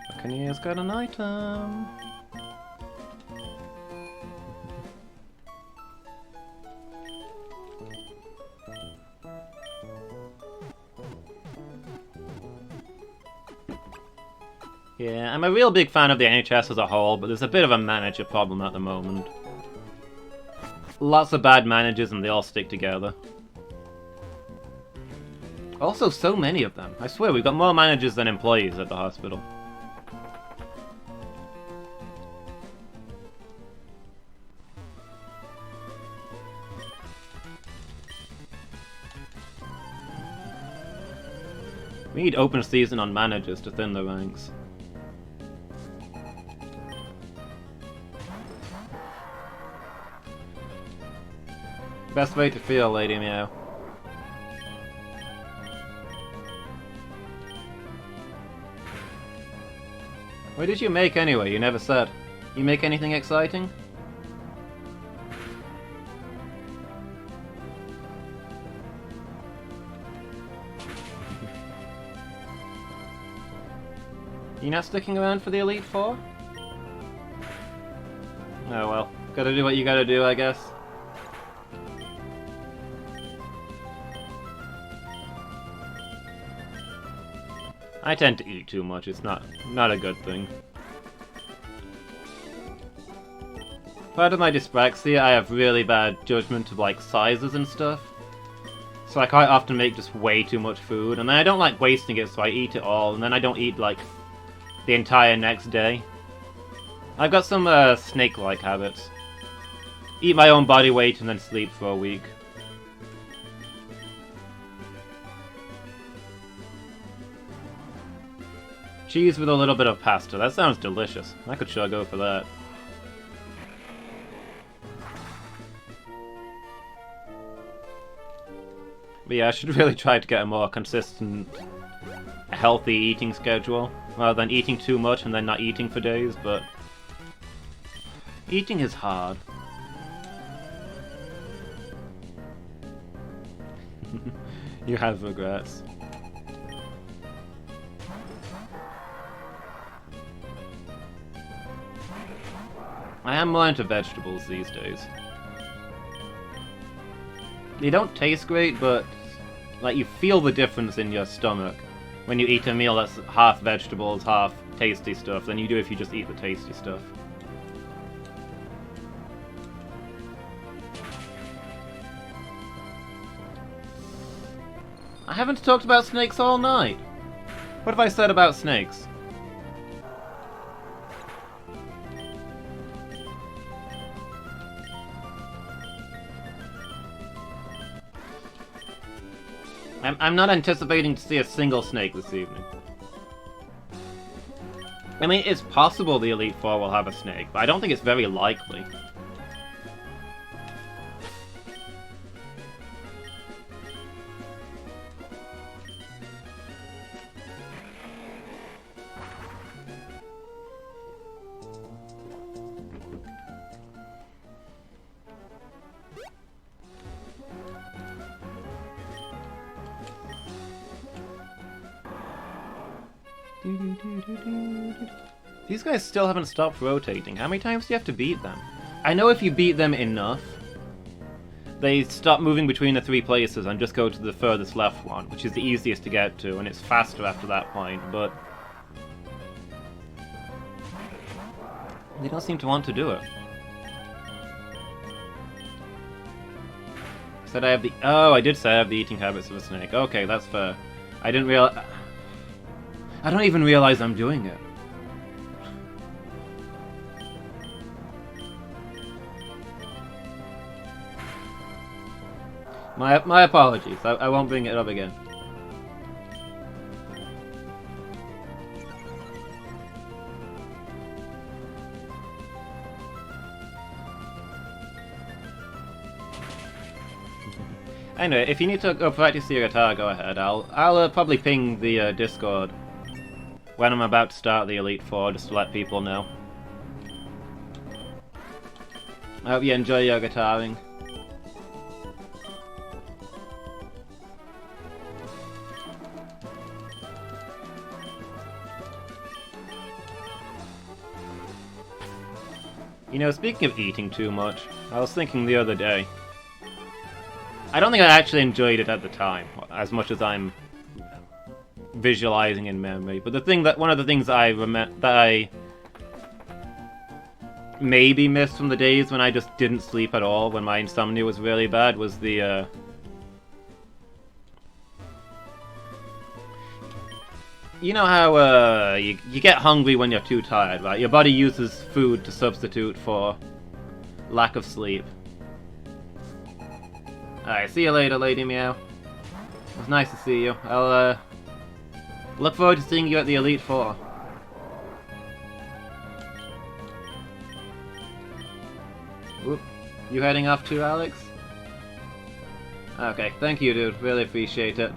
Buccaneer's got an item. Yeah, I'm a real big fan of the NHS as a whole, but there's a bit of a manager problem at the moment. Lots of bad managers and they all stick together. Also, so many of them. I swear, we've got more managers than employees at the hospital. We need open season on managers to thin the ranks. Best way to feel, Lady Meow. What did you make anyway? You never said. You make anything exciting? You not sticking around for the Elite Four? Oh well. Gotta do what you gotta do, I guess. I tend to eat too much, it's not a good thing. Part of my dyspraxia, I have really bad judgment of like sizes and stuff. So I quite often make just way too much food, and then I don't like wasting it, so I eat it all, and then I don't eat like the entire next day. I've got some snake-like habits. Eat my own body weight and then sleep for a week. Cheese with a little bit of pasta. That sounds delicious. I could sure go for that. But yeah, I should really try to get a more consistent, healthy eating schedule, rather than eating too much and then not eating for days, but eating is hard. You have regrets. I am more into vegetables these days. They don't taste great, but like you feel the difference in your stomach when you eat a meal that's half vegetables, half tasty stuff than you do if you just eat the tasty stuff. I haven't talked about snakes all night. What have I said about snakes? I'm not anticipating to see a single snake this evening. I mean, it's possible the Elite Four will have a snake, but I don't think it's very likely. These guys still haven't stopped rotating. How many times do you have to beat them? I know if you beat them enough, they stop moving between the three places and just go to the furthest left one, which is the easiest to get to, and it's faster after that point, but they don't seem to want to do it. Said I have the... Oh, I did say I have the eating habits of a snake. Okay, that's fair. I didn't realize... I don't even realize I'm doing it. My apologies. I won't bring it up again. Anyway, if you need to go practice your guitar, go ahead. I'll probably ping the Discord when I'm about to start the Elite Four, just to let people know. I hope you enjoy your guitaring. You know, speaking of eating too much, I was thinking the other day. I don't think I actually enjoyed it at the time, as much as I'm visualizing in memory. But one of the things that I maybe missed from the days when I just didn't sleep at all, when my insomnia was really bad, was the you know how you get hungry when you're too tired, right? Your body uses food to substitute for lack of sleep. Alright, see you later, Lady Meow. It was nice to see you. I'll look forward to seeing you at the Elite Four. Oop. You heading off too, Alex? Okay, thank you, dude. Really appreciate it.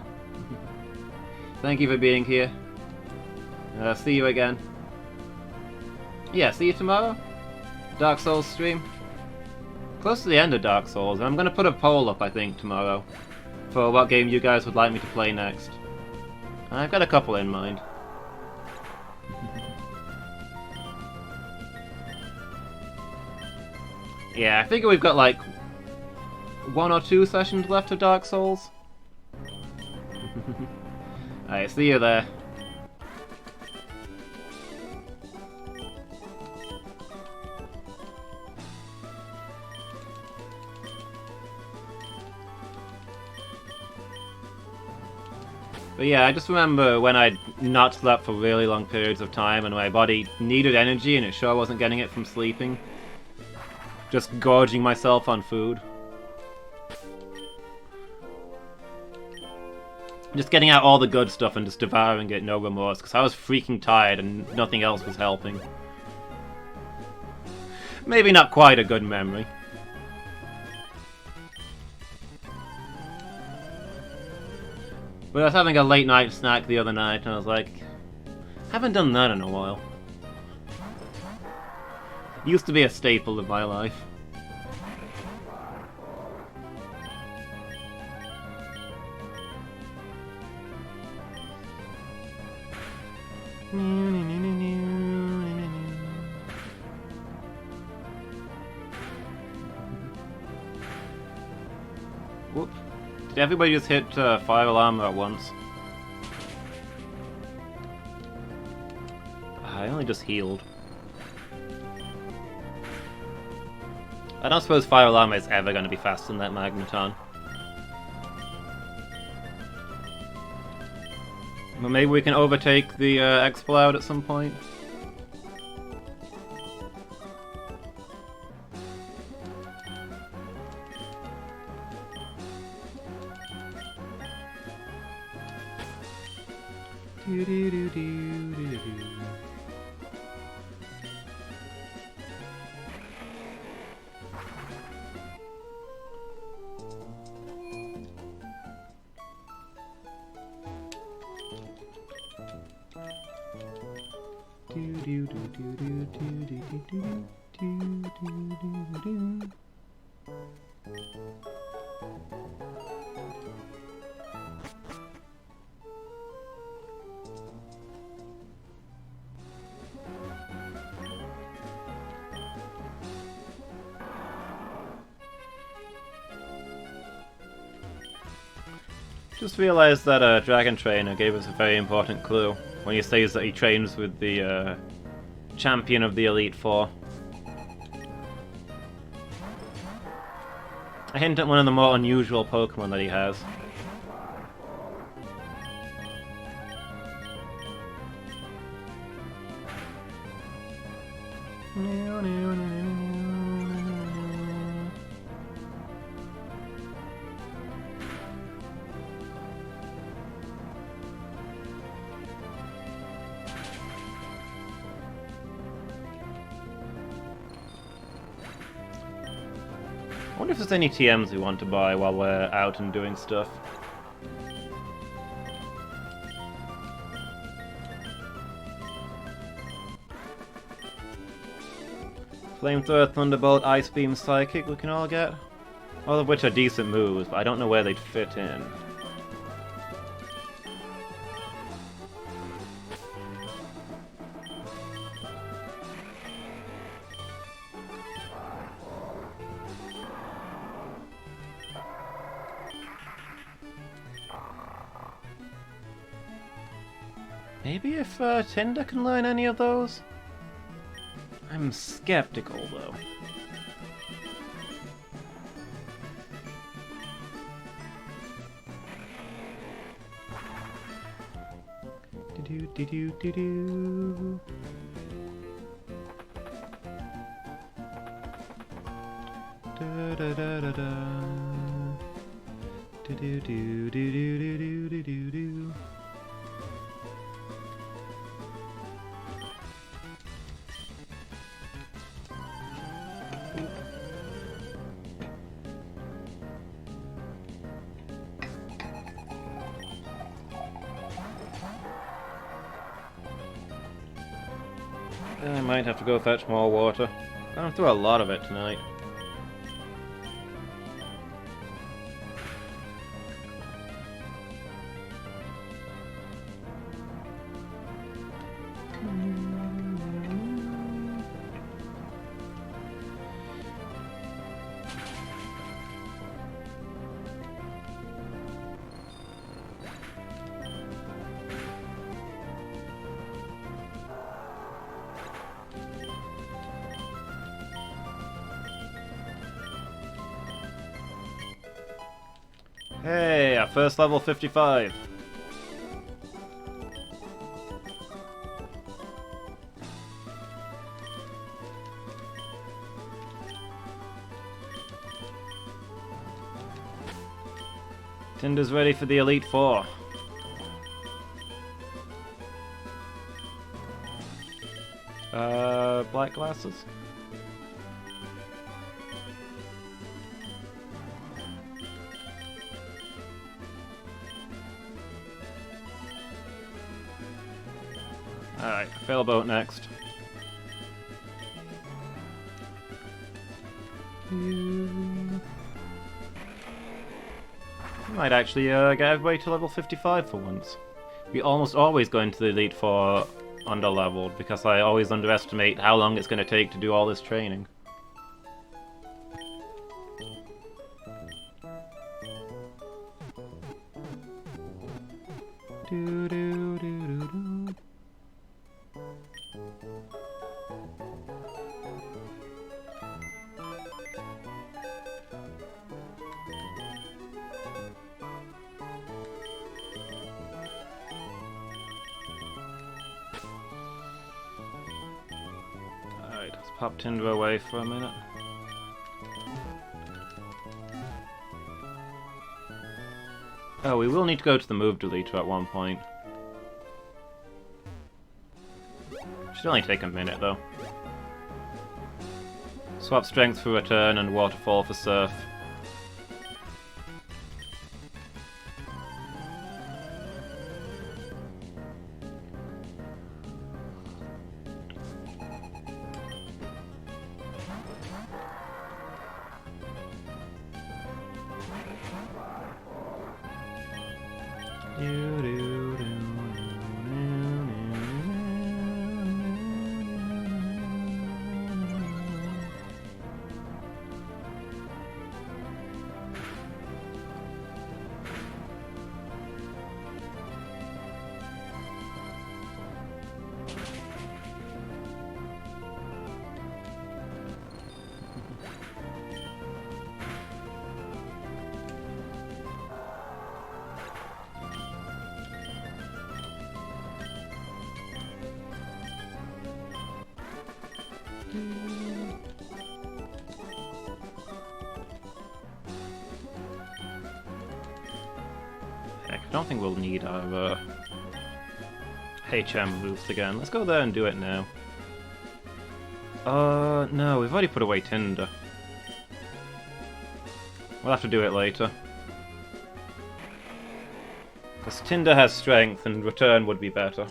Thank you for being here. See you again. Yeah, see you tomorrow? Dark Souls stream? Close to the end of Dark Souls, and I'm gonna put a poll up, I think, tomorrow for what game you guys would like me to play next. I've got a couple in mind. Yeah, I figure we've got like 1 or 2 sessions left of Dark Souls. Alright, see you there. But yeah, I just remember when I'd not slept for really long periods of time and my body needed energy and it sure wasn't getting it from sleeping. Just gorging myself on food. Just getting out all the good stuff and just devouring it, no remorse, because I was freaking tired and nothing else was helping. Maybe not quite a good memory. But I was having a late night snack the other night and I was like, haven't done that in a while. Used to be a staple of my life. Whoop. Did everybody just hit fire alarm at once? I only just healed. I don't suppose fire alarm is ever going to be faster than that magneton. Well, maybe we can overtake the Exploud at some point. Just realized that Dragon Trainer gave us a very important clue when he says that he trains with the champion of the Elite Four. A hint at one of the more unusual Pokemon that he has. I wonder if there's any TMs we want to buy while we're out and doing stuff. Flamethrower, Thunderbolt, Ice Beam, Psychic we can all get. All of which are decent moves, but I don't know where they'd fit in. Maybe if Tinder can learn any of those? I'm skeptical, though. Do-do-do-do-do-do. Da-da-da-da-da. Do-do-do-do-do-do-do-do-do. I might have to go fetch more water. Gone through a lot of it tonight. Hey, our first level 55. Tinder's ready for the Elite Four. Black glasses. Alright, Failboat next. Might actually get everybody to level 55 for once. We almost always go into the Elite Four underleveled because I always underestimate how long it's going to take to do all this training. Do, do, do, do, do. Alright, let's pop Tinder away for a minute. Oh, we will need to go to the move deleter at one point. Should only take a minute though. Swap strength for return and waterfall for surf. Heck, I don't think we'll need our HM moves again. Let's go there and do it now. No, we've already put away Tinder. We'll have to do it later. Because Tinder has strength and return would be better.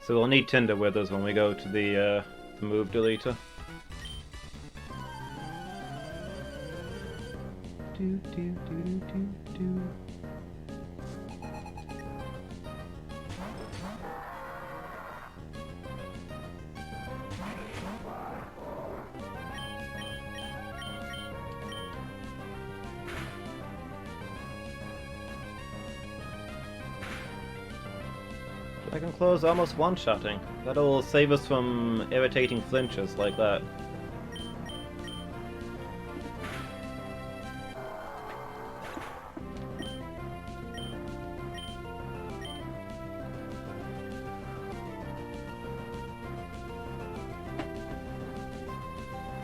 So we'll need Tinder with us when we go to the move deleter. Do, do, do, do, do, do. I can close almost one-shotting. That'll save us from irritating flinches like that.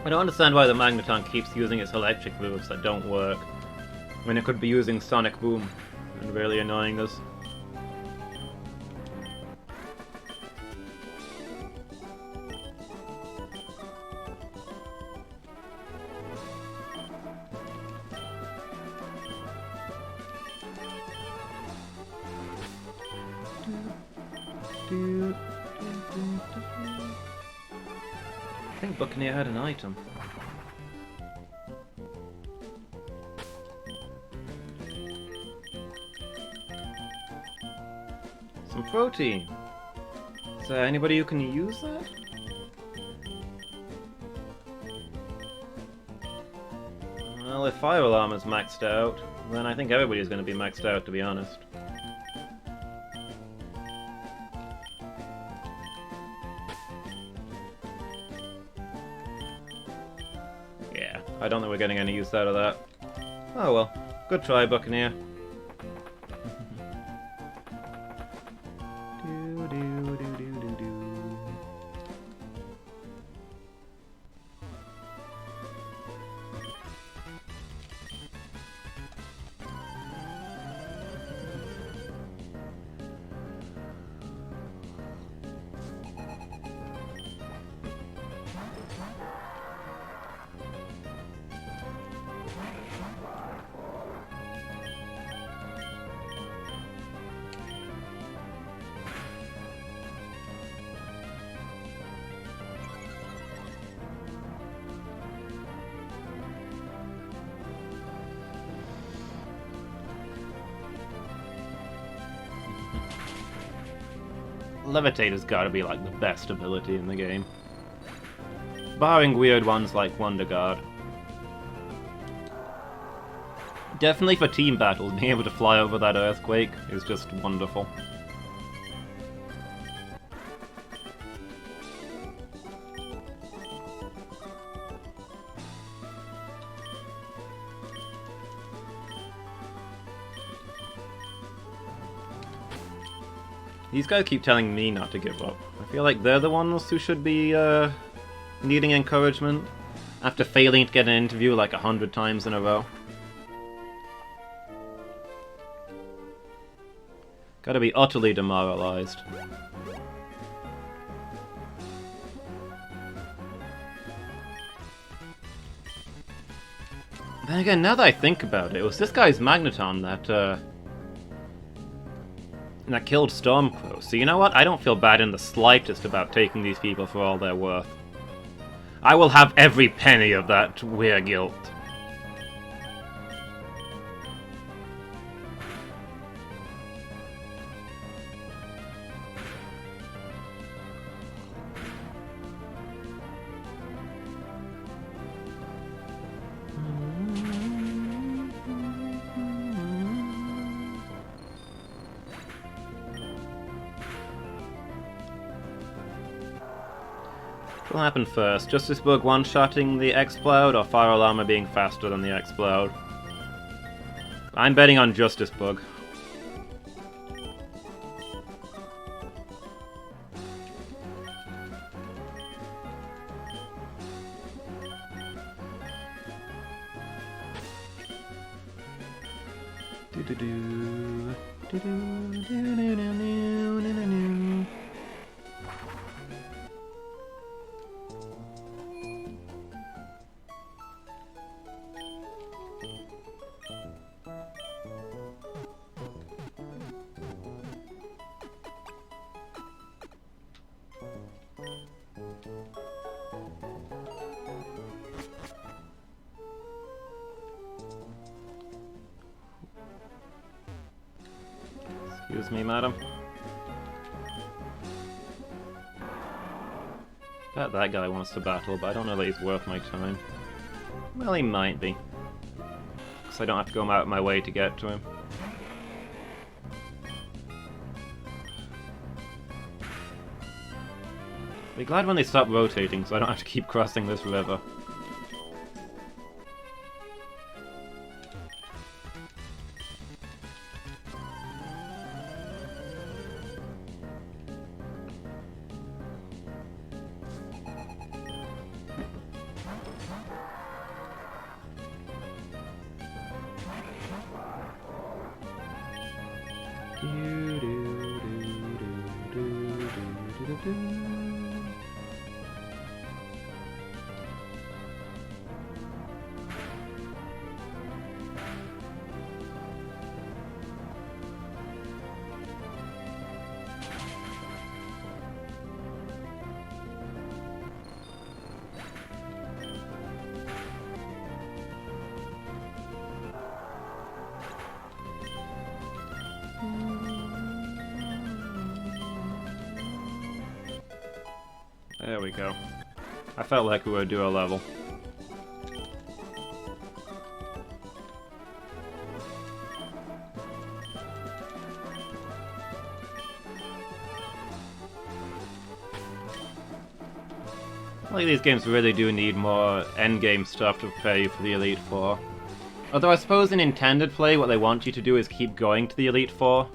I don't understand why the Magneton keeps using its electric moves that don't work, when it could be using Sonic Boom and really annoying us. I think Buccaneer had an item. Some protein. Is there anybody who can use that? Well, if Fire Alarm is maxed out, then I think everybody's going to be maxed out, to be honest. I don't think we're getting any use out of that. Oh well. Good try, Buccaneer. Levitator's gotta be like the best ability in the game. Barring weird ones like Wonder Guard. Definitely for team battles, being able to fly over that earthquake is just wonderful. These guys keep telling me not to give up. I feel like they're the ones who should be needing encouragement after failing to get an interview like 100 times in a row. Gotta be utterly demoralized. Then again, now that I think about it was this guy's Magneton that killed Stormcrow. So you know what? I don't feel bad in the slightest about taking these people for all they're worth. I will have every penny of that weird guilt. What will happen first? Justice Bug one-shotting the Exploud, or Fire Alarma being faster than the Exploud? I'm betting on Justice Bug. Excuse me, madam. Bet that guy wants to battle, but I don't know that he's worth my time. Well, he might be. Because I don't have to go out of my way to get to him. Be glad when they stop rotating, so I don't have to keep crossing this river. There we go. I felt like we would do a level. I think these games really do need more endgame stuff to prepare you for the Elite Four. Although I suppose in intended play what they want you to do is keep going to the Elite Four.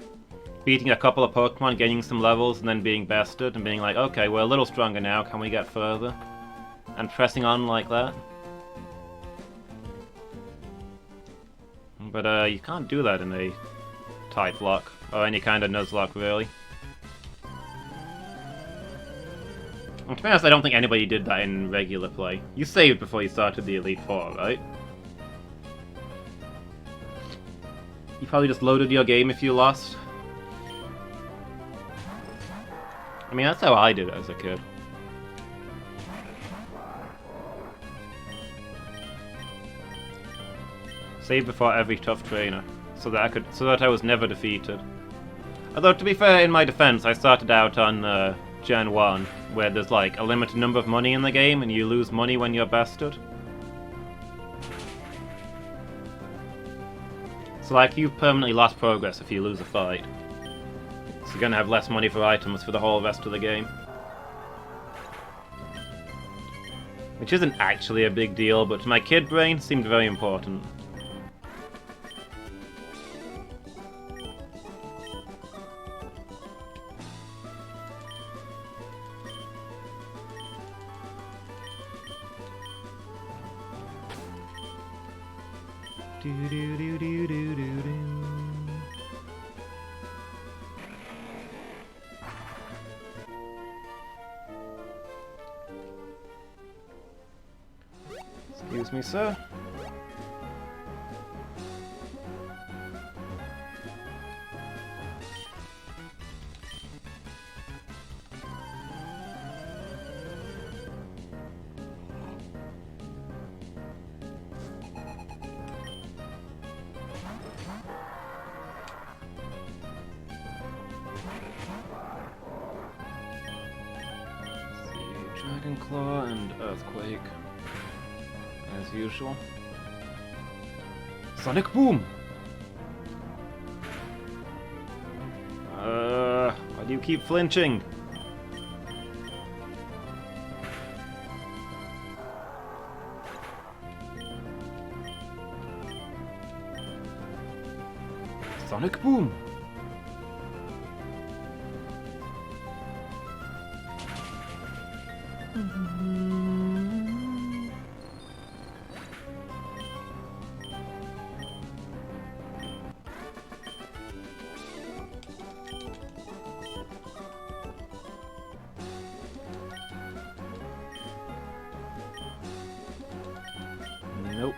Beating a couple of Pokemon, gaining some levels, and then being bested, and being like, okay, we're a little stronger now, can we get further? And pressing on like that. But you can't do that in a Typelocke, or any kind of Nuzlocke, really. And to be honest, I don't think anybody did that in regular play. You saved before you started the Elite Four, right? You probably just loaded your game if you lost. I mean, that's how I did it as a kid. Save before every tough trainer, so that I was never defeated. Although, to be fair, in my defense, I started out on Gen 1, where there's like a limited number of money in the game, and you lose money when you're bested. So like, you've permanently lost progress if you lose a fight. So you're gonna have less money for items for the whole rest of the game. Which isn't actually a big deal, but to my kid brain, seemed very important. Excuse me, sir. Dragon Claw and Earthquake. As usual. Sonic Boom! Why do you keep flinching? Sonic Boom! Nope.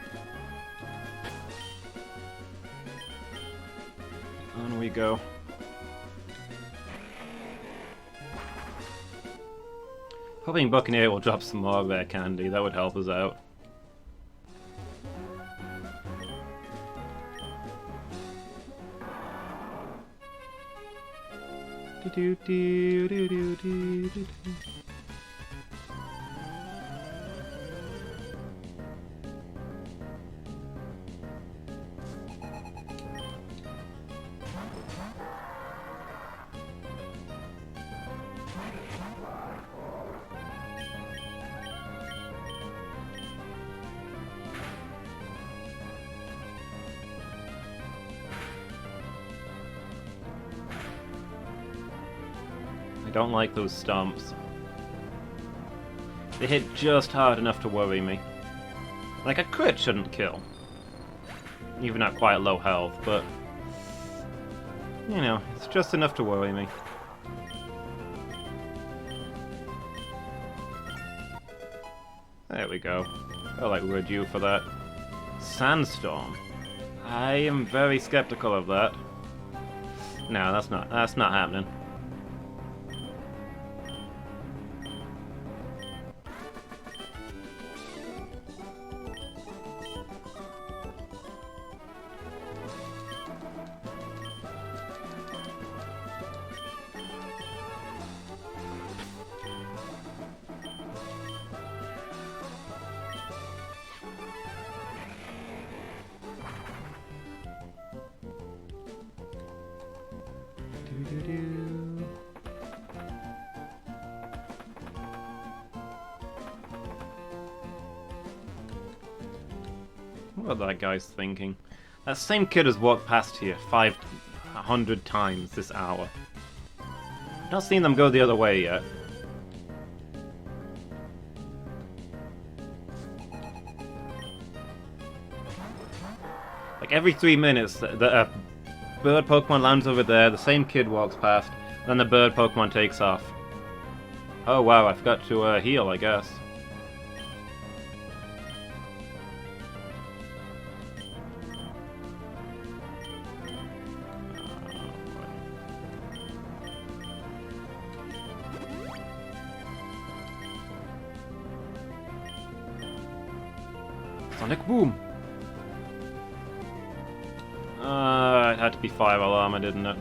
On we go. Hoping Buccaneer will drop some more rare candy, that would help us out. I don't like those stomps. They hit just hard enough to worry me. Like, a crit shouldn't kill. Even at quite low health, but... you know, it's just enough to worry me. There we go. I like rid you for that. Sandstorm. I am very skeptical of that. No, that's not happening. What that guy's thinking. That same kid has walked past here 500 times this hour. I've not seen them go the other way yet. Like every 3 minutes, the bird Pokemon lands over there, the same kid walks past, then the bird Pokemon takes off. Oh wow, I forgot to heal, I guess. Sonic Boom! It had to be Fire Alarm, didn't it?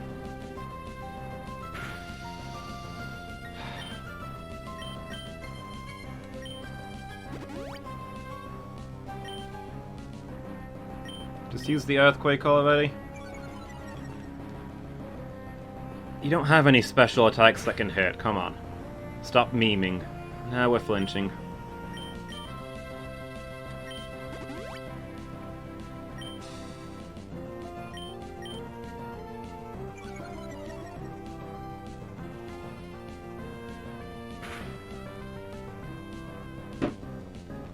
Just use the earthquake already. You don't have any special attacks that can hit, come on. Stop memeing. Now we're flinching.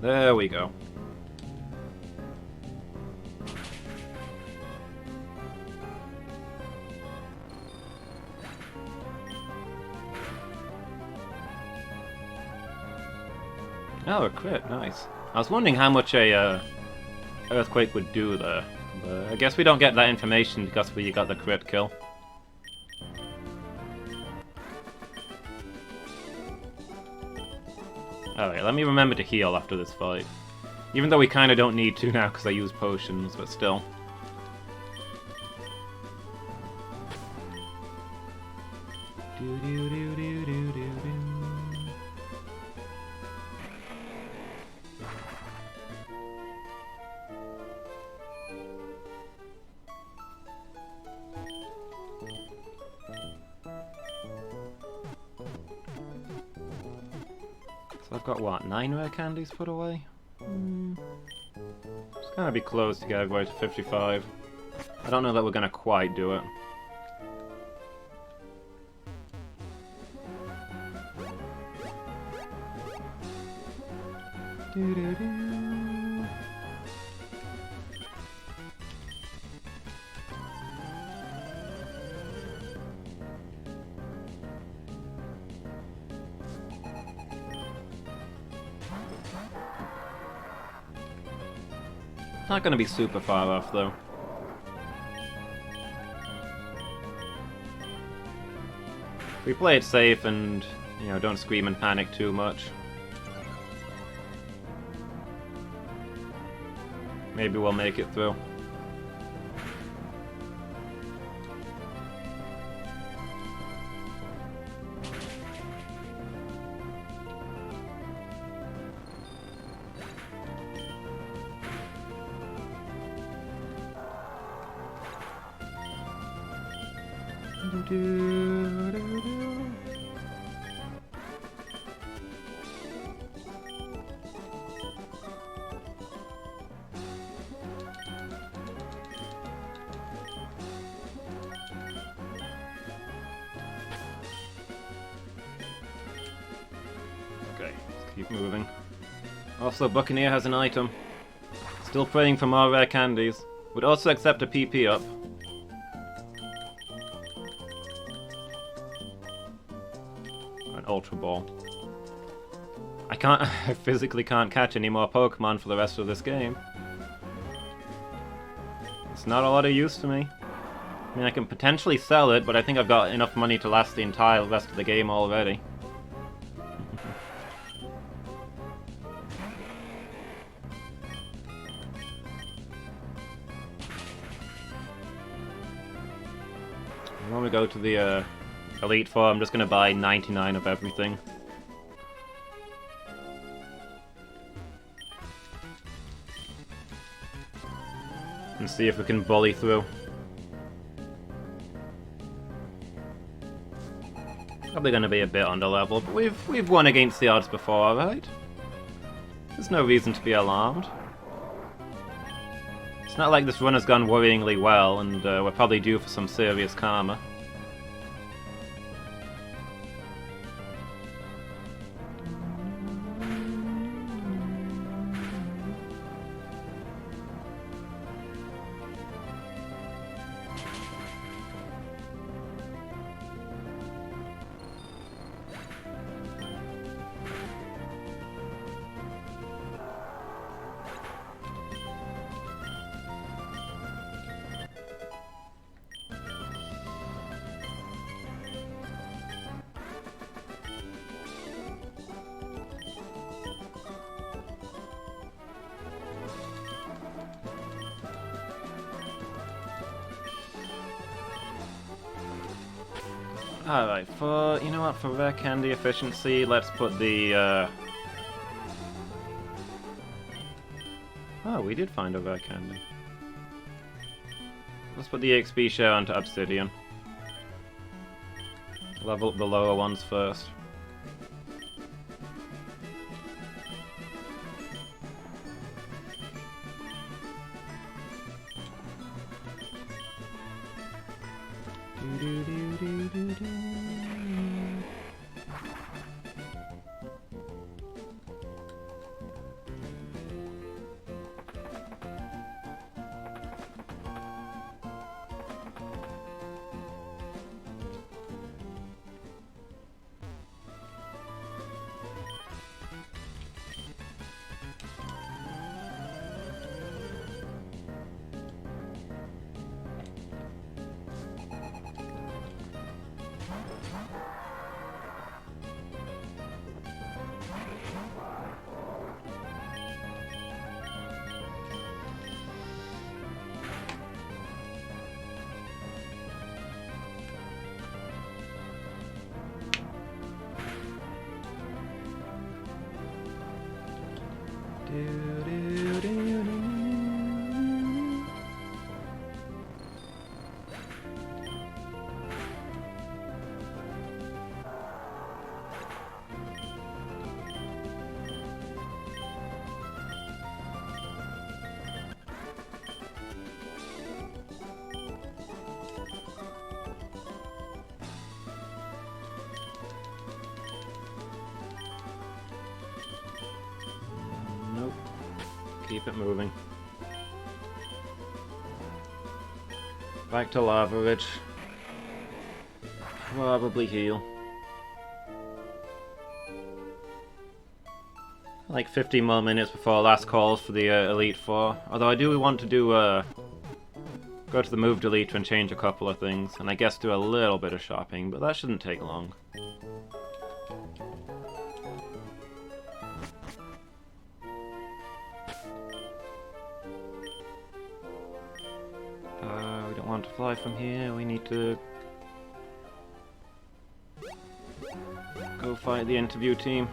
There we go. Oh, a crit, nice. I was wondering how much a earthquake would do there, but I guess we don't get that information because we got the crit kill. Alright, let me remember to heal after this fight. Even though we kinda don't need to now because I use potions, but still. So I've got, what, 9 rare candies put away? It's gonna be close to get everybody to 55. I don't know that we're gonna quite do it. Not gonna be super far off though. We play it safe and, you know, don't scream and panic too much. Maybe we'll make it through. Okay, let's keep moving. Also, Buccaneer has an item. Still praying for more rare candies. Would also accept a PP up. An Ultra Ball. I physically can't catch any more Pokemon for the rest of this game. It's not a lot of use to me. I mean, I can potentially sell it, but I think I've got enough money to last the entire rest of the game already. When we go to the Elite Four, I'm just going to buy 99 of everything. And see if we can bully through. Probably going to be a bit under level, but we've won against the odds before, right? There's no reason to be alarmed. It's not like this run has gone worryingly well, and we're probably due for some serious karma. Alright, you know what, for rare candy efficiency, let's put the, Oh, we did find a rare candy. Let's put the XP share onto Obsidian. Level up the lower ones first. Nope. Keep it moving. Back to Lava Ridge. Probably heal. Like 50 more minutes before last calls for the Elite Four. Although I do want to do go to the move deleter and change a couple of things, and I guess do a little bit of shopping, but that shouldn't take long. We don't want to fly from here, we need to go fight the interview team.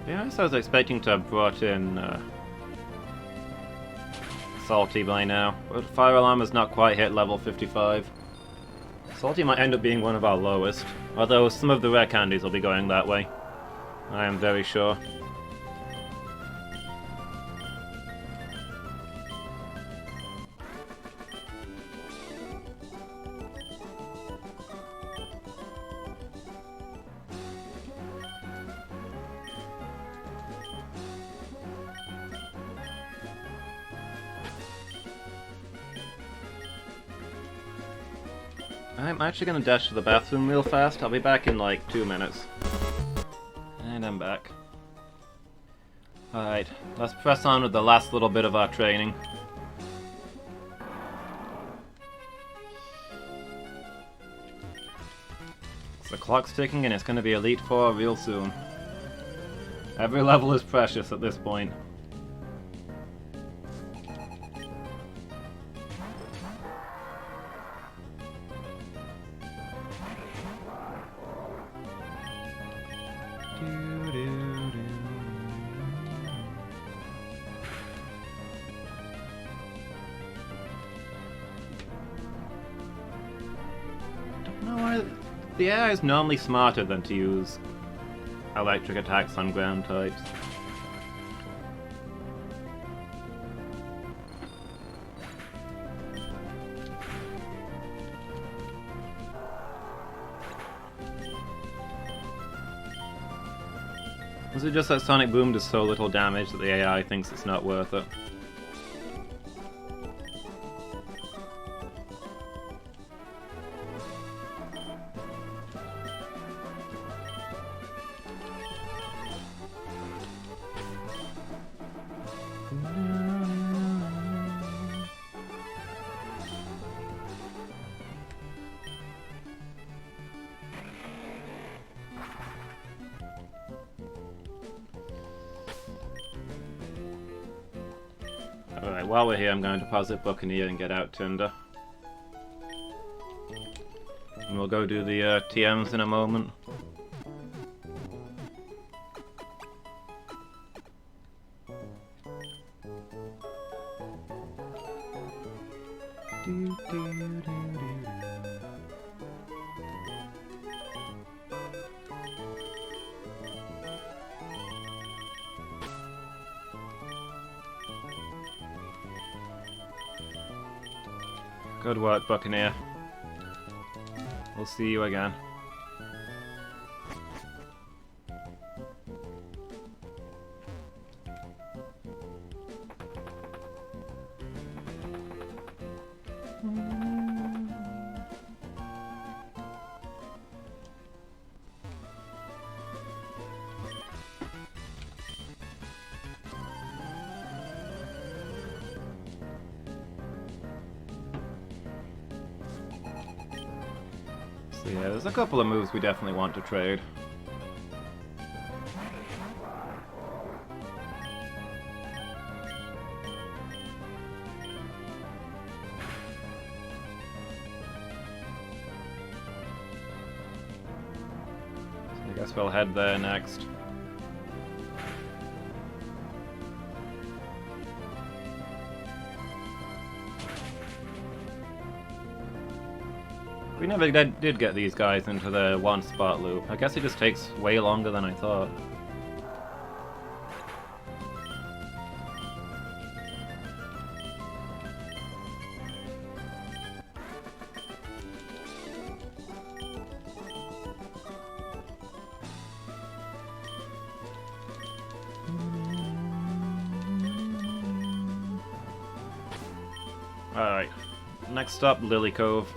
Yeah, I was expecting to have brought in Salty by now, but Fire Alarm has not quite hit level 55. Salty might end up being one of our lowest, although some of the rare candies will be going that way. I am very sure. I'm actually gonna dash to the bathroom real fast. I'll be back in like 2 minutes. And I'm back. Alright, let's press on with the last little bit of our training. The clock's ticking and it's gonna be Elite Four real soon. Every level is precious at this point. The AI is normally smarter than to use electric attacks on ground types. Is it just that Sonic Boom does so little damage that the AI thinks it's not worth it? while we're here, I'm going to deposit Buccaneer and get out Tinder. And we'll go do the TMs in a moment. Good work, Buccaneer. We'll see you again. So yeah, there's a couple of moves we definitely want to trade. So I guess we'll head there next. We never did get these guys into the one spot loop. I guess it just takes way longer than I thought. Alright, next up, Lily Cove.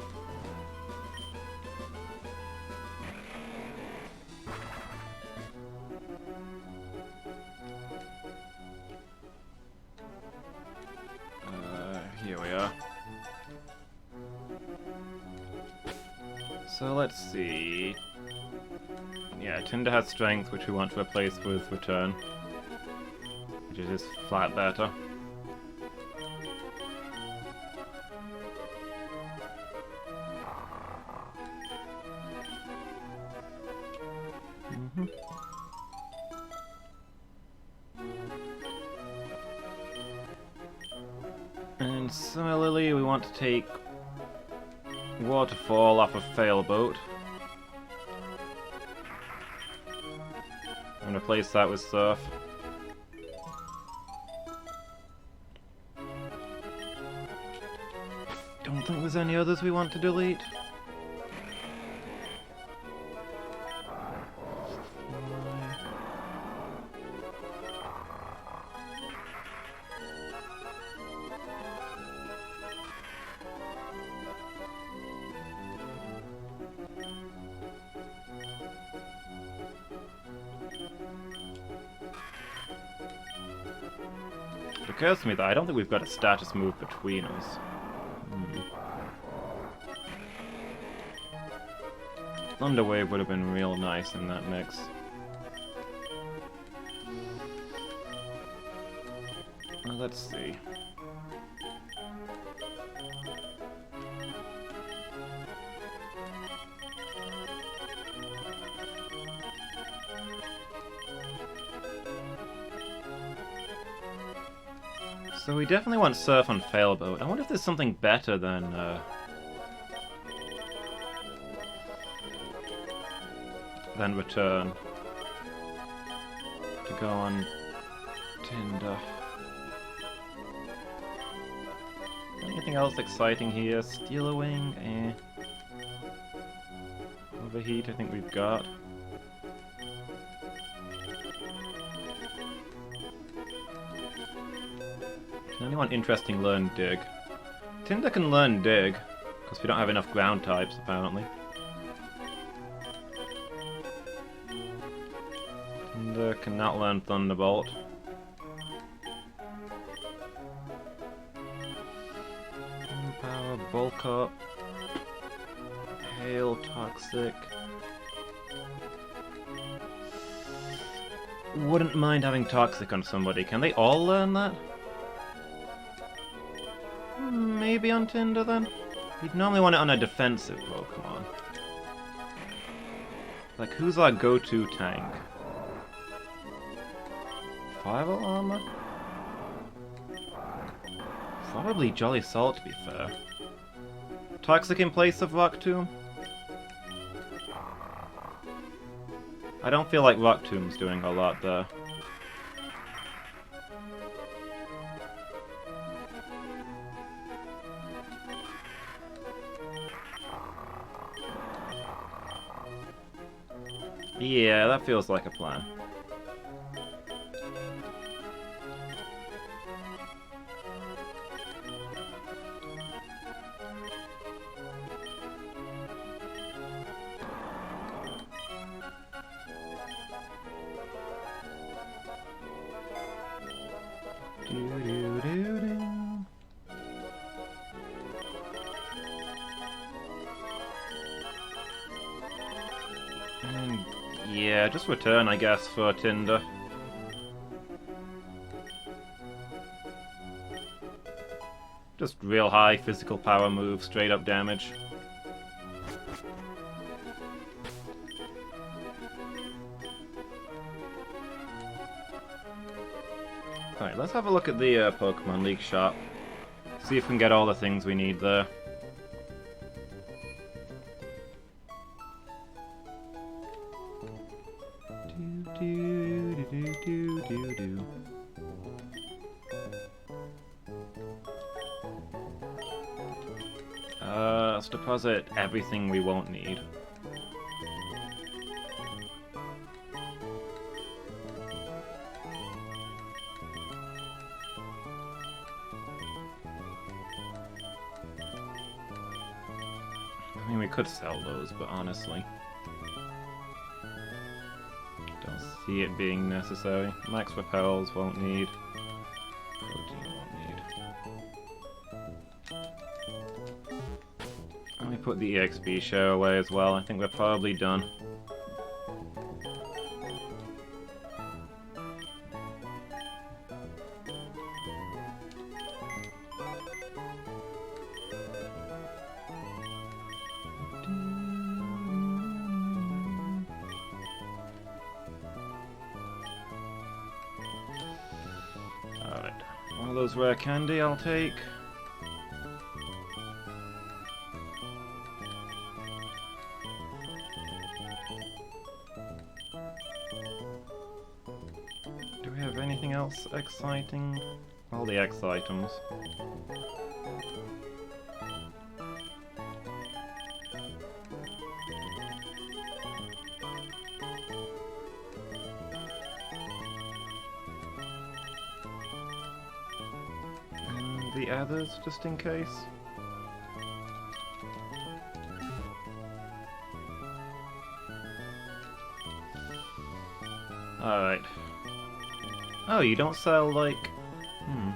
Here we are. So let's see. Yeah, Tinder has strength, which we want to replace with return, which is just flat better. And similarly, we want to take Waterfall off of Failboat and replace that with Surf. Don't think there's any others we want to delete. It occurs to me that I don't think we've got a status move between us. Thunderwave would have been real nice in that mix. Well, let's see. So we definitely want Surf on Failboat. I wonder if there's something better than Return to go on Tinder. Anything else exciting here? Steal Wing, eh. Overheat, I think we've got. Can anyone interesting learn Dig? Tinder can learn Dig, because we don't have enough ground types, apparently. Tinder cannot learn Thunderbolt. Power, Bulk Up. Hail, Toxic. Wouldn't mind having Toxic on somebody. Can they all learn that? maybe on Tinder then? You'd normally want it on a defensive Pokemon. Like, who's our go-to tank? Fireball armor? Probably Jolly Salt, to be fair. Toxic in place of Rock Tomb? I don't feel like Rock Tomb's doing a lot there. Yeah, that feels like a plan. Yeah, just return, I guess, for Tinder. Just real high physical power move, straight up damage. Alright, let's have a look at the Pokemon League shop. See if we can get all the things we need there. Let's deposit everything we won't need. I mean, we could sell those, but honestly, don't see it being necessary. Max Repels won't need. Protein won't need. Let me put the EXP share away as well. I think we're probably done. Alright, all those rare candy I'll take. Do we have anything else exciting? All the X items. And the others, just in case. Alright. Oh, you don't sell, like... I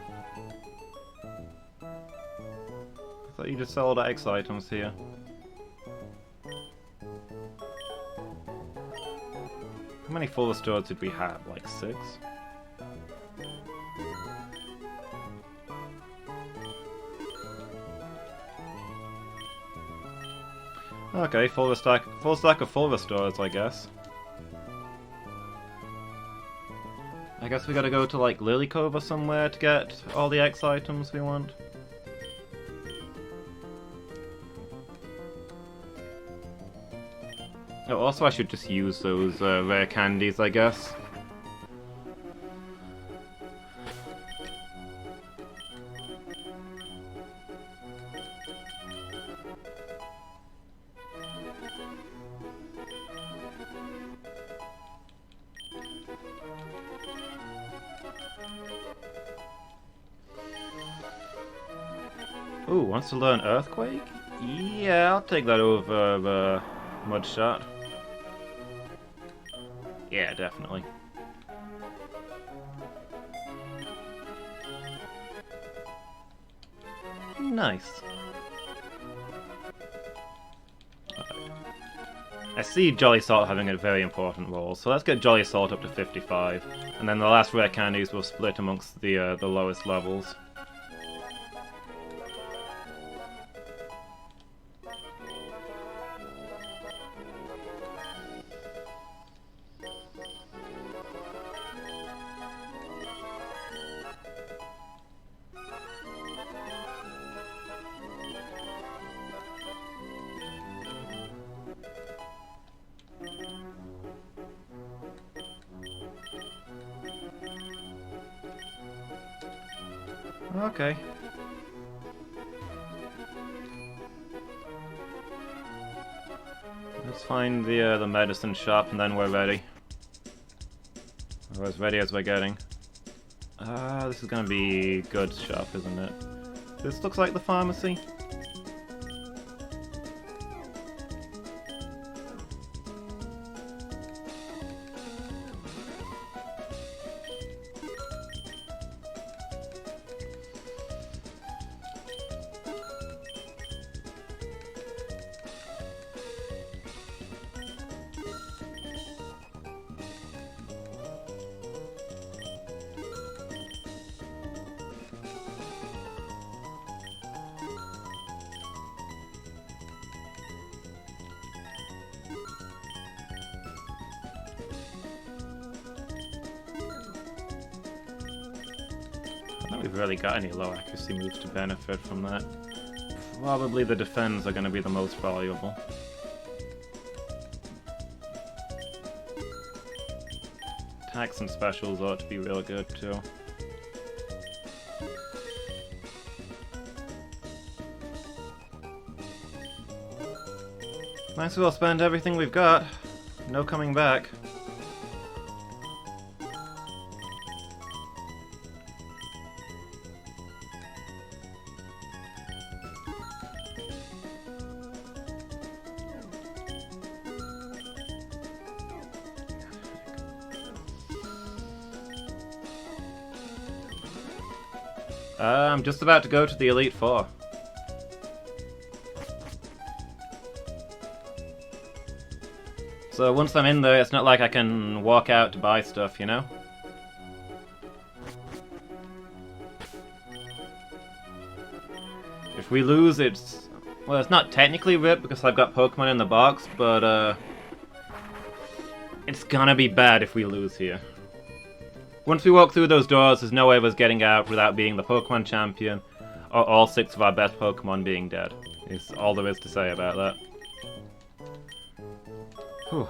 thought you just sell all the X items here. How many full restores did we have? Like 6? Okay, full stack of full restores, I guess. I guess we gotta go to, like, Lily Cove or somewhere to get all the X items we want. Oh, also I should just use those rare candies, I guess. Ooh, wants to learn Earthquake? Yeah, I'll take that over Mudshot. Yeah, definitely. Nice. I see Jolly Salt having a very important role, so let's get Jolly Salt up to 55, and then the last rare candies will split amongst the lowest levels. Okay. Let's find the medicine shop and then we're ready. Or as ready as we're getting. This is gonna be goods shop, isn't it? This looks like the pharmacy. I don't think we've really got any low accuracy moves to benefit from that. Probably the defense are going to be the most valuable. Attacks and specials ought to be real good too. Might as well spend everything we've got. No coming back. I'm just about to go to the Elite Four. So once I'm in there, it's not like I can walk out to buy stuff, you know? If we lose, it's... well, it's not technically ripped because I've got Pokemon in the box, but it's gonna be bad if we lose here. Once we walk through those doors, there's no way of us getting out without being the Pokemon champion, or all 6 of our best Pokemon being dead. Is all there is to say about that. Whew.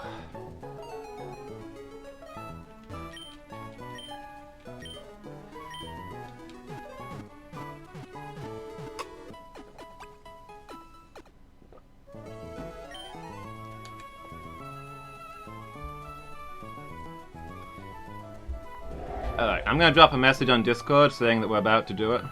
Alright, I'm gonna drop a message on Discord saying that we're about to do it.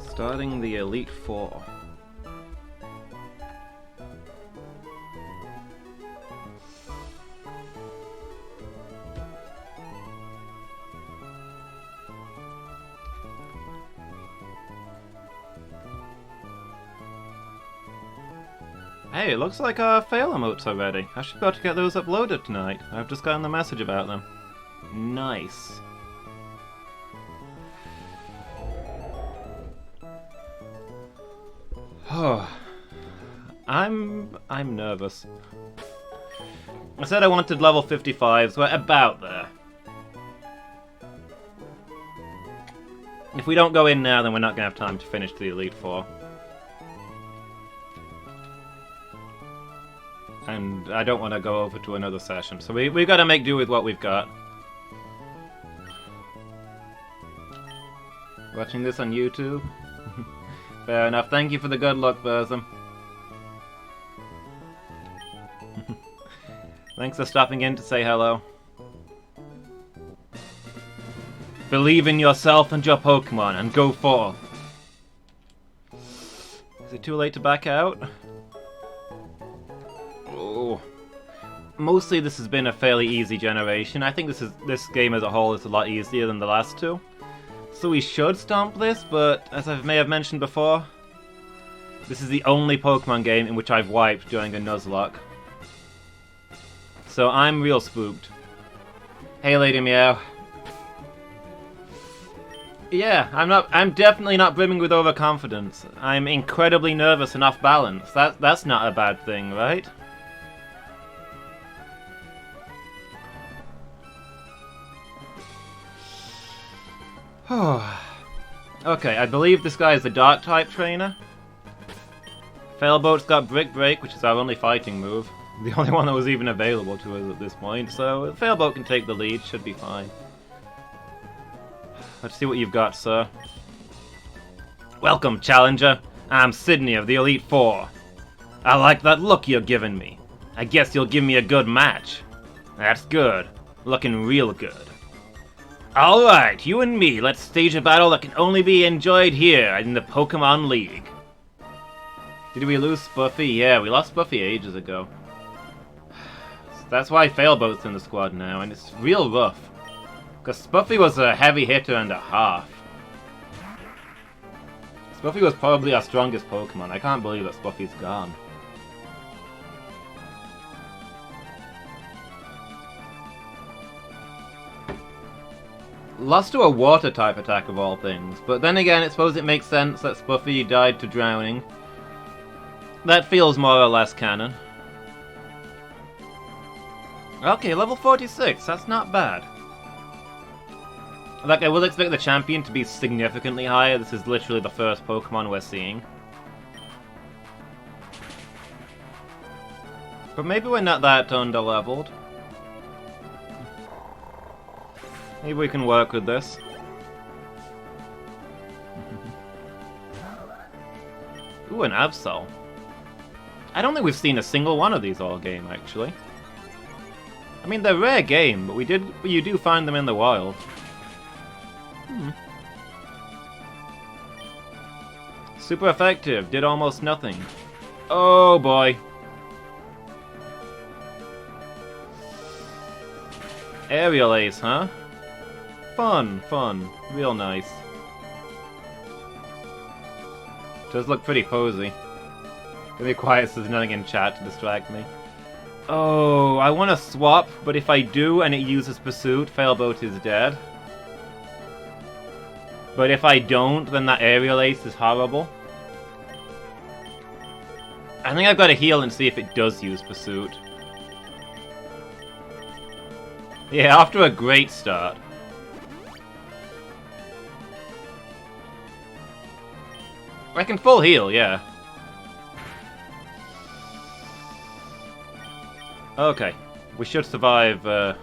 Starting the Elite Four. Hey, it looks like our fail emotes are ready. I should be able to get those uploaded tonight. I've just gotten the message about them. Nice. Oh, I'm nervous. I said I wanted level 55s. We're about there. If we don't go in now, then we're not gonna have time to finish the Elite Four. And I don't want to go over to another session, so we've got to make do with what we've got. Watching this on YouTube? Fair enough. Thank you for the good luck, Burzum. Thanks for stopping in to say hello. Believe in yourself and your Pokemon, and go forth. Is it too late to back out? Oh. Mostly this has been a fairly easy generation. I think this game as a whole is a lot easier than the last two. So we should stomp this, but as I may have mentioned before, this is the only Pokemon game in which I've wiped during a Nuzlocke. So I'm real spooked. Hey, Lady Meow. Yeah, I'm definitely not brimming with overconfidence. I'm incredibly nervous and off balance. That's not a bad thing, right? Okay, I believe this guy is the Dark type trainer. Failboat's got Brick Break, which is our only fighting move. The only one that was even available to us at this point, so Failboat can take the lead, should be fine. Let's see what you've got, sir. Welcome, challenger. I'm Sydney of the Elite Four. I like that look you're giving me. I guess you'll give me a good match. That's good. Looking real good. Alright, you and me, let's stage a battle that can only be enjoyed here in the Pokémon League. Did we lose Spuffy? Yeah, we lost Spuffy ages ago. That's why Failboat's in the squad now, and it's real rough. Because Spuffy was a heavy hitter and a half. Spuffy was probably our strongest Pokemon. I can't believe that Spuffy's gone. Lost to a water type attack of all things, but then again I suppose it makes sense that Spuffy died to drowning. That feels more or less canon. Okay, level 46, that's not bad. Like, I will expect the champion to be significantly higher. This is literally the first Pokemon we're seeing. But maybe we're not that under-leveled. Maybe we can work with this. Ooh, an Absol. I don't think we've seen a single one of these all game, actually. I mean, they're rare game, but you do find them in the wild. Super effective, did almost nothing. Oh boy. Aerial Ace, huh? Fun, fun. Real nice. Does look pretty posy. Gonna be quiet so there's nothing in chat to distract me. Oh, I want to swap, but if I do and it uses Pursuit, Failboat is dead. But if I don't, then that Aerial Ace is horrible. I think I've got to heal and see if it does use Pursuit. Yeah, after a great start. I can full heal, yeah. Okay, we should survive a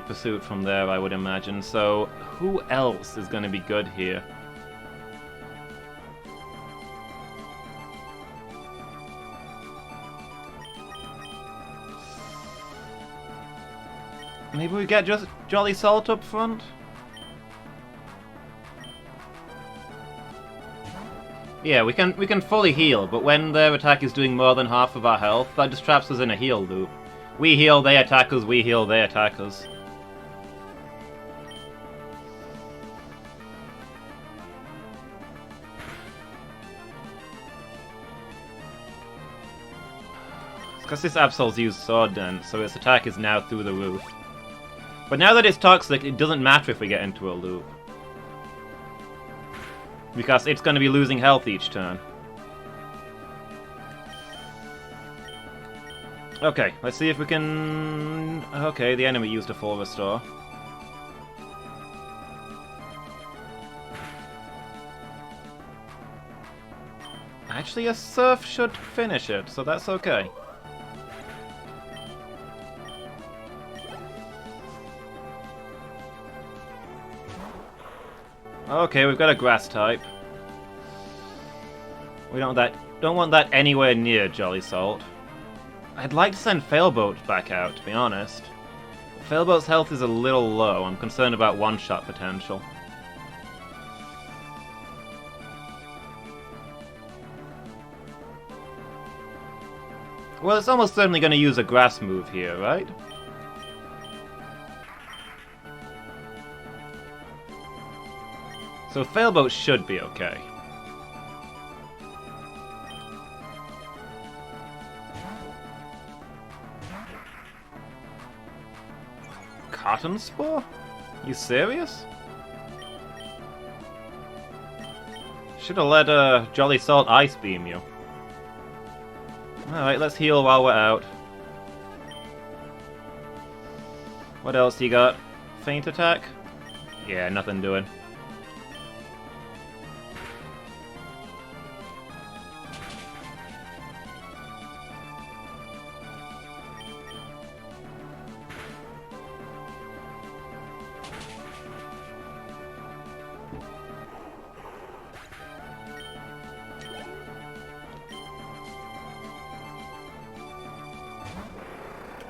pursuit from there, I would imagine. So, who else is going to be good here? Maybe we get just Jolly Salt up front? Yeah, we can fully heal, but when their attack is doing more than half of our health, that just traps us in a heal loop. We heal, they attack us, we heal, they attack us. It's because this Absol's used Sword Dance, so its attack is now through the roof. But now that it's toxic, it doesn't matter if we get into a loop. Because it's going to be losing health each turn. Okay, let's see if we can... Okay, the enemy used a full restore. Actually, a Surf should finish it, so that's okay. Okay, we've got a Grass type. We don't want that anywhere near Jolly Salt. I'd like to send Failboat back out, to be honest. Failboat's health is a little low. I'm concerned about one-shot potential. Well, it's almost certainly going to use a Grass move here, right? So Failboat should be okay. Cotton Spore? You serious? Should have let Jolly Salt Ice Beam you. Alright, let's heal while we're out. What else you got? feint attack? Yeah, nothing doing.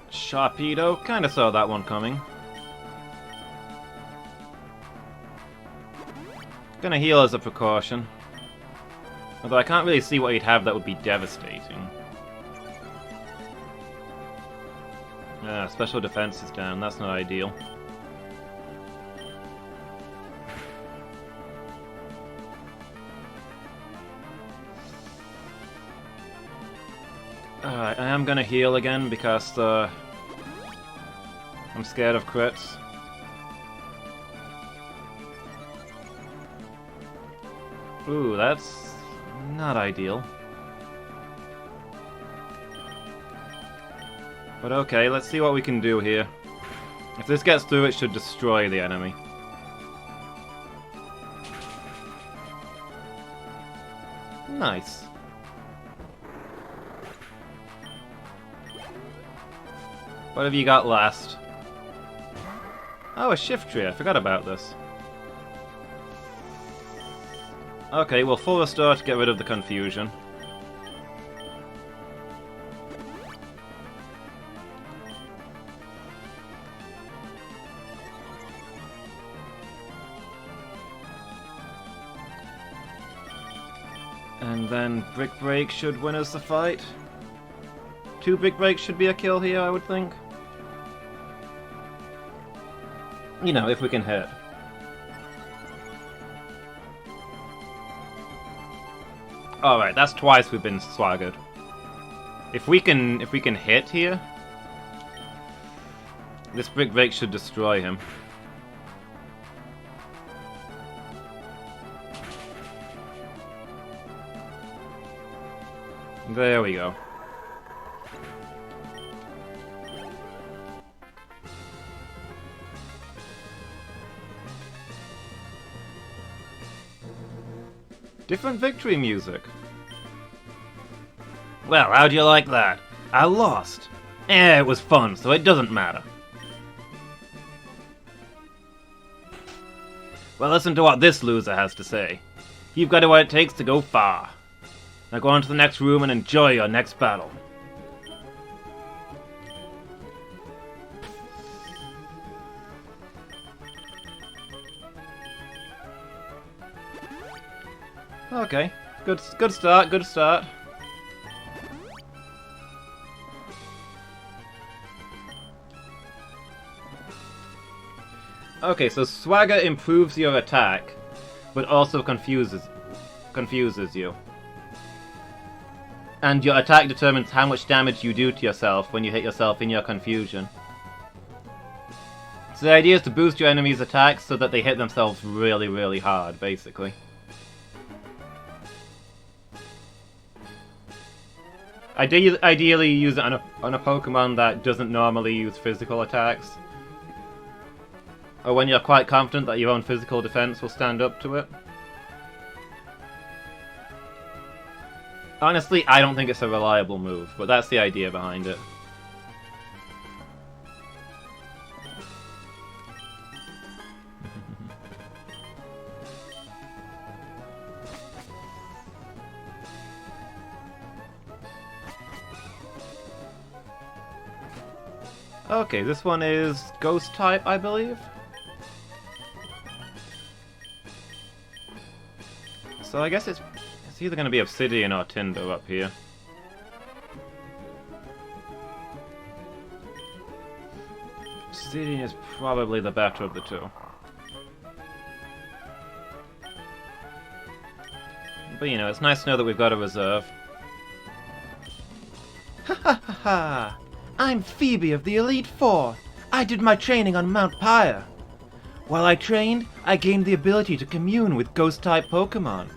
Sharpedo, kinda saw that one coming. Gonna heal as a precaution. Although I can't really see what he'd have that would be devastating. Special defense is down, that's not ideal. Alright, I am gonna heal again because I'm scared of crits. Ooh, that's not ideal. But okay, let's see what we can do here. If this gets through, it should destroy the enemy. Nice. What have you got last? Oh, a shift tree. I forgot about this. Okay, well, full restore to get rid of the confusion. And then Brick Break should win us the fight. 2 Brick Breaks should be a kill here, I would think. You know, if we can hit. Alright, that's twice we've been swaggered. If we can hit here, this Brick Break should destroy him. There we go. Different victory music. Well, how'd you like that? I lost. It was fun, so it doesn't matter. Well, listen to what this loser has to say. You've got what it takes to go far. Now go on to the next room and enjoy your next battle. Okay, good start, good start. Okay, so Swagger improves your attack, but also confuses you. And your attack determines how much damage you do to yourself when you hit yourself in your confusion. So the idea is to boost your enemy's attacks so that they hit themselves really, really hard, basically. Ideally use it on a Pokemon that doesn't normally use physical attacks. Or when you're quite confident that your own physical defense will stand up to it. Honestly, I don't think it's a reliable move, but that's the idea behind it. Okay, this one is Ghost type, I believe. So I guess it's either going to be Obsidian or Tinder up here. Obsidian is probably the better of the two. But you know, it's nice to know that we've got a reserve. Ha ha ha ha! I'm Phoebe of the Elite Four. I did my training on Mount Pyre. While I trained, I gained the ability to commune with Ghost-type Pokémon.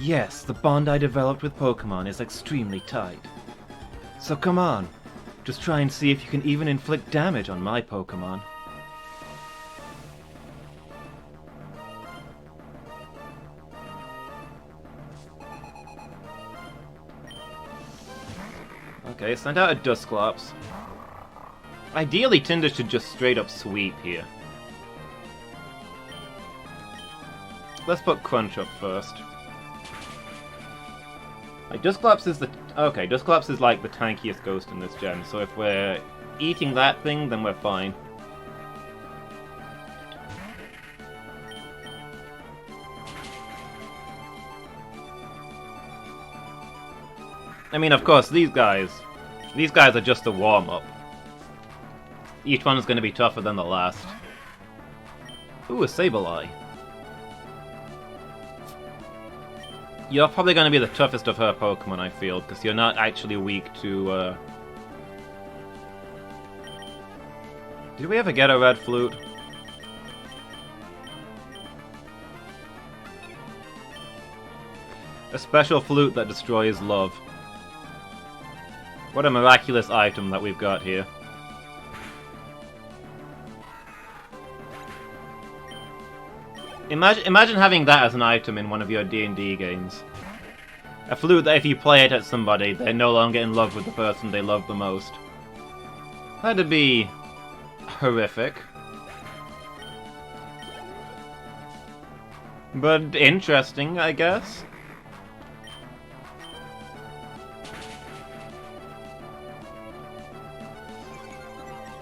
Yes, the bond I developed with Pokémon is extremely tight. So come on, just try and see if you can even inflict damage on my Pokémon. Okay, send out a Dusclops. Ideally, Tinder should just straight up sweep here. Let's put Crunch up first. Like, Dusclops is the... Okay, Dusclops is like the tankiest ghost in this gen, so if we're eating that thing, then we're fine. I mean, of course, these guys are just a warm-up. Each one's going to be tougher than the last. Ooh, a Sableye. You're probably going to be the toughest of her Pokemon, I feel, because you're not actually weak to, Did we ever get a Red Flute? A special flute that destroys love. What a miraculous item that we've got here. Imagine having that as an item in one of your D&D games. A flute that if you play it at somebody, they're no longer in love with the person they love the most. That'd be... horrific. But interesting, I guess.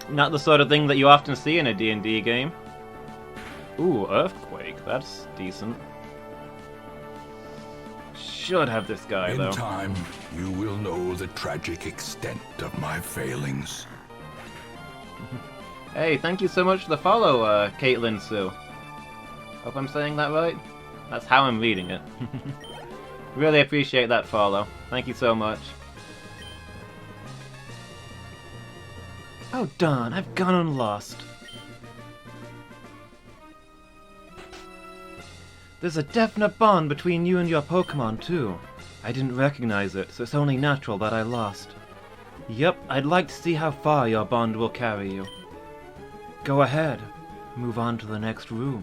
Not the sort of thing that you often see in a D&D game. Ooh, Earthquake. That's decent. Should have this guy, though. In time, you will know the tragic extent of my failings. Hey, thank you so much for the follow, Caitlin Sue. Hope I'm saying that right? That's how I'm reading it. Really appreciate that follow. Thank you so much. Oh darn, I've gone and lost. There's a definite bond between you and your Pokemon, too. I didn't recognize it, so it's only natural that I lost. Yep, I'd like to see how far your bond will carry you. Go ahead. Move on to the next room.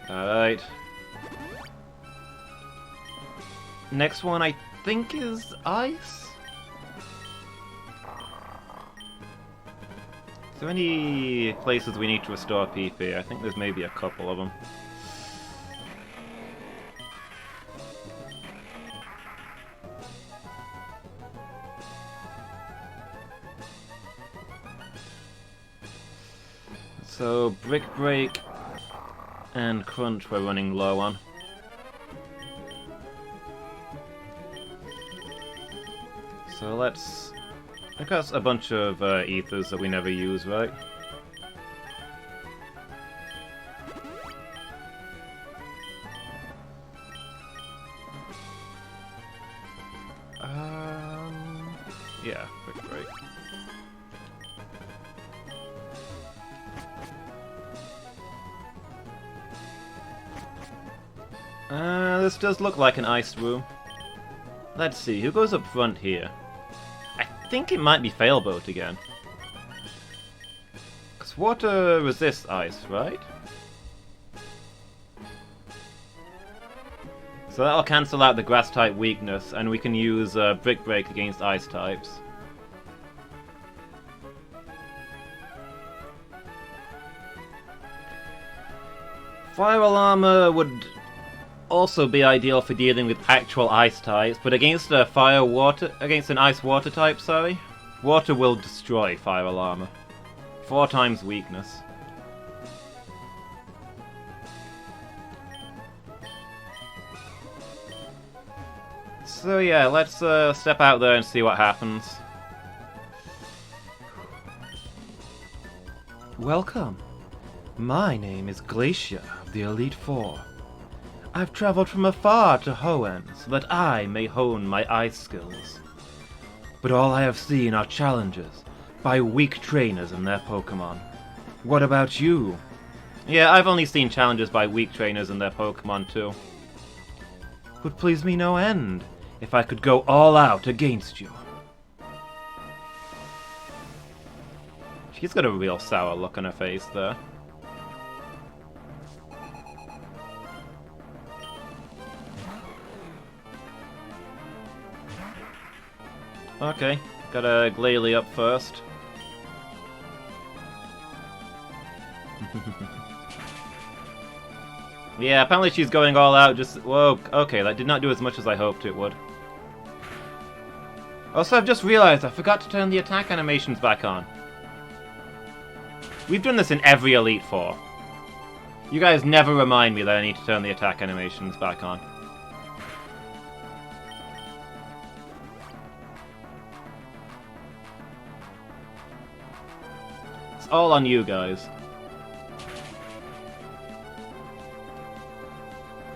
Alright. Next one, I think, is Ice? Is there any places we need to restore PP? I think there's maybe a couple of them. So, Brick Break and Crunch we're running low on. So let's... I've got a bunch of ethers that we never use, right? Yeah, Brick Break. This does look like an ice room. Let's see, who goes up front here? I think it might be Failboat again. Because water resists ice, right? So that'll cancel out the grass type weakness, and we can use Brick Break against ice types. Fire Alarm would also be ideal for dealing with actual ice types, but against a an ice water type, sorry, water will destroy Fire Alarm. 4 times weakness. So yeah, let's step out there and see what happens. Welcome. My name is Glacier of the Elite Four. I've traveled from afar to Hoenn so that I may hone my ice skills. But all I have seen are challenges by weak trainers and their Pokemon. What about you? Yeah, I've only seen challenges by weak trainers and their Pokemon too. Would please me no end if I could go all out against you. She's got a real sour look on her face there. Okay, got a Glalie up first. Yeah, apparently she's going all out just... Whoa, okay, that did not do as much as I hoped it would. Also, I've just realized I forgot to turn the attack animations back on. We've done this in every Elite Four. You guys never remind me that I need to turn the attack animations back on. It's all on you guys.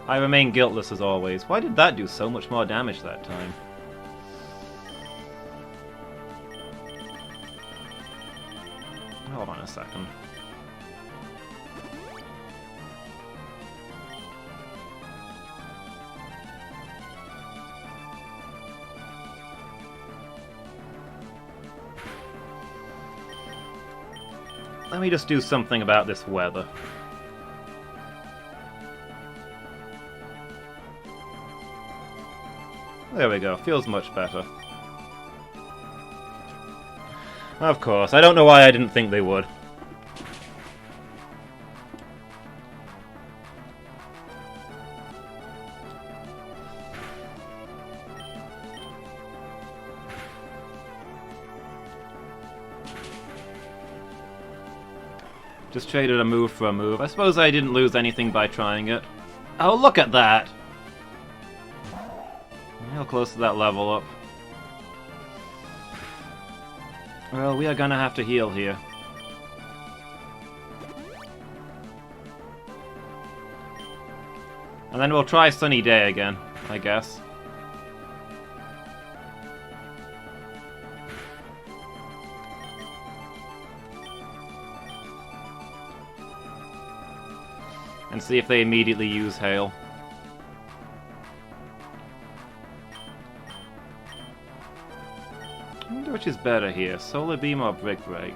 I remain guiltless as always. Why did that do so much more damage that time? Hold on a second. Let me just do something about this weather. There we go, feels much better. Of course, I don't know why I didn't think they would. Just traded a move for a move. I suppose I didn't lose anything by trying it. Oh, look at that! Real close to that level up. Well, we are gonna have to heal here. And then we'll try Sunny Day again, I guess. And see if they immediately use Hail. I wonder which is better here, Solar Beam or Brick Break?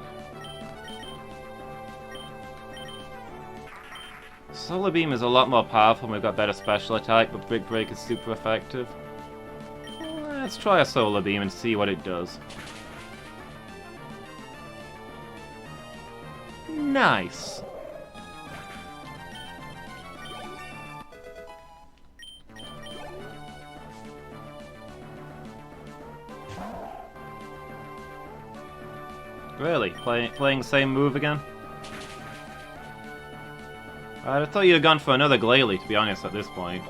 Solar Beam is a lot more powerful and we've got better special attack, but Brick Break is super effective. Let's try a Solar Beam and see what it does. Nice! Really? Playing the same move again? I thought you had gone for another Glalie, to be honest, at this point.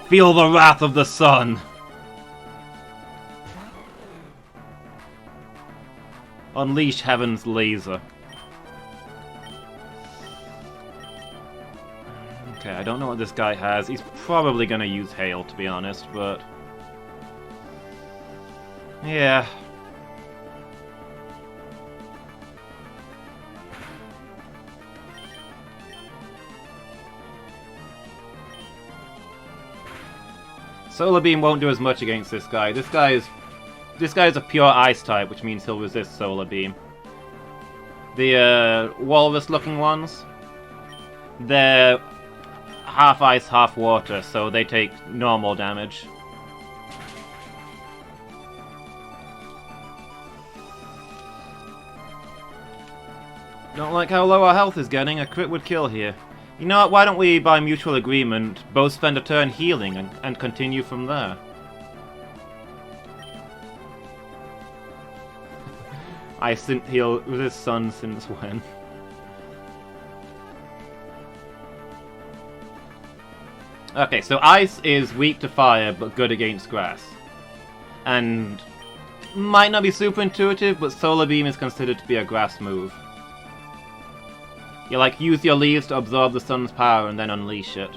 Feel the wrath of the sun! Unleash heaven's laser. Okay, I don't know what this guy has. He's probably gonna use Hail, to be honest, but... yeah. Solar Beam won't do as much against this guy. This guy is a pure Ice type, which means he'll resist Solar Beam. The walrus-looking ones, they're half ice, half water, so they take normal damage. Don't like how low our health is getting. A crit would kill here. You know what, why don't we, by mutual agreement, both spend a turn healing and continue from there? I didn't heal with his son since when? Okay, so Ice is weak to fire, but good against grass. And might not be super intuitive, but Solar Beam is considered to be a grass move. You like use your leaves to absorb the sun's power and then unleash it.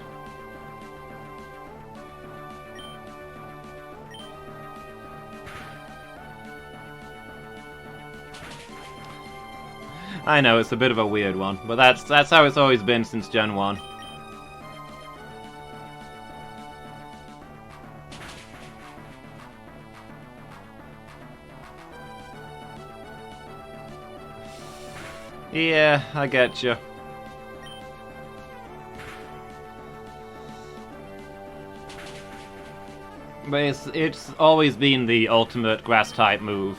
I know, it's a bit of a weird one, but that's how it's always been since Gen 1. Yeah, I get you. But it's always been the ultimate grass-type move.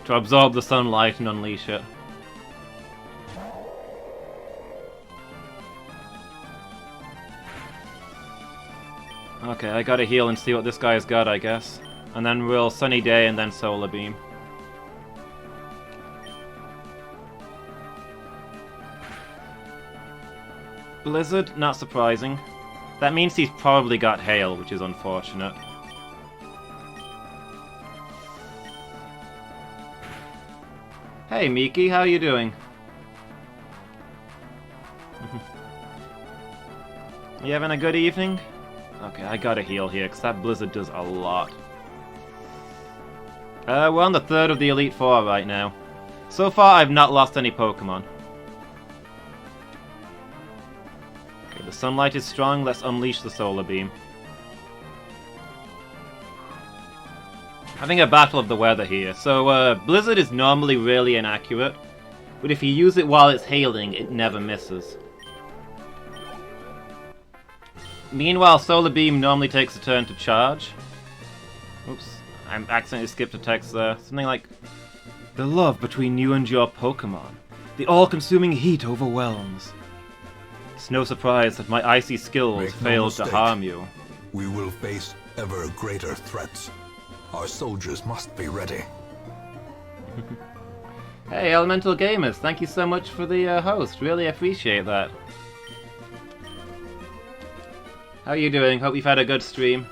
To absorb the sunlight and unleash it. Okay, I gotta heal and see what this guy's got, I guess. And then we'll Sunny Day and then Solar Beam. Blizzard, not surprising. That means he's probably got Hail, which is unfortunate. Hey Miki, how you doing? You having a good evening? Okay, I gotta heal here, because that Blizzard does a lot. We're on the 3rd of the Elite Four right now. So far, I've not lost any Pokemon. Okay, the sunlight is strong, let's unleash the Solar Beam. Having a battle of the weather here. So, Blizzard is normally really inaccurate, but if you use it while it's hailing, it never misses. Meanwhile, Solar Beam normally takes a turn to charge. Oops, I accidentally skipped a text there. Something like, "The love between you and your Pokemon. The all-consuming heat overwhelms. It's no surprise that my icy skills failed to harm you. We will face ever greater threats. Our soldiers must be ready." Hey, Elemental Gamers, thank you so much for the host. Really appreciate that. How are you doing? Hope you've had a good stream.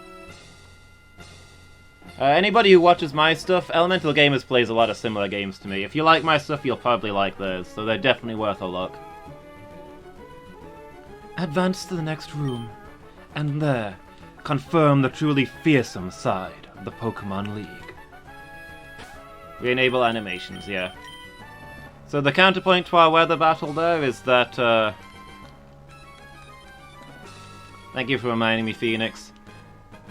Anybody who watches my stuff, Elemental Gamers plays a lot of similar games to me. If you like my stuff, you'll probably like theirs, so they're definitely worth a look. Advance to the next room, and there, confirm the truly fearsome side of the Pokemon League. Re-enable animations, yeah. So the counterpoint to our weather battle there is that, Thank you for reminding me, Phoenix.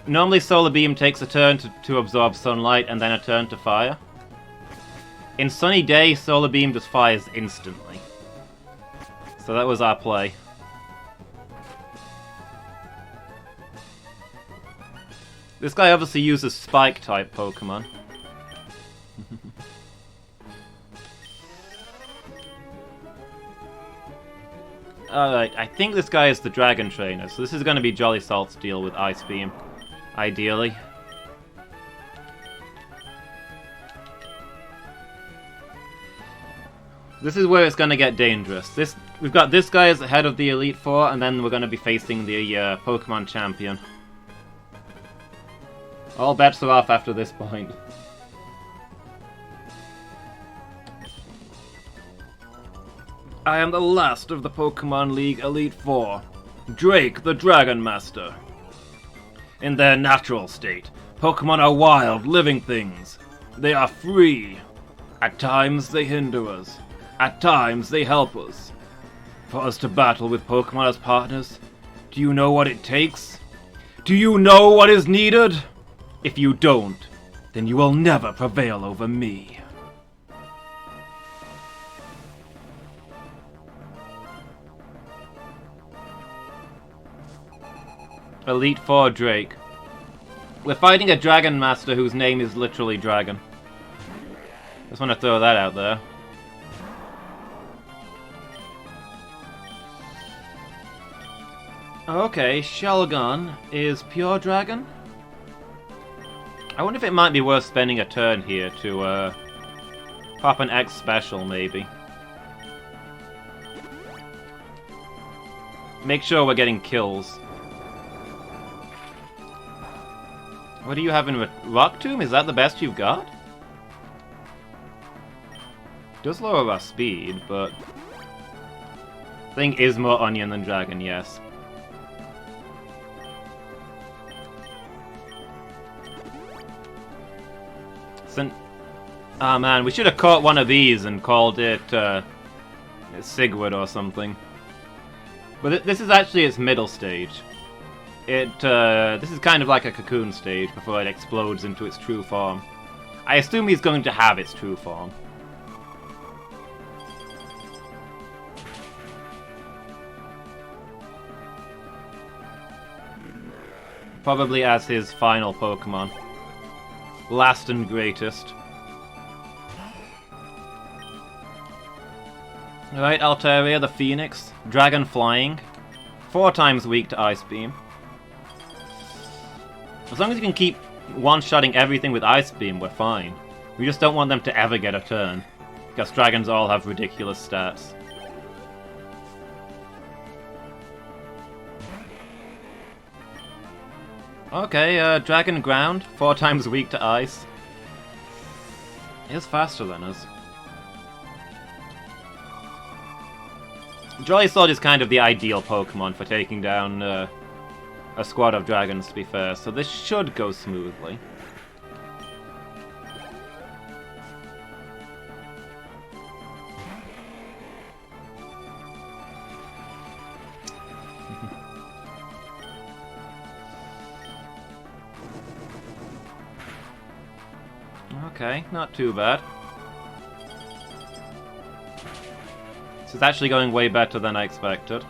Normally Solar Beam takes a turn to absorb sunlight and then a turn to fire. In Sunny Day, Solar Beam just fires instantly. So that was our play. This guy obviously uses Spike-type Pokemon. Alright, I think this guy is the Dragon Trainer, so this is going to be Jolly Salt's deal with Ice Beam, ideally. This is where it's going to get dangerous. We've got this guy as the head of the Elite Four, and then we're going to be facing the Pokemon Champion. All bets are off after this point. I am the last of the Pokemon League Elite Four, Drake the Dragon Master. In their natural state, Pokemon are wild, living things. They are free. At times they hinder us. At times they help us. For us to battle with Pokemon as partners, do you know what it takes? Do you know what is needed? If you don't, then you will never prevail over me. Elite Four Drake. We're fighting a Dragon Master whose name is literally Dragon. Just want to throw that out there. Okay, Shelgon is Pure Dragon? I wonder if it might be worth spending a turn here to pop an X special, maybe. Make sure we're getting kills. What do you have in Rock Tomb? Is that the best you've got? Does lower our speed, but thing is more onion than dragon, yes. Ah man, we should have caught one of these and called it Sigurd or something. But this is actually its middle stage. This is kind of like a cocoon stage before it explodes into its true form. I assume he's going to have its true form. Probably as his final Pokemon. Last and greatest. Alright, Altaria, the Phoenix. Dragon flying. 4 times weak to Ice Beam. As long as you can keep one-shotting everything with Ice Beam, we're fine. We just don't want them to ever get a turn. Because dragons all have ridiculous stats. Okay, Dragon Ground. 4 times weak to Ice. He is faster than us. Jolly Sword is kind of the ideal Pokemon for taking down a squad of dragons, to be fair, so this should go smoothly. Okay, not too bad. This is actually going way better than I expected.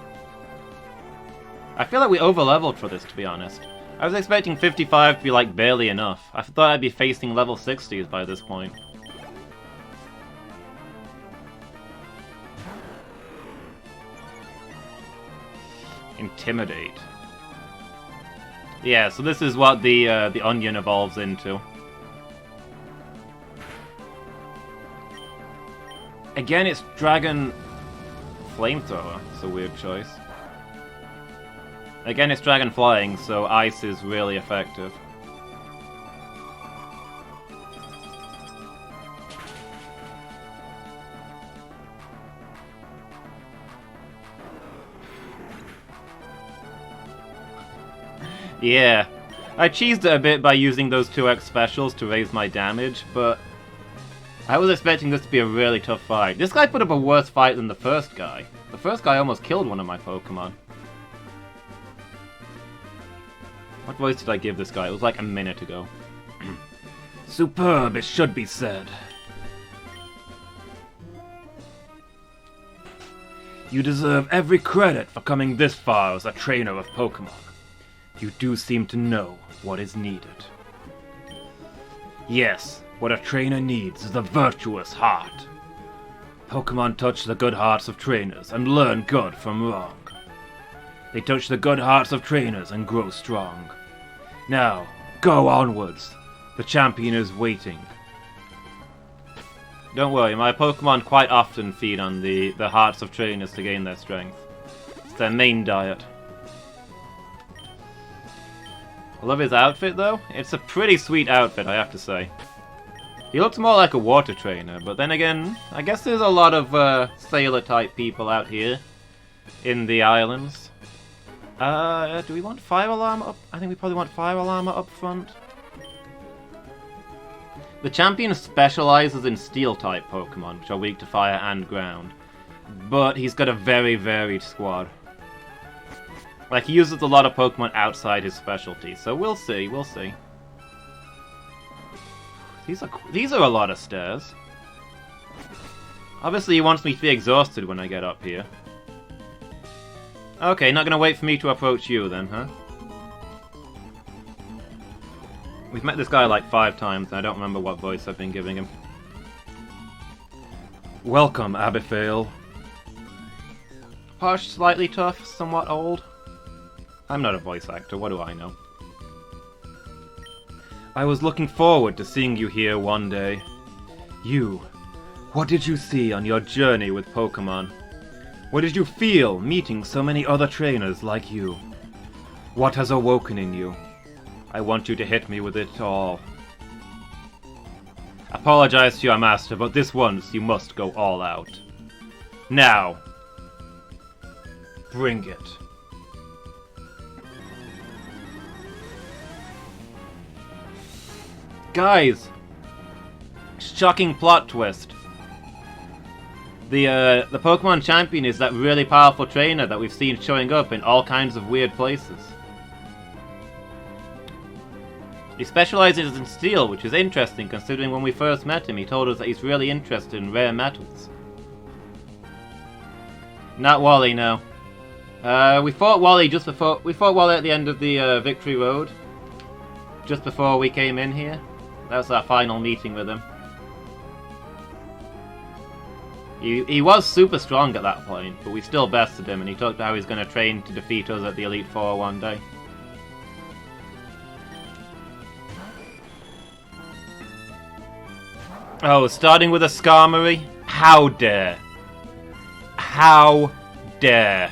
I feel like we over-leveled for this, to be honest. I was expecting 55 to be like barely enough. I thought I'd be facing level 60s by this point. Intimidate. Yeah, so this is what the onion evolves into. Again, it's Dragon Flamethrower. It's a weird choice. Again, it's Dragon Flying, so Ice is really effective. Yeah. I cheesed it a bit by using those 2x specials to raise my damage, but I was expecting this to be a really tough fight. This guy put up a worse fight than the first guy. The first guy almost killed one of my Pokemon. What voice did I give this guy? It was like a minute ago. Superb, it should be said. You deserve every credit for coming this far as a trainer of Pokemon. You do seem to know what is needed. Yes, what a trainer needs is a virtuous heart. Pokemon touch the good hearts of trainers and learn good from wrong. They touch the good hearts of trainers and grow strong. Now, go onwards. The champion is waiting. Don't worry, my Pokemon quite often feed on the hearts of trainers to gain their strength. It's their main diet. I love his outfit though. It's a pretty sweet outfit, I have to say. He looks more like a water trainer, but then again, I guess there's a lot of sailor-type people out here in the islands. Do we want Fire Alarm up? I think we probably want Fire Alarm up front. The champion specializes in Steel-type Pokemon, which are weak to fire and ground. But he's got a very varied squad. Like, he uses a lot of Pokemon outside his specialty, so we'll see, we'll see. These are a lot of stairs. Obviously he wants me to be exhausted when I get up here. Okay, not gonna wait for me to approach you then, huh? We've met this guy like 5 times, and I don't remember what voice I've been giving him. Welcome, Abifail. Harsh, slightly tough, somewhat old. I'm not a voice actor, what do I know? I was looking forward to seeing you here one day. You, what did you see on your journey with Pokemon? What did you feel meeting so many other trainers like you? What has awoken in you? I want you to hit me with it all. Apologize to your master, but this once you must go all out. Now! Bring it. Guys! Shocking plot twist. The Pokemon champion is that really powerful trainer that we've seen showing up in all kinds of weird places. He specializes in steel, which is interesting considering when we first met him he told us that he's really interested in rare metals. Not Wally, no. We fought Wally at the end of the Victory Road, just before we came in here. That was our final meeting with him. He was super strong at that point, but we still bested him, and he talked about how he's going to train to defeat us at the Elite Four one day. Oh, starting with a Skarmory? How dare! How dare!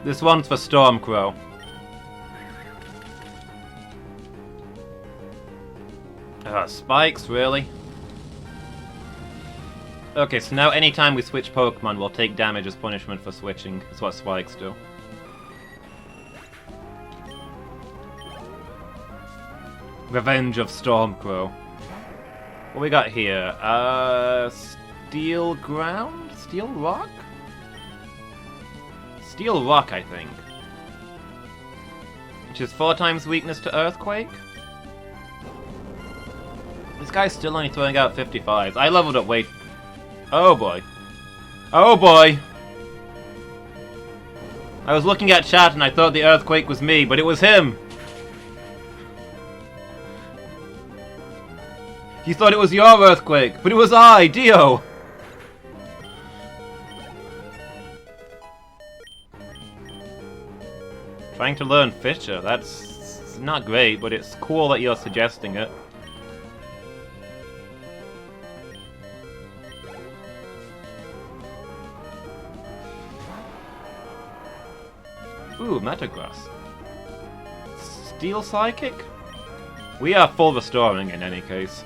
This one's for Stormcrow. Spikes, really? Okay, so now anytime we switch Pokemon, we'll take damage as punishment for switching. That's what spikes do. Revenge of Stormcrow. What we got here? Steel Ground? Steel Rock? Steel Rock, I think. Which is 4 times weakness to Earthquake? This guy's still only throwing out 55s. I leveled up way... Oh boy. Oh boy! I was looking at chat and I thought the Earthquake was me, but it was him! You thought it was your Earthquake, but it was I, Dio! Trying to learn Fisher, that's not great, but it's cool that you're suggesting it. Ooh, Metagross. Steel Psychic? We are full restoring in any case.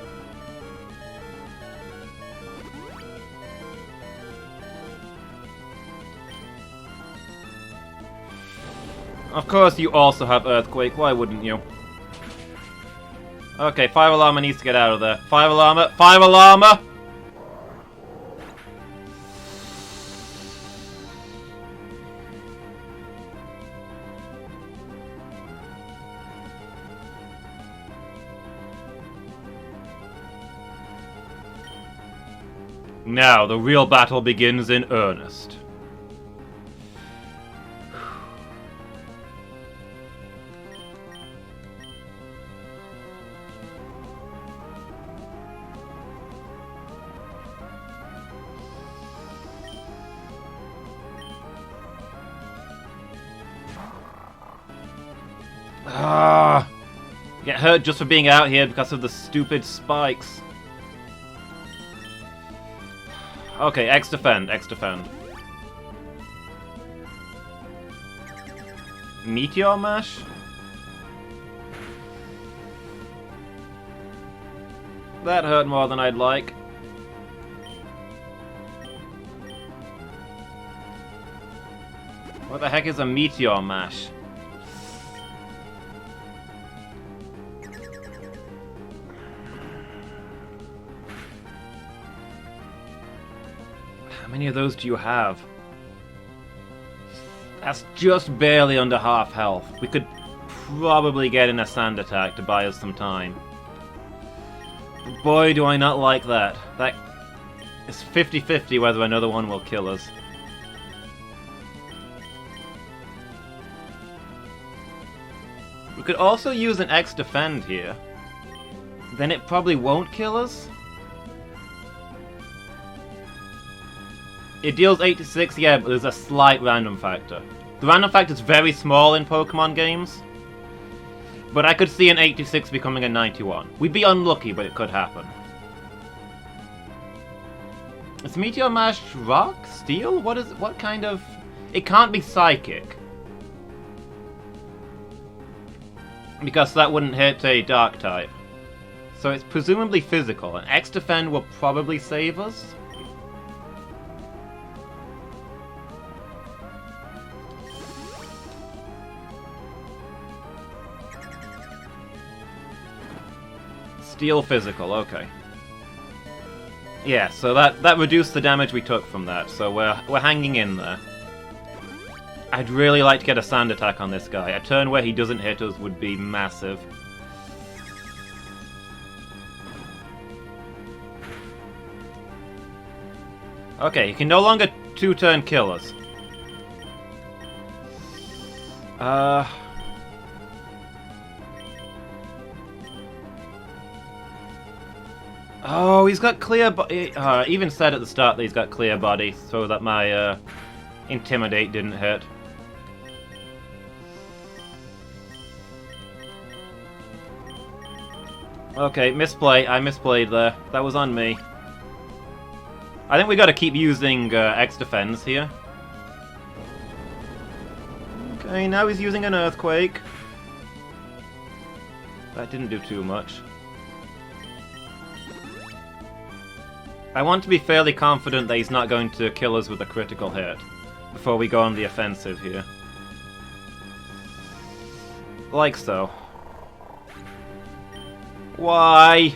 Of course you also have Earthquake, why wouldn't you? Okay, Fire Alarmer needs to get out of there. Fire Alarmer! Fire Alarmer! Now, the real battle begins in earnest. Get hurt just for being out here because of the stupid spikes. Okay, X defend, X defend. Meteor Mash? That hurt more than I'd like. What the heck is a Meteor Mash? How many of those do you have? That's just barely under half health. We could probably get in a Sand Attack to buy us some time. But boy, do I not like that. That is 50-50 whether another one will kill us. We could also use an X defend here. Then it probably won't kill us. It deals 86, yeah, but there's a slight random factor. The random factor is very small in Pokemon games, but I could see an 86 becoming a 91. We'd be unlucky, but it could happen. Is Meteor Mash Rock? Steel? What kind of... It can't be Psychic. Because that wouldn't hit a Dark type. So it's presumably physical, and X Defend will probably save us. Steel physical, okay. Yeah, so that reduced the damage we took from that, so we're hanging in there. I'd really like to get a Sand Attack on this guy. A turn where he doesn't hit us would be massive. Okay, he can no longer two-turn kill us. Oh, he's got clear body. Even said at the start that he's got clear body, so that my intimidate didn't hit. Okay, misplay. I misplayed there. That was on me. I think we gotta keep using X defense here. Okay, now he's using an earthquake. That didn't do too much. I want to be fairly confident that he's not going to kill us with a critical hit before we go on the offensive here. Like so. Why?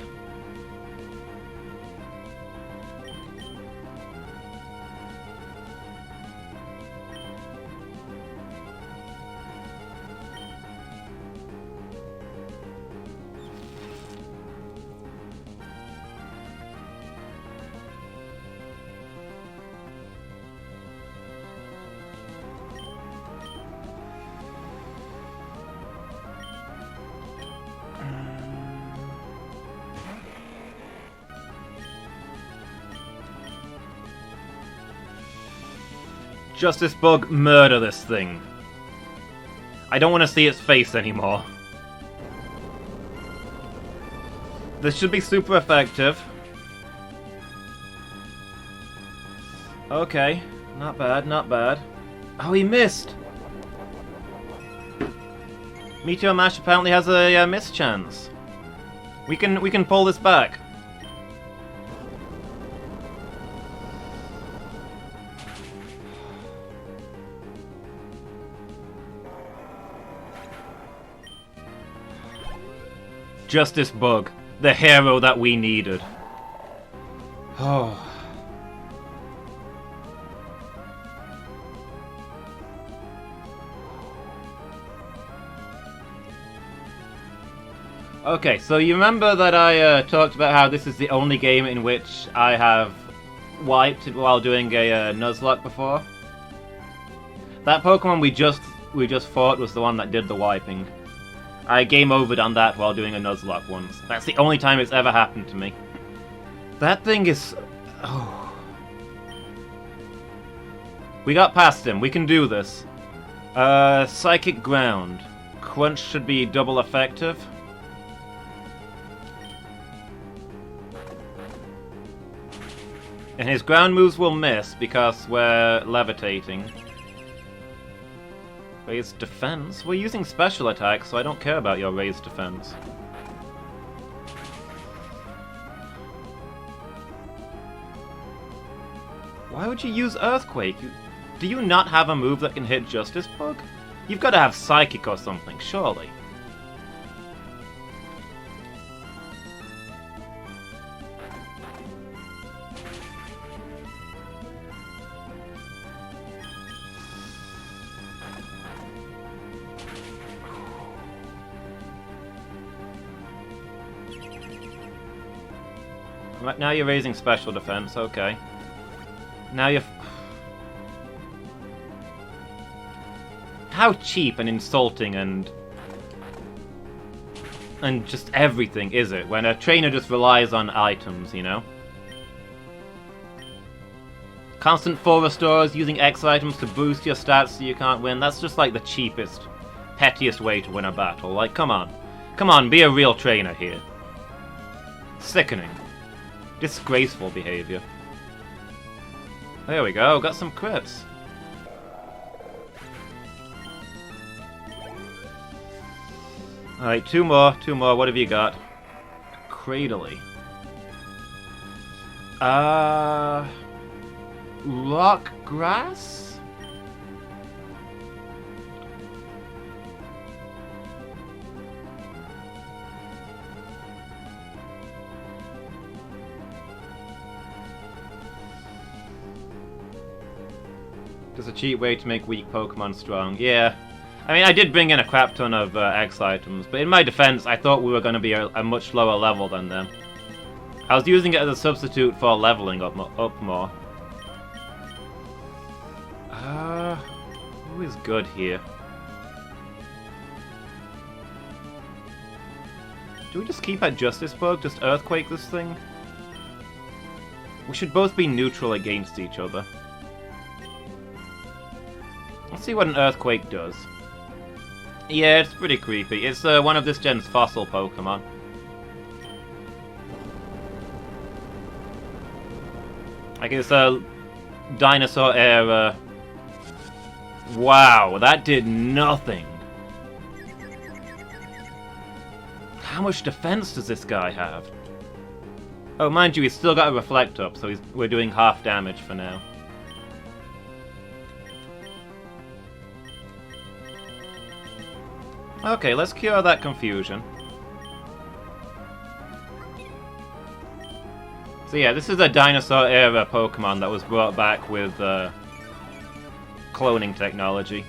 Justice Bug, murder this thing. I don't want to see its face anymore. This should be super effective. Okay, not bad, not bad. Oh, he missed! Meteor Mash apparently has a miss chance. We can pull this back. Justice Bug, the hero that we needed. Oh. Okay, so you remember that I talked about how this is the only game in which I have wiped while doing a Nuzlocke before? That Pokemon we just fought was the one that did the wiping. I game overed on that while doing a Nuzlocke once. That's the only time it's ever happened to me. That thing is... Oh. We got past him. We can do this. Psychic Ground. Crunch should be double effective. And his ground moves will miss because we're levitating. Raised defense? We're using special attacks, so I don't care about your raised defense. Why would you use Earthquake? Do you not have a move that can hit Justice Bug? You've got to have Psychic or something, surely. Right, now you're raising special defense, okay. Now you're... How cheap and insulting and just everything is it when a trainer just relies on items, you know? Constant full restores, using X items to boost your stats so you can't win. That's just like the cheapest, pettiest way to win a battle. Like, come on. Come on, be a real trainer here. Sickening. Disgraceful behavior. There we go, got some crits. Alright, two more, what have you got? Cradley. Rock Grass? There's a cheap way to make weak Pokemon strong. Yeah. I mean, I did bring in a crap ton of X items, but in my defense, I thought we were going to be a much lower level than them. I was using it as a substitute for leveling up more. Who is good here? Do we just keep at Justice Bug? Just Earthquake this thing? We should both be neutral against each other. Let's see what an Earthquake does. Yeah, it's pretty creepy. It's one of this gen's fossil Pokemon. Like it's a dinosaur era. Wow, that did nothing. How much defense does this guy have? Oh, mind you, he's still got a Reflect up, so we're doing half damage for now. Okay, let's cure that confusion. So yeah, this is a dinosaur era Pokemon that was brought back with cloning technology.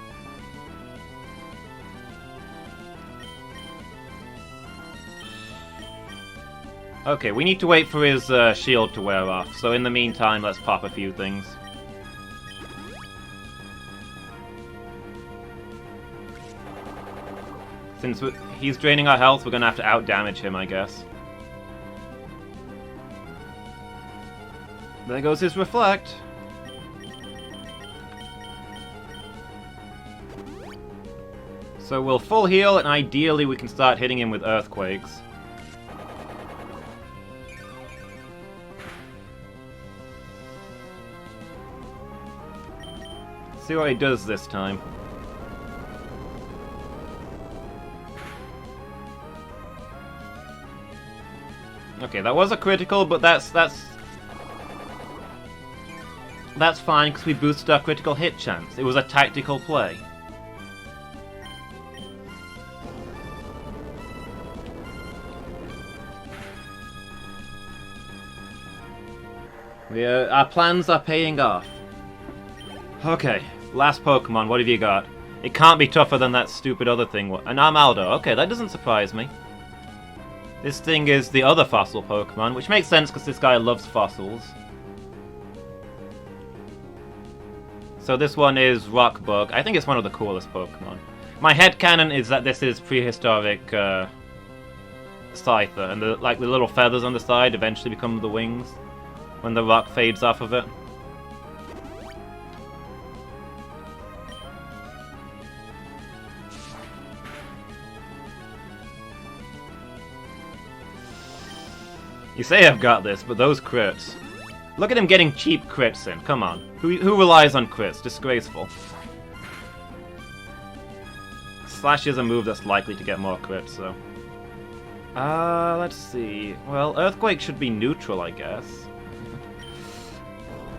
Okay, we need to wait for his shield to wear off, so in the meantime, let's pop a few things. Since he's draining our health, we're gonna have to out-damage him, I guess. There goes his Reflect. So we'll full heal, and ideally we can start hitting him with Earthquakes. See what he does this time. Okay, that was a critical, but that's fine because we boosted our critical hit chance. It was a tactical play. Our plans are paying off. Okay, last Pokemon, what have you got? It can't be tougher than that stupid other thing. An Armaldo. Okay, that doesn't surprise me. This thing is the other fossil Pokemon, which makes sense because this guy loves fossils. So this one is Rockbug. I think it's one of the coolest Pokemon. My headcanon is that this is prehistoric Scyther, and the little feathers on the side eventually become the wings when the rock fades off of it. You say I've got this, but those crits. Look at him getting cheap crits in, come on. Who relies on crits? Disgraceful. Slash is a move that's likely to get more crits, so... let's see... Well, Earthquake should be neutral, I guess.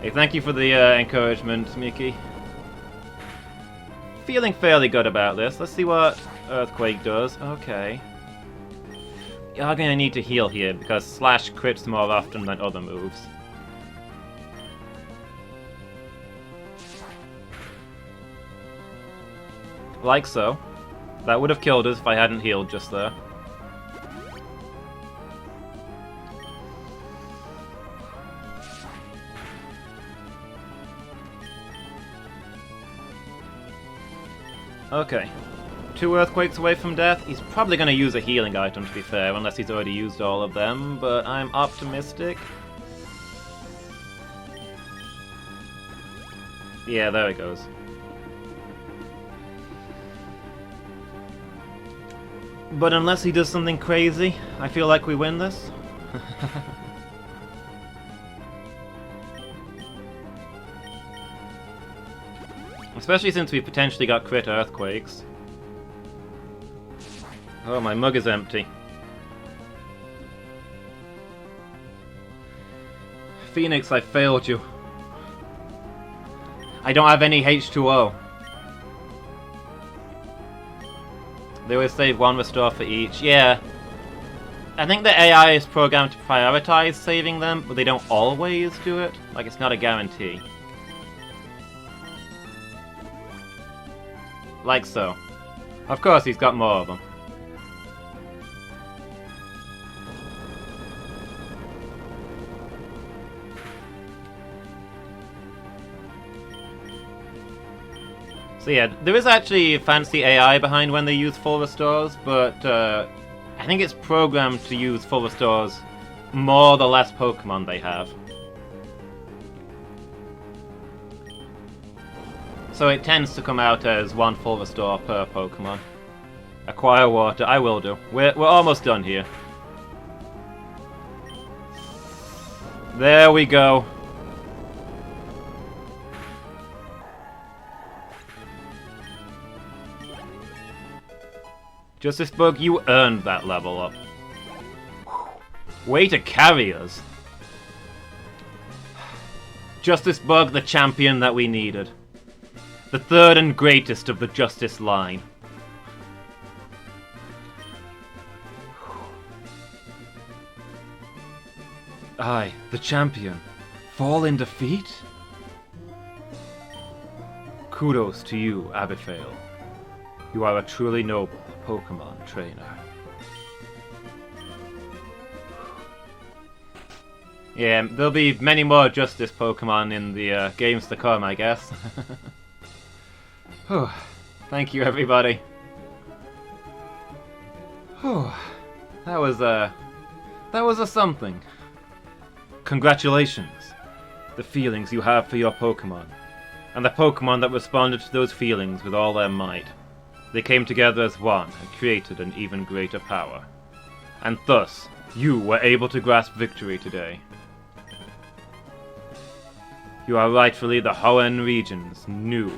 Hey, thank you for the encouragement, Mickey. Feeling fairly good about this. Let's see what Earthquake does. Okay. You're gonna need to heal here, because Slash crits more often than other moves. Like so. That would have killed us if I hadn't healed just there. Okay. 2 Earthquakes away from death. He's probably going to use a healing item, to be fair, unless he's already used all of them, but I'm optimistic. Yeah, there it goes. But unless he does something crazy, I feel like we win this. Especially since we potentially got crit Earthquakes. Oh, my mug is empty. Phoenix, I failed you. I don't have any H2O. They always save 1 restore for each. Yeah. I think the AI is programmed to prioritize saving them, but they don't always do it. Like, it's not a guarantee. Like so. Of course, he's got more of them. So yeah, there is actually fancy AI behind when they use full restores, but I think it's programmed to use full restores more the less Pokemon they have. So it tends to come out as one full restore per Pokemon. Acquire water, I will do. We're almost done here. There we go. Justice Bug, you earned that level up. Way to carry us. Justice Bug, the champion that we needed. The third and greatest of the Justice line. I, the champion, fall in defeat? Kudos to you, Abifail. You are a truly noble Pokemon trainer. Yeah, there'll be many more Justice Pokemon in the games to come, I guess. Whew. Thank you, everybody. Whew. That was a something. Congratulations. The feelings you have for your Pokemon, and the Pokemon that responded to those feelings with all their might. They came together as one and created an even greater power. And thus, you were able to grasp victory today. You are rightfully the Hoenn region's new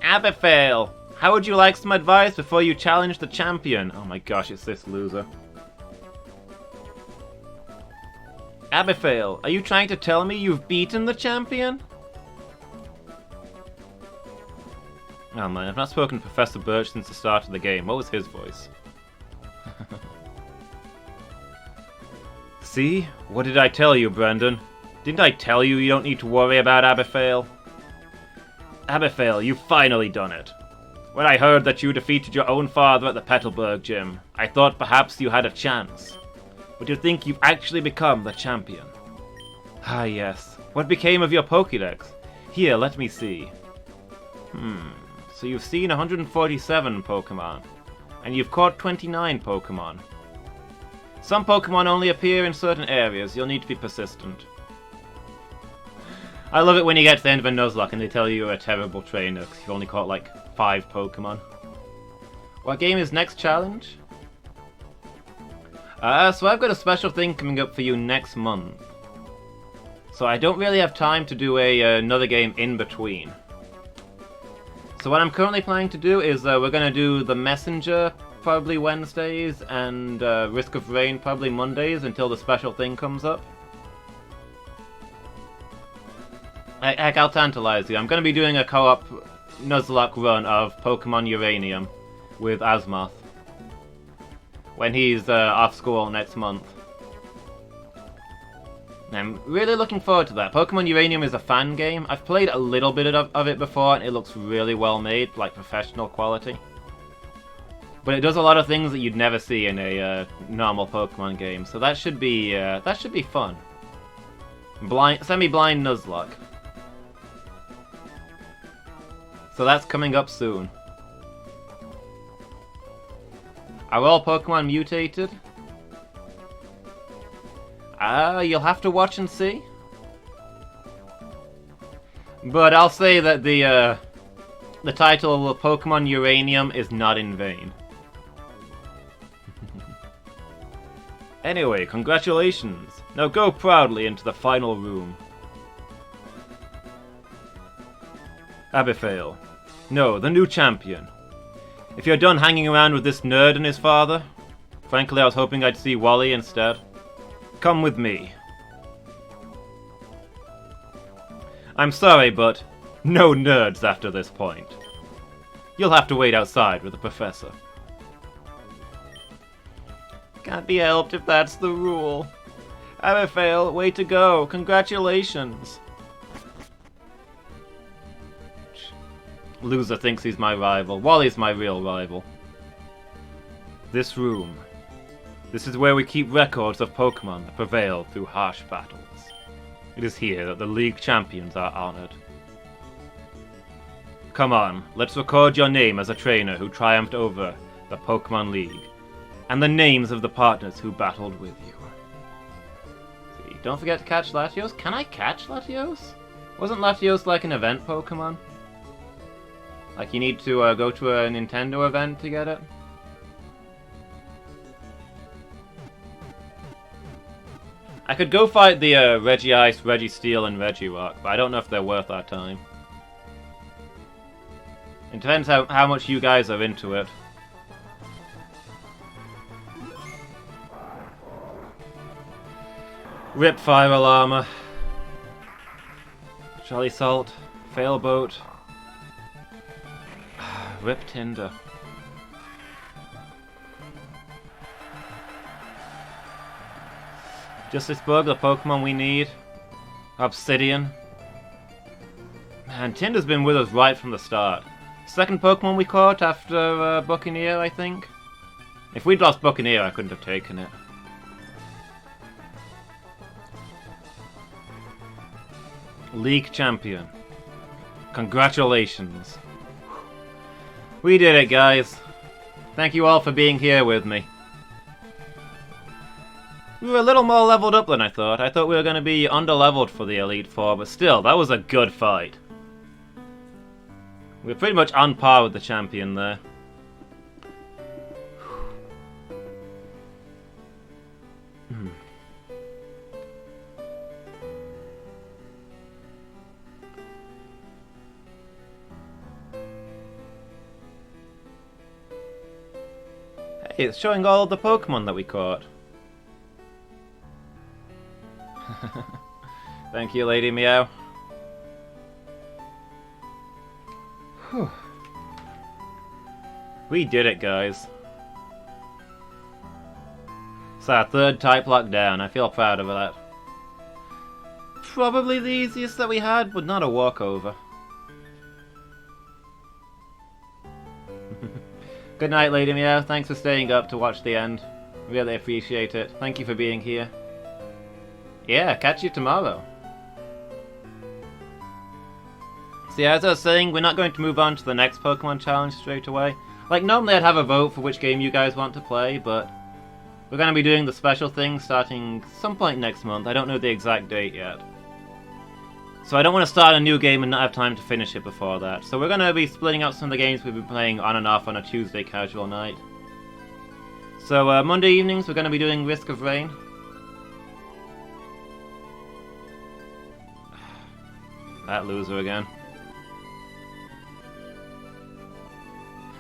Abifail! How would you like some advice before you challenge the champion? Oh my gosh, it's this loser. Abifail, are you trying to tell me you've beaten the champion? Oh man, I've not spoken to Professor Birch since the start of the game. What was his voice? See? What did I tell you, Brendan? Didn't I tell you you don't need to worry about Abifail? Abifail, you've finally done it. When I heard that you defeated your own father at the Petalburg gym, I thought perhaps you had a chance. But to think you've actually become the champion. Ah yes. What became of your Pokédex? Here, let me see. So you've seen 147 Pokemon, and you've caught 29 Pokemon. Some Pokemon only appear in certain areas. You'll need to be persistent. I love it when you get to the end of a Nuzlocke and they tell you you're a terrible trainer because you've only caught like 5 Pokemon. What game is next challenge? So I've got a special thing coming up for you next month. So I don't really have time to do another game in between. So what I'm currently planning to do is we're going to do The Messenger probably Wednesdays and Risk of Rain probably Mondays until the special thing comes up. Heck, I'll tantalize you. I'm going to be doing a co-op Nuzlocke run of Pokemon Uranium with Asmoth when he's off school next month. I'm really looking forward to that. Pokemon Uranium is a fan game. I've played a little bit of it before, and it looks really well made, like professional quality. But it does a lot of things that you'd never see in a normal Pokemon game, so that should be fun. Semi-blind Nuzlocke. So that's coming up soon. Are all Pokemon mutated? You'll have to watch and see. But I'll say that the title of Pokemon Uranium is not in vain. Anyway, congratulations. Now go proudly into the final room. Abifail. No, the new champion. If you're done hanging around with this nerd and his father, frankly I was hoping I'd see Wally instead. Come with me. I'm sorry, but no nerds after this point. You'll have to wait outside with the professor. Can't be helped if that's the rule. Abifail, way to go. Congratulations. Loser thinks he's my rival. Wally's my real rival. This room. This is where we keep records of Pokemon that prevailed through harsh battles. It is here that the League Champions are honored. Come on, let's record your name as a trainer who triumphed over the Pokémon League, and the names of the partners who battled with you. See, don't forget to catch Latios. Can I catch Latios? Wasn't Latios like an event Pokémon? Like you need to go to a Nintendo event to get it? I could go fight the Regice, Registeel, and Regirock, but I don't know if they're worth our time. It depends how much you guys are into it. Rip Fire Alarmer. Jolly Salt. Failboat. Rip Tinder. Justice Bug, the Pokemon we need. Obsidian. Man, Tinder's been with us right from the start. Second Pokemon we caught after Buccaneer, I think. If we'd lost Buccaneer, I couldn't have taken it. League Champion. Congratulations. We did it, guys. Thank you all for being here with me. We were a little more leveled up than I thought. I thought we were going to be under-leveled for the Elite Four, but still, that was a good fight. We're pretty much on par with the champion there. Hey, it's showing all of the Pokemon that we caught. Thank you, Lady Meow. Whew. We did it, guys. It's our third Typelocke down. I feel proud of that. Probably the easiest that we had, but not a walkover. Good night, Lady Meow. Thanks for staying up to watch the end. Really appreciate it. Thank you for being here. Yeah, catch you tomorrow. See, as I was saying, we're not going to move on to the next Pokemon challenge straight away. Like, normally I'd have a vote for which game you guys want to play, but we're going to be doing the special thing starting some point next month. I don't know the exact date yet. So I don't want to start a new game and not have time to finish it before that. So we're going to be splitting up some of the games we've been playing on and off on a Tuesday casual night. So Monday evenings we're going to be doing Risk of Rain. That loser again.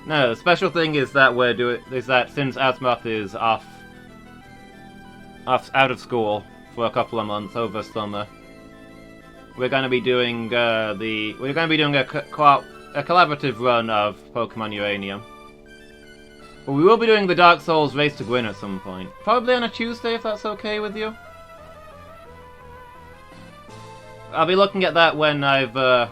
No, the special thing is that since Asmoth is out of school for a couple of months over summer, we're going to be doing a collaborative run of Pokemon Uranium. But we will be doing the Dark Souls Race to Gwyn at some point, probably on a Tuesday if that's okay with you. I'll be looking at that when I've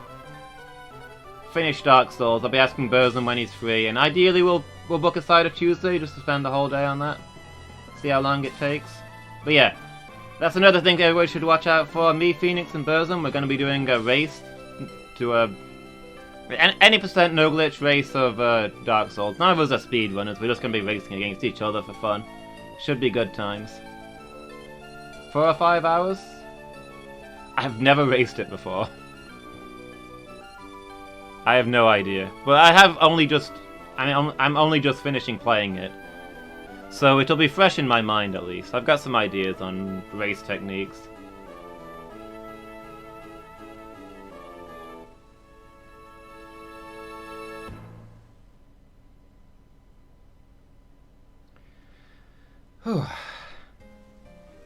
finished Dark Souls. I'll be asking Burzum when he's free, and ideally we'll book aside a Tuesday just to spend the whole day on that. See how long it takes. But yeah, that's another thing everybody should watch out for. Me, Phoenix, and Burzum, we're going to be doing a race to any percent no glitch race of Dark Souls. None of us are speedrunners. We're just going to be racing against each other for fun. Should be good times. 4 or 5 hours? I've never raced it before. I have no idea. But I have only just... I'm only just finishing playing it. So it'll be fresh in my mind at least. I've got some ideas on race techniques. Whew.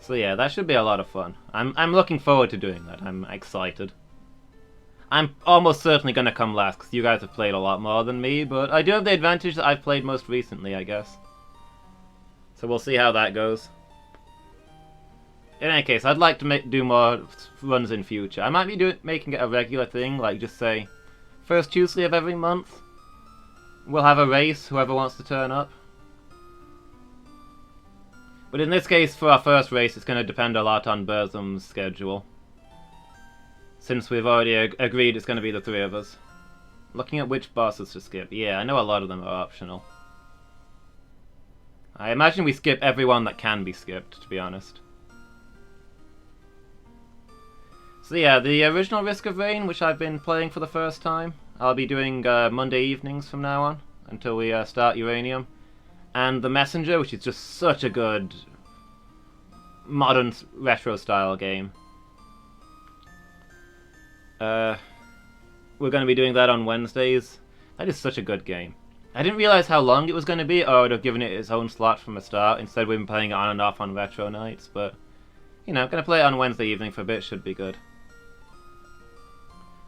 So yeah, that should be a lot of fun. I'm looking forward to doing that. I'm excited. I'm almost certainly going to come last, because you guys have played a lot more than me, but I do have the advantage that I've played most recently, I guess. So we'll see how that goes. In any case, I'd like to do more runs in future. I might be making it a regular thing, like just say, first Tuesday of every month, we'll have a race, whoever wants to turn up. But in this case, for our first race, it's going to depend a lot on Burzum's schedule. since we've already agreed it's going to be the three of us. Looking at which bosses to skip. Yeah, I know a lot of them are optional. I imagine we skip everyone that can be skipped, to be honest. So yeah, the original Risk of Rain, which I've been playing for the first time, I'll be doing Monday evenings from now on, until we start Uranium. And The Messenger, which is just such a good modern retro-style game. We're going to be doing that on Wednesdays. That is such a good game. I didn't realize how long it was going to be, or I would have given it its own slot from the start. Instead, we've been playing it on and off on retro nights, but, you know, going to play it on Wednesday evening for a bit, should be good.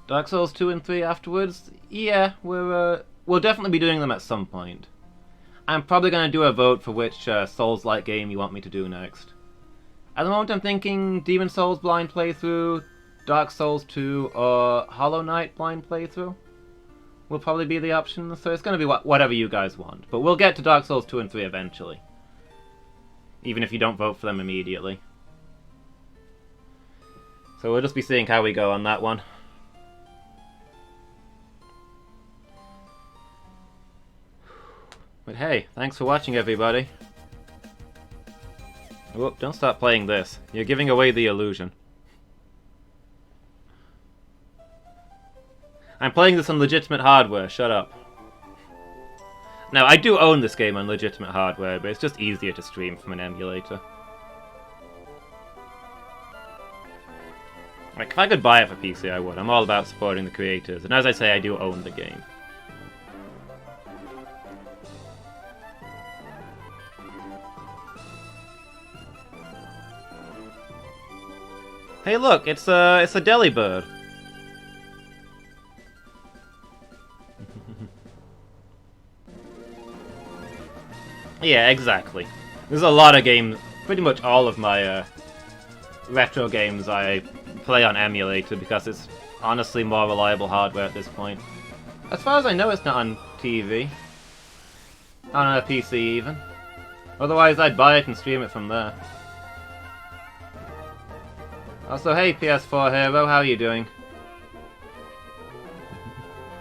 Dark Souls 2 and 3 afterwards? Yeah, we'll definitely be doing them at some point. I'm probably going to do a vote for which Souls-like game you want me to do next. At the moment, I'm thinking Demon Souls blind playthrough, Dark Souls 2, or Hollow Knight blind playthrough will probably be the option, so it's going to be whatever you guys want. But we'll get to Dark Souls 2 and 3 eventually. Even if you don't vote for them immediately. So we'll just be seeing how we go on that one. But hey, thanks for watching, everybody. Whoop, don't start playing this. You're giving away the illusion. I'm playing this on legitimate hardware, shut up. Now, I do own this game on legitimate hardware, but it's just easier to stream from an emulator. Like, if I could buy it for PC, I would. I'm all about supporting the creators, and as I say, I do own the game. Hey look, it's a Delibird. Yeah, exactly. There's a lot of games, pretty much all of my retro games I play on emulator because it's honestly more reliable hardware at this point. As far as I know, it's not on TV. On a PC even. Otherwise I'd buy it and stream it from there. Also, hey PS4 Hero, how are you doing?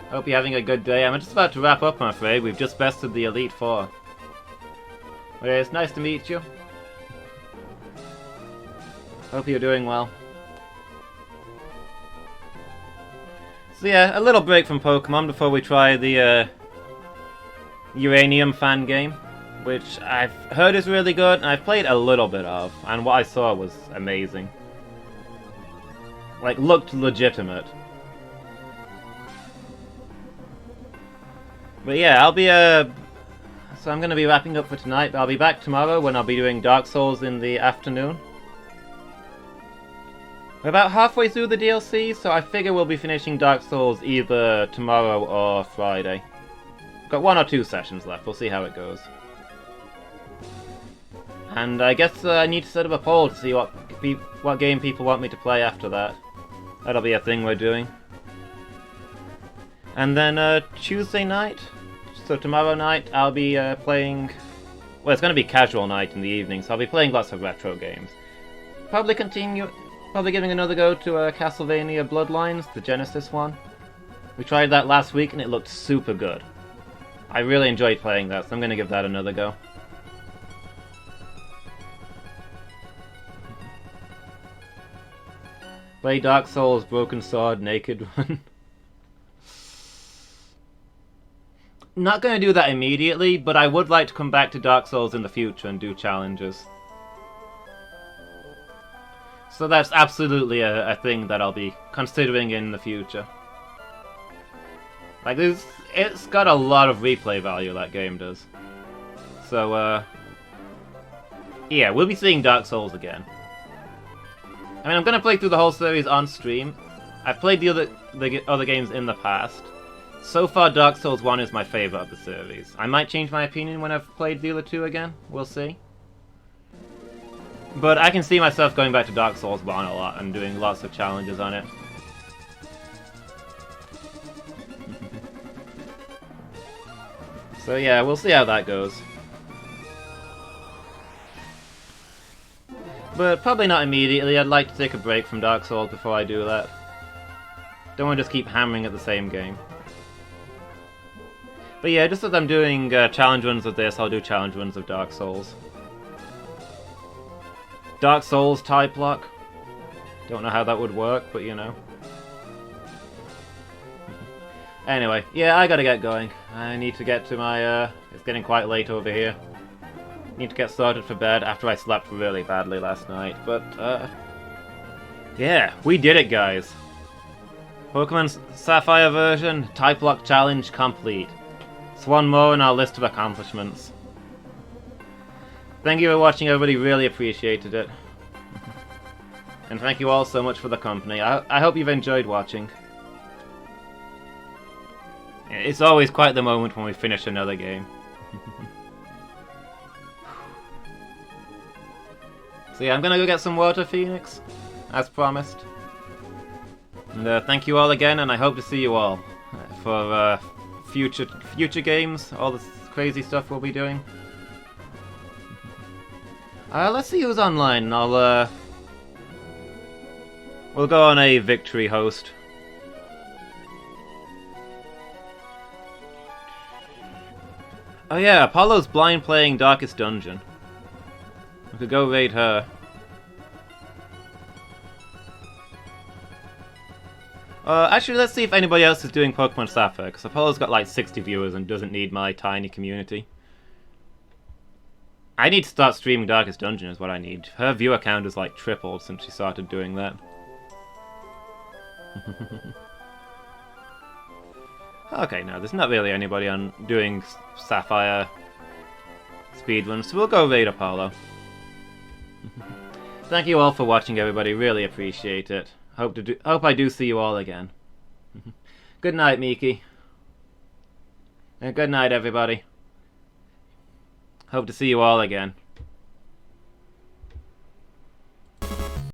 Hope you're having a good day. I'm just about to wrap up, I'm afraid. We've just bested the Elite Four. Okay, it's nice to meet you. Hope you're doing well. So yeah, a little break from Pokemon before we try the Uranium fan game, which I've heard is really good, and I've played a little bit of, and what I saw was amazing. Like, looked legitimate. But yeah, I'll be, so I'm gonna be wrapping up for tonight, but I'll be back tomorrow when I'll be doing Dark Souls in the afternoon. We're about halfway through the DLC, so I figure we'll be finishing Dark Souls either tomorrow or Friday. Got 1 or 2 sessions left, we'll see how it goes. And I guess I need to set up a poll to see what game people want me to play after that. That'll be a thing we're doing. And then Tuesday night, so tomorrow night, I'll be playing... Well, it's going to be casual night in the evening, so I'll be playing lots of retro games. Probably giving another go to Castlevania Bloodlines, the Genesis one. We tried that last week and it looked super good. I really enjoyed playing that, so I'm going to give that another go. Play Dark Souls, Broken Sword, Naked One. Not going to do that immediately, but I would like to come back to Dark Souls in the future and do challenges. So that's absolutely a thing that I'll be considering in the future. Like, it's got a lot of replay value, that game does. So, yeah, we'll be seeing Dark Souls again. I mean, I'm going to play through the whole series on stream. I've played the other games in the past. So far, Dark Souls 1 is my favourite of the series. I might change my opinion when I've played the other two again. We'll see. But I can see myself going back to Dark Souls 1 a lot and doing lots of challenges on it. So yeah, we'll see how that goes. But probably not immediately. I'd like to take a break from Dark Souls before I do that. Don't want to just keep hammering at the same game. But yeah, just as I'm doing challenge runs of this, I'll do challenge runs of Dark Souls. Dark Souls Typelocke. Don't know how that would work, but you know. Anyway, yeah, I gotta get going. I need to get to my, it's getting quite late over here. Need to get started for bed after I slept really badly last night, but, yeah, we did it, guys. Pokémon Sapphire version, Typelocke challenge complete. It's one more in our list of accomplishments. Thank you for watching, everybody, really appreciated it. And thank you all so much for the company. I hope you've enjoyed watching. It's always quite the moment when we finish another game. So yeah, I'm gonna go get some water, Phoenix, as promised. And thank you all again, and I hope to see you all for future games, all this crazy stuff we'll be doing. Let's see who's online, and we'll go on a victory host. Oh yeah, Apollo's blind playing Darkest Dungeon. We could go raid her. Actually, let's see if anybody else is doing Pokémon Sapphire, because Apollo's got like 60 viewers and doesn't need my tiny community. I need to start streaming Darkest Dungeon is what I need. Her viewer count has like tripled since she started doing that. Okay, no, there's not really anybody on doing Sapphire speedruns, so we'll go raid Apollo. Thank you all for watching, everybody. Really appreciate it. Hope I do see you all again. Good night, Miki. And good night, everybody. Hope to see you all again.